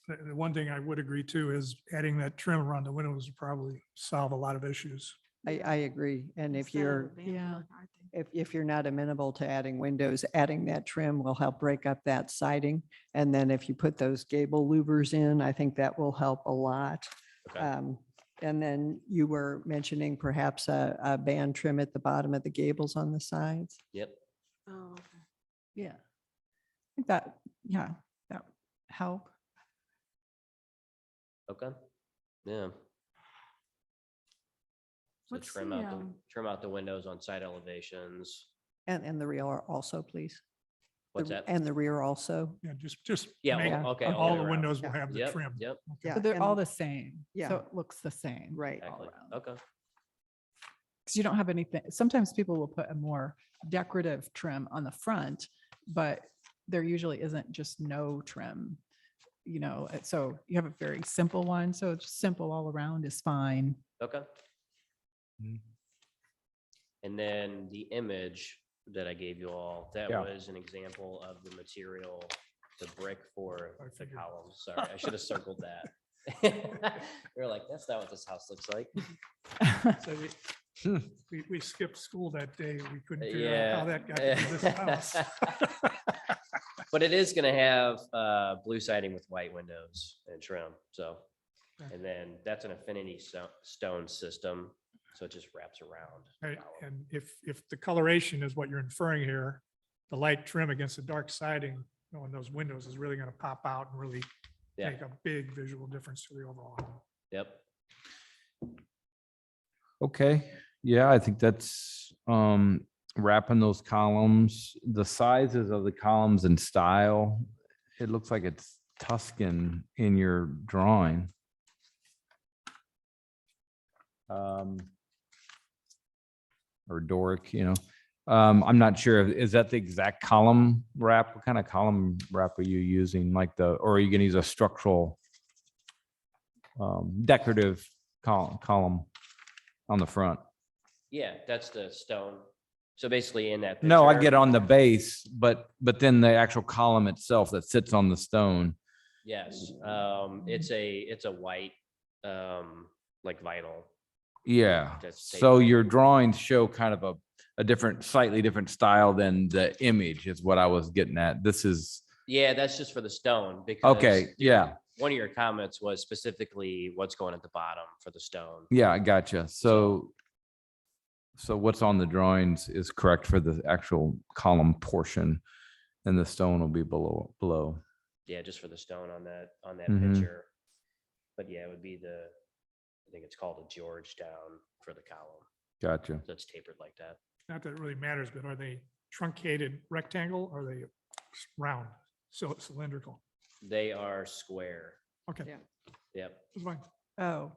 The one thing I would agree to is adding that trim around the windows would probably solve a lot of issues. I agree. And if Instead of you're, a band Yeah. board, I think. if you're not amenable to adding windows, adding that trim will help break up that siding. And then if you put those gable louvers in, I think that will help a lot. okay. And then you were mentioning perhaps a band trim at the bottom of the gables on the sides. Yep. Oh, okay. Yeah. I think that, yeah, that help. Okay. Yeah. So What's trim the, out trim out the windows on side elevations. And the rear also, please. What's The- that? And the rear also. Yeah, just. Yeah, make okay, all all the around. windows will have the Yep, trim. yep. Yeah, But they're all and- the same. Yeah. So it looks the same. Right. Exactly. Okay. Because you don't have anything, sometimes people will put a more decorative trim on the front, but there usually isn't just no trim. So you have a very simple one, so just simple all around is fine. Okay. Mhm. And then the image that I gave you all, that Yeah. was an example of the material, the brick for I the figured. columns. Sorry, I should have circled that. You're like, that's not what this house looks like. So we skipped school that day. We couldn't figure out how that got to this house. But it is gonna have blue siding with white windows and trim, so. Okay. And then that's an affinity stone system, so it just wraps around. the Right, column. and if the coloration is what you're inferring here, the light trim against the dark siding on those windows is really gonna pop out and really Yeah. make a big visual difference to the overall home. Yep. Okay, yeah, I think that's wrapping those columns, the sizes of the columns and style. It looks like it's Tuscan in your drawing. Or Doric, I'm not sure. Is that the exact column wrap? What kind of column wrap are you using? Or are you gonna use a structural decorative column on the front? Yeah, that's the stone. So basically in that. No, I picture- get on the base, but then the actual column itself that sits on the stone. Yes, it's a white, like vinyl. Yeah. That's So tapered. your drawings show kind of a different, slightly different style than the image is what I was getting at. This is, Yeah, that's just for the stone because. okay, yeah, One of your comments was specifically what's going at the bottom for the stone. yeah, I gotcha. So what's on the drawings is correct for the actual column portion and the stone will be below. Yeah, just for the stone on that Mhm. picture. But yeah, it would be I think it's called a Georgetown for the column. Gotcha. So it's tapered like that. Not that it really matters, but are they truncated rectangle or are they round, cylindrical? They are square. Okay. Yeah. Yep. That's fine. Oh,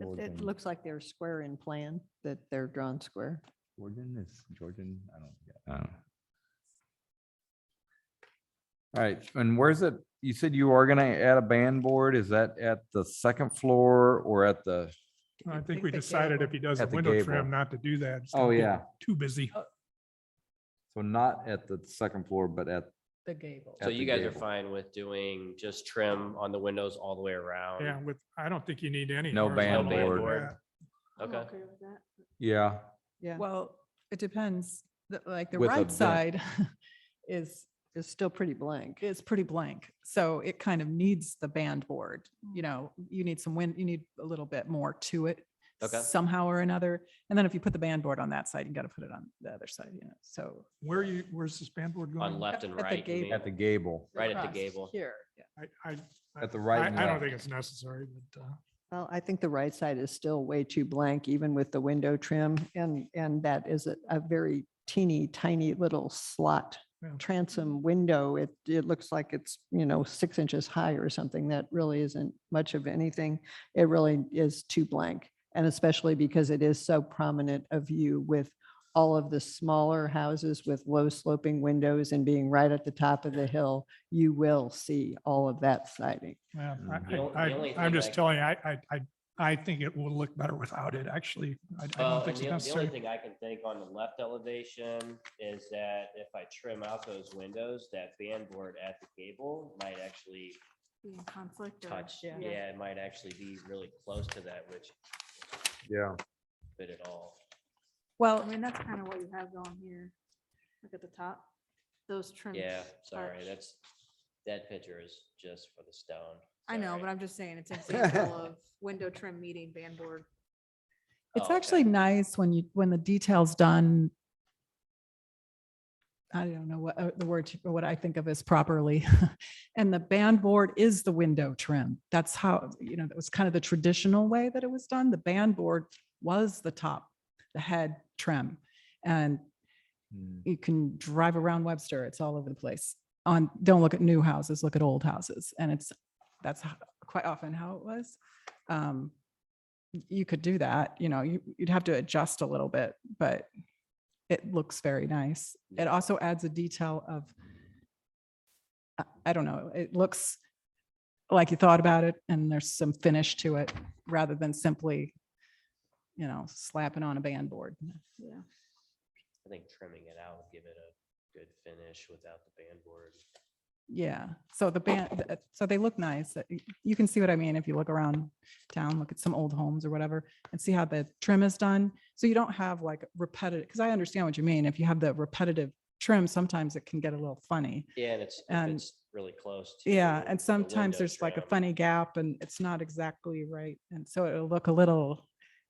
It looks like they're square in plan, that they're drawn square. Georgian? I don't know. All right, and where's it? You said you are gonna add a band board. Is that at the second floor or at the I You'd think we the decided if gable- he does a At the window gable. trim, not to do that. It's Oh, gonna get yeah. Too busy. So not at the second floor, but at, The gable. So at you the guys are gable. fine with doing just trim on the windows all the way around? Yeah, with, I don't think you need any. No horizontal band like board. that. I'm Okay. okay with that. yeah, Yeah. Well, it depends. Like the With a right vent. side is It's still pretty blank. is pretty blank. So it kind of needs the band board, you know, you need some wind, you need a little bit more to it Okay. somehow or another. And then if you put the band board on that side, you got to put it on the other side, you know, so. Where's this band board going? On left and At the right, you gable. mean? at the gable, Right at the Across gable. Here. at the right and I don't left. think it's necessary, but, Well, I think the right side is still way too blank, even with the window trim, and that is a very teeny tiny little slot Yeah. transom window. It looks like it's, 6 inches high or something. That really isn't much of anything. It really is too blank. And especially because it is so prominent a view with all of the smaller houses with low sloping windows and being right at the top of the hill, you will see all of that siding. yeah, The only I'm thing just telling you, I think it will look better without it, actually. I Well, don't think and it's the only necessary. thing I can think on the left elevation is that if I trim out those windows, that band board at the gable might actually Be in conflict or? touch, yeah, it might actually be really close to that, which Yeah. fit it all. Well, I mean, that's kind of what you have going here. Look at the top, those trims. Yeah, sorry, touch. that picture is just for the stone. I know, Sorry. but I'm just saying it's an example of window trim meeting band board. it's Oh, okay. actually nice when the detail's done. I don't know what the word, what I think of as properly. And the band board is the window trim. That's how, that was kind of the traditional way that it was done. The band board was the top, the head trim. And you can drive around Webster. It's all over the place. Don't look at new houses, look at old houses. And that's quite often how it was. You could do that, you'd have to adjust a little bit, but it looks very nice. It also adds a detail of, I don't know, it looks like you thought about it and there's some finish to it rather than simply, slapping on a band board. Yeah. I think trimming it out would give it a good finish without the band board. Yeah, so so they look nice. You can see what I mean if you look around town, look at some old homes or whatever and see how the trim is done. So you don't have like repetitive, because I understand what you mean. If you have the repetitive trim, sometimes it can get a little funny. Yeah, and if it's really close to. Yeah, and the sometimes window there's like a trim. funny gap and it's not exactly right. And so it'll look a little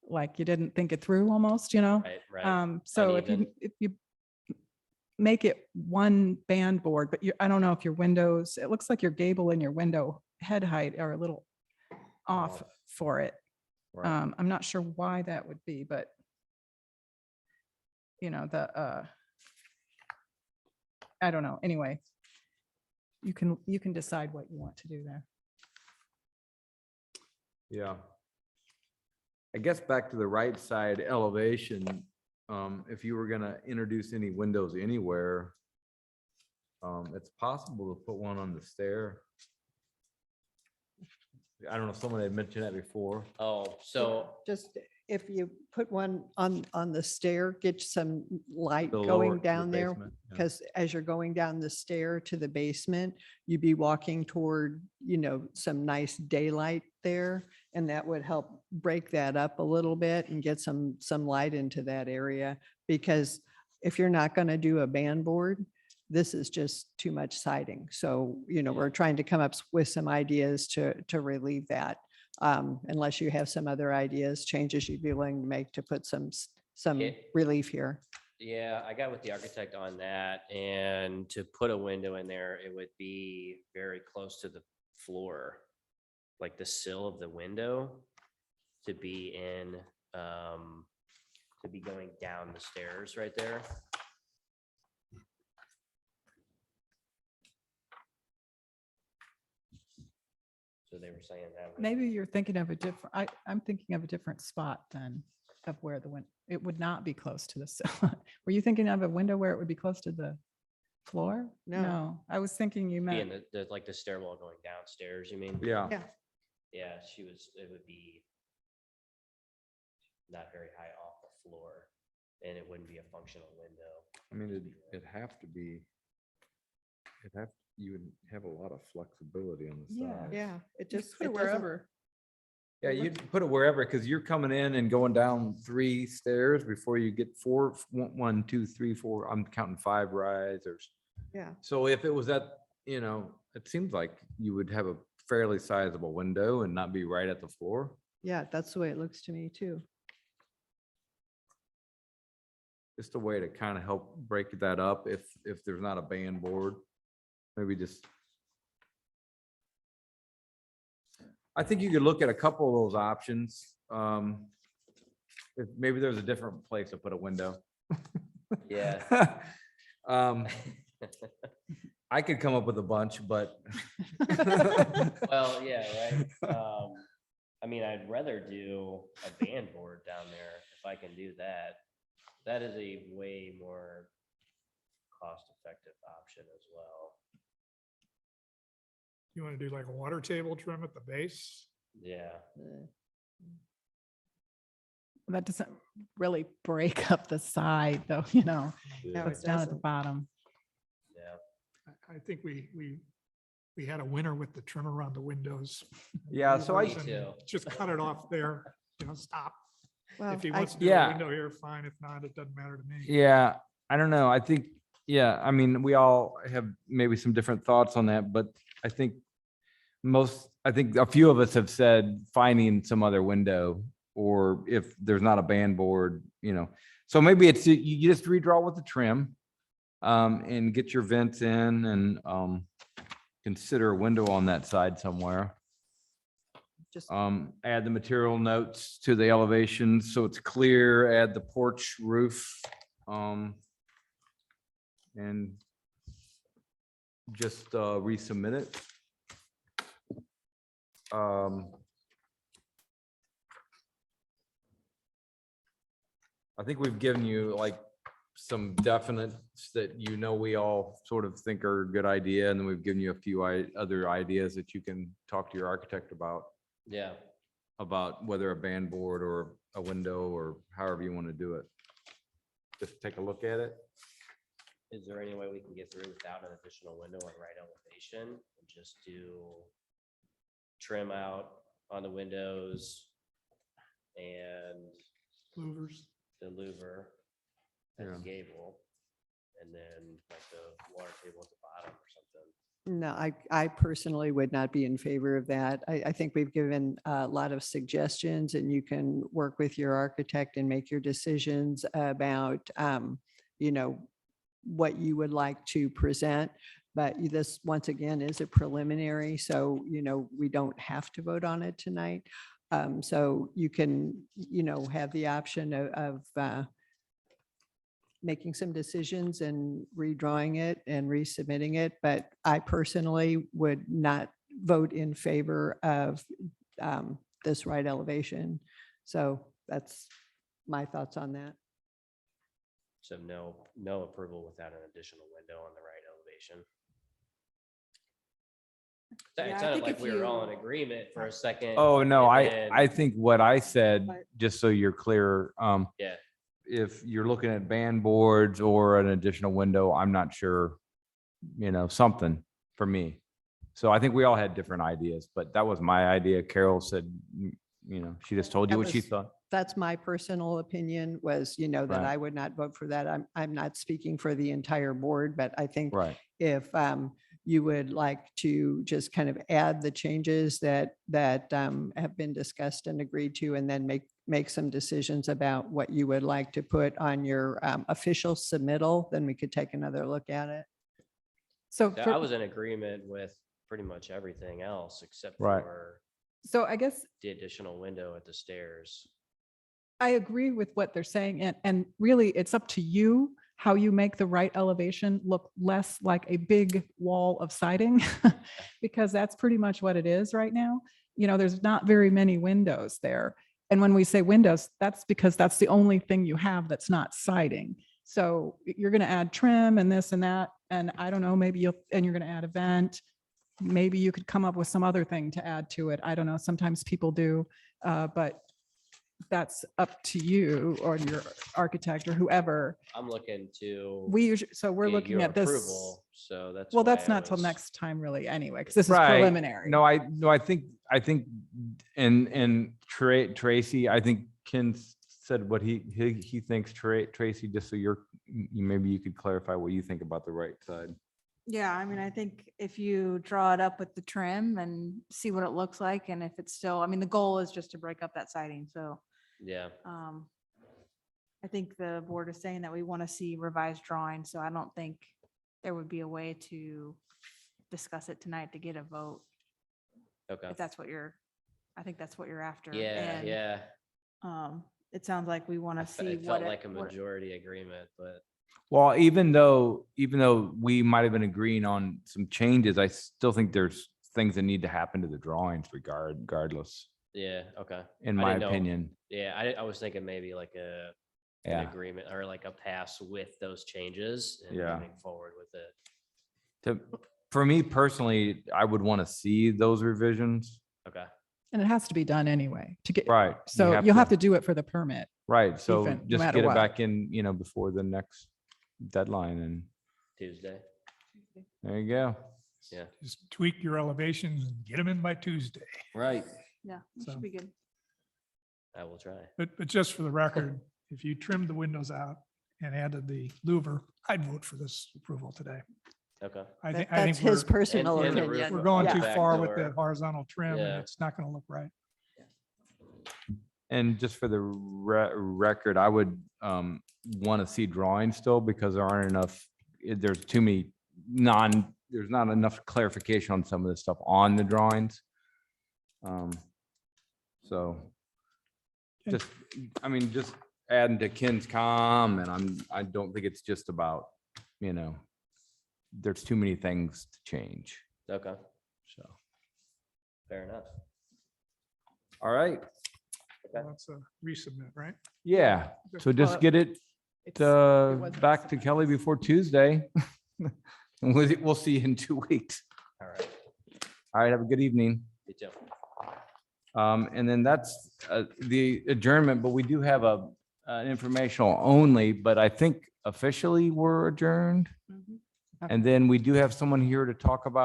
like you didn't think it through almost, Right, right. So Uneven. if you make it one band board, but I don't know if your windows, it looks like your gable and your window head height are a little off for it. Right. I'm not sure why that would be, but I don't know. Anyway, you can decide what you want to do there. Yeah. I guess back to the right side elevation, if you were gonna introduce any windows anywhere, it's possible to put one on the stair. I don't know if someone had mentioned that before. Oh, so Just if you put one on the stair, get some light The lower- going the down there. basement, yeah. Because as you're going down the stair to the basement, you'd be walking toward, some nice daylight there. And that would help break that up a little bit and get some light into that area. Because if you're not going to do a band board, this is just too much siding. So, we're trying to come up with some ideas to relieve that. Unless you have some other ideas, changes you'd be willing to make to put some Yeah. relief here. yeah, I got with the architect on that, and to put a window in there, it would be very close to the floor, like the sill of the window to be going down the stairs right there. So they were saying that. Maybe you're thinking of a different, I'm thinking of a different spot then of where it would not be close to the sill. Were you thinking of a window where it would be close to the floor? No. I was thinking you Be in meant, like the stairwell going downstairs, you mean? Yeah. Yeah. Yeah, it would be not very high off the floor, and it wouldn't be a functional window. I mean, it'd have to be, you would have a lot of flexibility on the side. Yeah, it You just, put it it doesn't, wherever. Yeah, you'd put it wherever, because you're coming in and going down 3 stairs before you get 4, 1, 2, 3, 4, I'm counting 5 risers. yeah. So if it was at, it seems like you would have a fairly sizable window and not be right at the floor. Yeah, that's the way it looks to me too. Just a way to kind of help break that up if there's not a band board. Maybe just. I think you could look at a couple of those options. If maybe there's a different place to put a window. Yeah. I could come up with a bunch, but. Well, yeah, right. I mean, I'd rather do a band board down there if I can do that. That is a way more cost-effective option as well. You want to do like a water table trim at the base? Yeah. That doesn't really break up the side though, No, it's it down at the doesn't. bottom. Yeah. I think we had a winner with the trim around the windows. Yeah, so I. And just cut it off there, stop. Well, If he I- wants to do a Yeah. window here, fine. If not, it doesn't matter to me. Yeah, I don't know. I think, yeah, I mean, we all have maybe some different thoughts on that, but I think I think a few of us have said finding some other window, or if there's not a band board, so maybe it's, you just redraw with the trim and get your vents in and consider a window on that side somewhere. Just, Add the material notes to the elevations so it's clear, add the porch roof. And just resubmit it. I think we've given you like some definites that we all sort of think are a good idea, and then we've given you a few other ideas that you can talk to your architect about whether a band board or a window or however you want to do it. Just take a look at it. Is there any way we can get through without an additional window on right elevation and just do trim out on the windows and Louvers. the louver at the Yeah. gable, and then like the water table at the bottom or something? no, I personally would not be in favor of that. I think we've given a lot of suggestions and you can work with your architect and make your decisions about, what you would like to present. But this, once again, is a preliminary, so, we don't have to vote on it tonight. So you can, have the option of making some decisions and redrawing it and resubmitting it. But I personally would not vote in favor of this right elevation. So that's my thoughts on that. So no approval without an additional window on the right elevation. Yeah, I It sounded think like if we were all you- in agreement for a second. Oh, no, and I then- think what I said, But- just so you're clear, Yeah, if you're looking at band boards or an additional window, I'm not sure, something for me. So I think we all had different ideas, but that was my idea. Carol said, she just told you That what she was- thought. That's my personal opinion was, that Right. I would not vote for that. I'm not speaking for the entire board, but I think Right. if you would like to just kind of add the changes that have been discussed and agreed to, and then make some decisions about what you would like to put on your official submittal, then we could take another look at it. So, I was in agreement with pretty much everything else except Right. for so I guess the additional window at the stairs. I agree with what they're saying, and really it's up to you how you make the right elevation look less like a big wall of siding, because that's pretty much what it is right now. There's not very many windows there. And when we say windows, that's because that's the only thing you have that's not siding. So you're going to add trim and this and that, and I don't know, maybe you're going to add a vent. Maybe you could come up with some other thing to add to it. I don't know. Sometimes people do, but that's up to you or your architect or whoever. I'm looking to. We usually, so we're get looking your at this. approval, So that's. Well, why that's I not till was- next time really anyway, because this is Right. preliminary. No, I think, and Tracy, I think Ken said what he thinks, Tracy, just so maybe you could clarify what you think about the right side. Yeah, I mean, I think if you draw it up with the trim and see what it looks like, and if it's still, I mean, the goal is just to break up that siding, so. Yeah, I think the board is saying that we want to see revised drawings, so I don't think there would be a way to discuss it tonight to get a vote, okay. if that's what I think that's what you're after. Yeah, And, yeah. It sounds like we want to see It what. felt like a what- majority agreement, but Well, even though we might have been agreeing on some changes, I still think there's things that need to happen to the drawings regardless, yeah, okay. in I my didn't know- opinion. Yeah, I was thinking maybe like an Yeah. agreement or like a pass with those changes and Yeah. moving forward with it. For me personally, I would want to see those revisions. Okay. And it has to be done anyway to get, Right. so you'll have to do it for the permit. Right. So even, no just matter get it what. back in, before the next deadline, and Tuesday. there you go. Yeah. Just tweak your elevations and get them in by Tuesday. Right. Yeah, it So- should be good. I will try. But just for the record, if you trimmed the windows out and added the louver, I'd vote for this approval today. Okay. I think That's his personal and the opinion. roof We're going too back far with door. the horizontal trim, Yeah. and it's not going to look right. And just for the record, I would want to see drawings still, because there aren't enough, there's too many there's not enough clarification on some of this stuff on the drawings. So just, just adding to Ken's comment, I don't think it's just about, there's too many things to change. Okay. So, Fair enough. all right. That's a resubmit, right? Yeah. So just Well, get it wasn't back to Kelly before Tuesday. And we'll see you in 2 weeks. All right. All right. Have a good evening. You too. And then that's the adjournment, but we do have an informational only, but I think officially we're adjourned. Mhm. And then we do have someone here to talk about